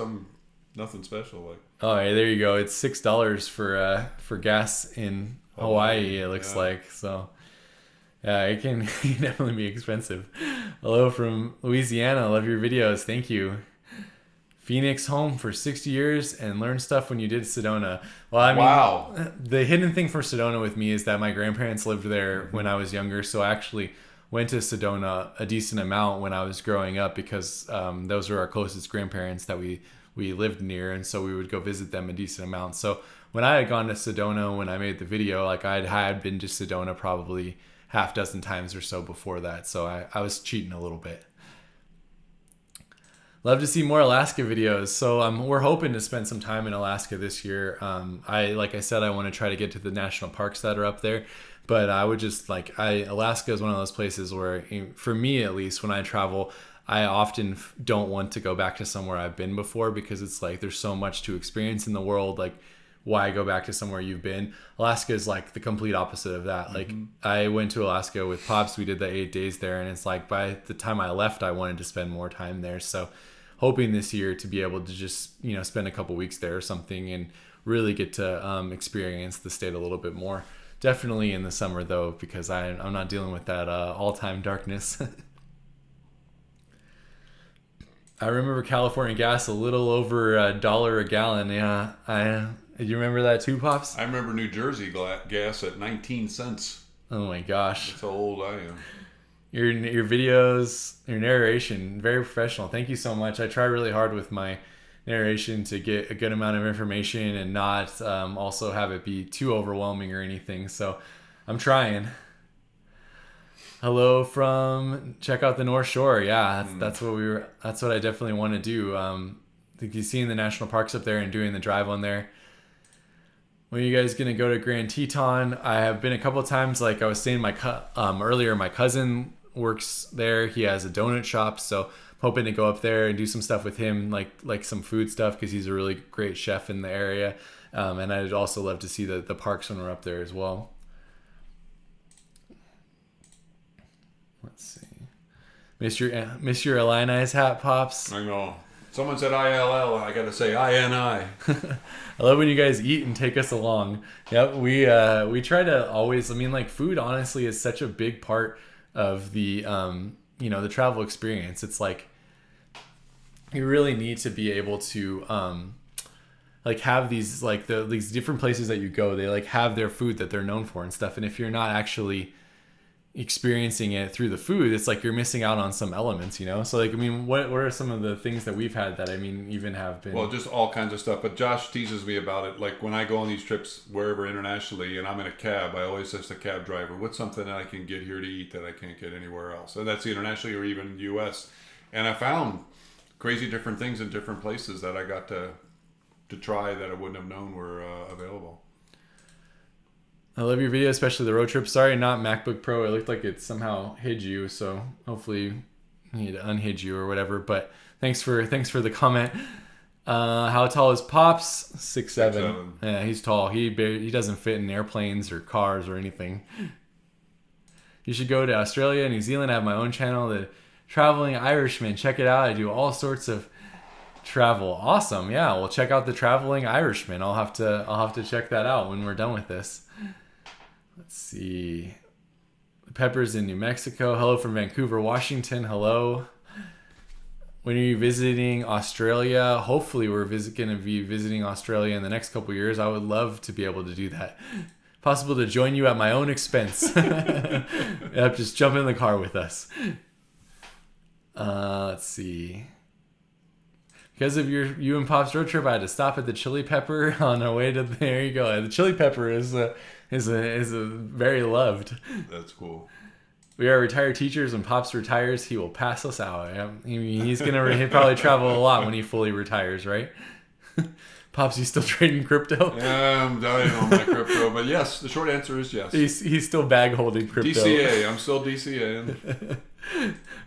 B: nothing special. Like.
A: Oh, yeah, there you go. It's $6 for gas in Hawaii. It looks like so. Yeah, it can definitely be expensive. Hello from Louisiana. Love your videos. Thank you. Phoenix home for 60 years and learned stuff when you did Sedona. Well, I mean, wow. The hidden thing for Sedona with me is that my grandparents lived there when I was younger, so I actually went to Sedona a decent amount when I was growing up because those were our closest grandparents that we lived near, and so we would go visit them a decent amount. So when I had gone to Sedona when I made the video, like I had been to Sedona probably half dozen times or so before that, so I was cheating a little bit. Love to see more Alaska videos. So we're hoping to spend some time in Alaska this year. Like I said, I want to try to get to the national parks that are up there. But I would just Alaska is one of those places where, for me at least, when I travel, I often don't want to go back to somewhere I've been before because it's like there's so much to experience in the world. Like, why go back to somewhere you've been? Alaska is like the complete opposite of that. Like, I went to Alaska with Pops. We did the 8 days there, and it's like by the time I left, I wanted to spend more time there. So hoping this year to be able to just, spend a couple weeks there or something and really get to experience the state a little bit more. Definitely in the summer though, because I'm not dealing with that all-time darkness. I remember California gas a little over $1 a gallon. Yeah, You remember that too, Pops?
B: I remember New Jersey gas at 19 cents.
A: Oh my gosh.
B: That's how old I am.
A: Your videos, your narration, very professional. Thank you so much. I try really hard with my narration to get a good amount of information and not also have it be too overwhelming or anything. So I'm trying. Hello from check out the North Shore. Yeah, that's what I definitely want to do. Think you seeing the national parks up there and doing the drive on there. When are you guys gonna go to Grand Teton? I have been a couple of times. Like I was saying, earlier, my cousin works there. He has a donut shop, so I'm hoping to go up there and do some stuff with him, like some food stuff, because he's a really great chef in the area. And I'd also love to see the parks when we're up there as well. Let's see. Miss your Illini's hat, Pops.
B: I know. Someone said ILL. I gotta say INI.
A: I love when you guys eat and take us along. Yep, we try to always. I mean, like food, honestly, is such a big part of the the travel experience. It's like you really need to be able to like have these these different places that you go. They like have their food that they're known for and stuff. And if you're not actually experiencing it through the food, it's like you're missing out on some elements, so like I mean what are some of the things that we've had that I mean even have been,
B: well, just all kinds of stuff. But Josh teases me about it, like when I go on these trips wherever internationally and I'm in a cab, I always ask the cab driver, what's something that I can get here to eat that I can't get anywhere else, and that's internationally or even US. And I found crazy different things in different places that I got to try that I wouldn't have known were available.
A: I love your video, especially the road trip. Sorry, not MacBook Pro. It looked like it somehow hid you, so hopefully you need to unhid you or whatever. But thanks for the comment. How tall is Pops? 6'7". Yeah, he's tall. He doesn't fit in airplanes or cars or anything. You should go to Australia, New Zealand. I have my own channel, The Traveling Irishman. Check it out. I do all sorts of travel. Awesome. Yeah, well, check out The Traveling Irishman. I'll have to check that out when we're done with this. Let's see. Peppers in New Mexico. Hello from Vancouver, Washington. Hello. When are you visiting Australia? Hopefully we're going to be visiting Australia in the next couple years. I would love to be able to do that. Possible to join you at my own expense. Yep, just jump in the car with us. Let's see. Because of you and Pop's road trip, I had to stop at the Chili Pepper on our way to. There you go. The Chili Pepper is a very loved.
B: That's cool.
A: We are retired teachers. When Pops retires, he will pass us out. He'll probably travel a lot when he fully retires, right? Pops, you still trading crypto?
B: Yeah, I'm dying on my crypto, but yes, the short answer is yes.
A: He's still bag holding crypto.
B: DCA, I'm still DCAing.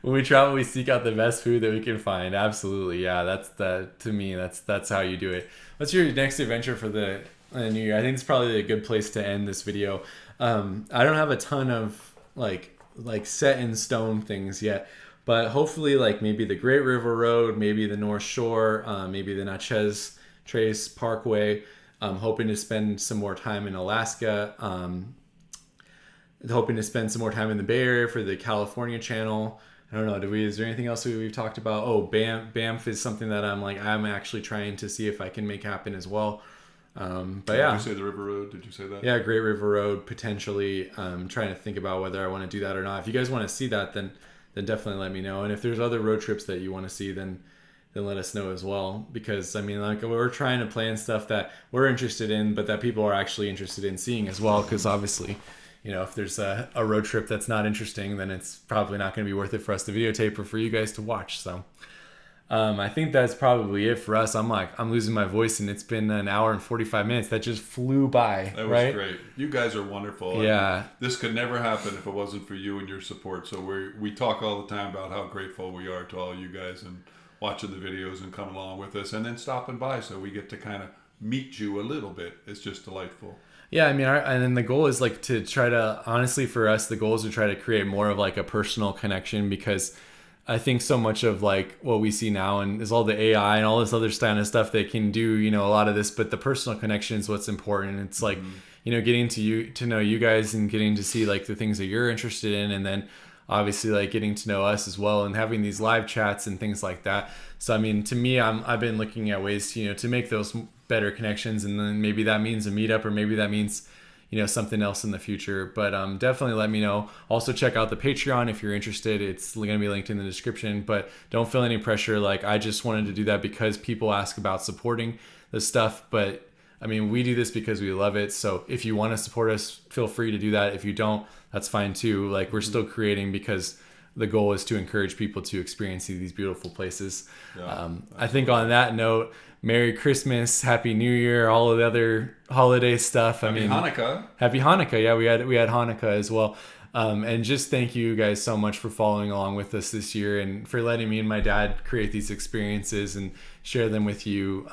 A: When we travel, we seek out the best food that we can find. Absolutely, yeah. To me, that's how you do it. What's your next adventure for the New Year? I think it's probably a good place to end this video. I don't have a ton of like set in stone things yet, but hopefully like maybe the Great River Road, maybe the North Shore, maybe the Natchez Trace Parkway. I'm hoping to spend some more time in Alaska. Hoping to spend some more time in the Bay Area for the California channel. I don't know. Is there anything else we've talked about? Oh, Banff is something that I'm actually trying to see if I can make happen as well. But yeah.
B: Did you say the River Road? Did you say that?
A: Yeah, Great River Road, potentially. I'm trying to think about whether I want to do that or not. If you guys want to see that, then definitely let me know. And if there's other road trips that you want to see, then let us know as well. Because, I mean, like, we're trying to plan stuff that we're interested in, but that people are actually interested in seeing as well. Because obviously, if there's a road trip that's not interesting, then it's probably not going to be worth it for us to videotape or for you guys to watch. So I think that's probably it for us. I'm losing my voice, and it's been an hour and 45 minutes. That just flew by.
B: That was great. You guys are wonderful.
A: Yeah.
B: This could never happen if it wasn't for you and your support. So we talk all the time about how grateful we are to all you guys and watching the videos and coming along with us and then stopping by so we get to kind of meet you a little bit. It's just delightful. Yeah, I mean, and then the goal is like to try to, honestly for us, the goal is to try to create more of like a personal connection, because I think so much of like what we see now and is all the AI and all this other kind of stuff that can do, a lot of this, but the personal connection is what's important. It's like, getting to know you guys and getting to see like the things that you're interested in, and then
A: obviously like getting to know us as well and having these live chats and things like that. So I mean, to me, I've been looking at ways to, to make those better connections, and then maybe that means a meetup, or maybe that means something else in the future. But definitely let me know. Also check out the Patreon if you're interested. It's going to be linked in the description, but don't feel any pressure. Like, I just wanted to do that because people ask about supporting the stuff, but I mean, we do this because we love it. So if you want to support us, feel free to do that. If you don't, that's fine too. Like, we're still creating because the goal is to encourage people to experience these beautiful places.
B: Yeah,
A: I think on that note, Merry Christmas, Happy New Year, all of the other holiday stuff.
B: Happy Hanukkah.
A: Happy Hanukkah. Yeah, we had Hanukkah as well. And just thank you guys so much for following along with us this year, and for letting me and my dad create these experiences and share them with you.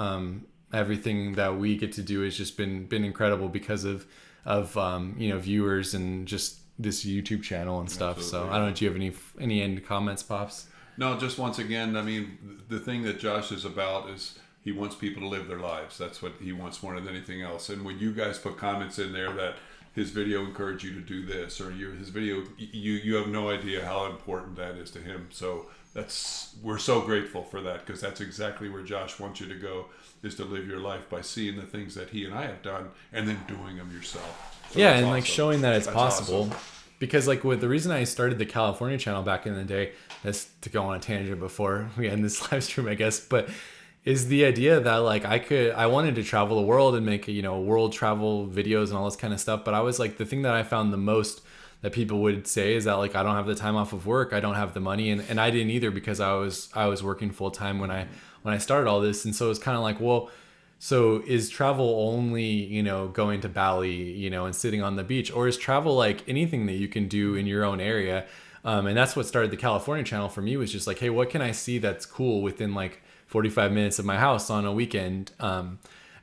A: Everything that we get to do has just been incredible because of viewers and just this YouTube channel and stuff.
B: Absolutely.
A: So I don't know, do you have any end comments, Pops?
B: No, just once again, I mean, the thing that Josh is about is he wants people to live their lives. That's what he wants more than anything else. And when you guys put comments in there that his video encouraged you to do this, or his video, you have no idea how important that is to him. So we're so grateful for that, because that's exactly where Josh wants you to go, is to live your life by seeing the things that he and I have done and then doing them yourself. So
A: yeah, and
B: awesome.
A: like showing that it's possible.
B: Awesome.
A: Because like the reason I started the California channel back in the day, is to go on a tangent before we end this live stream, I guess, but is the idea that like I wanted to travel the world and make world travel videos and all this kind of stuff. But I was like, the thing that I found the most that people would say is that like, I don't have the time off of work, I don't have the money, and I didn't either, because I was working full time when I started all this. And so it's kind of like, well, so is travel only going to Bali and sitting on the beach, or is travel like anything that you can do in your own area? And that's what started the California channel for me, was just like, hey, what can I see that's cool within like 45 minutes of my house on a weekend?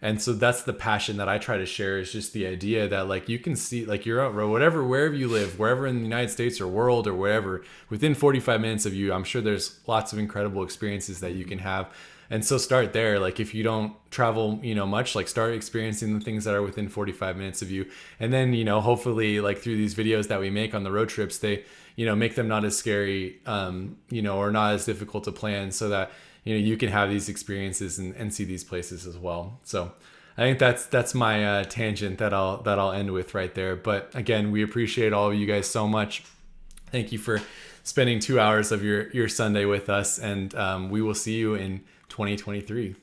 A: And so that's the passion that I try to share, is just the idea that like you can see like you're wherever you live, wherever in the United States or world or wherever, within 45 minutes of you, I'm sure there's lots of incredible experiences that you can have. And so start there. Like, if you don't travel, much, like start experiencing the things that are within 45 minutes of you. And then, hopefully like through these videos that we make on the road trips, they, make them not as scary, or not as difficult to plan, so that, you can have these experiences and see these places as well. So I think that's my tangent that I'll end with right there. But again, we appreciate all of you guys so much. Thank you for spending 2 hours of your Sunday with us, and we will see you in 2023.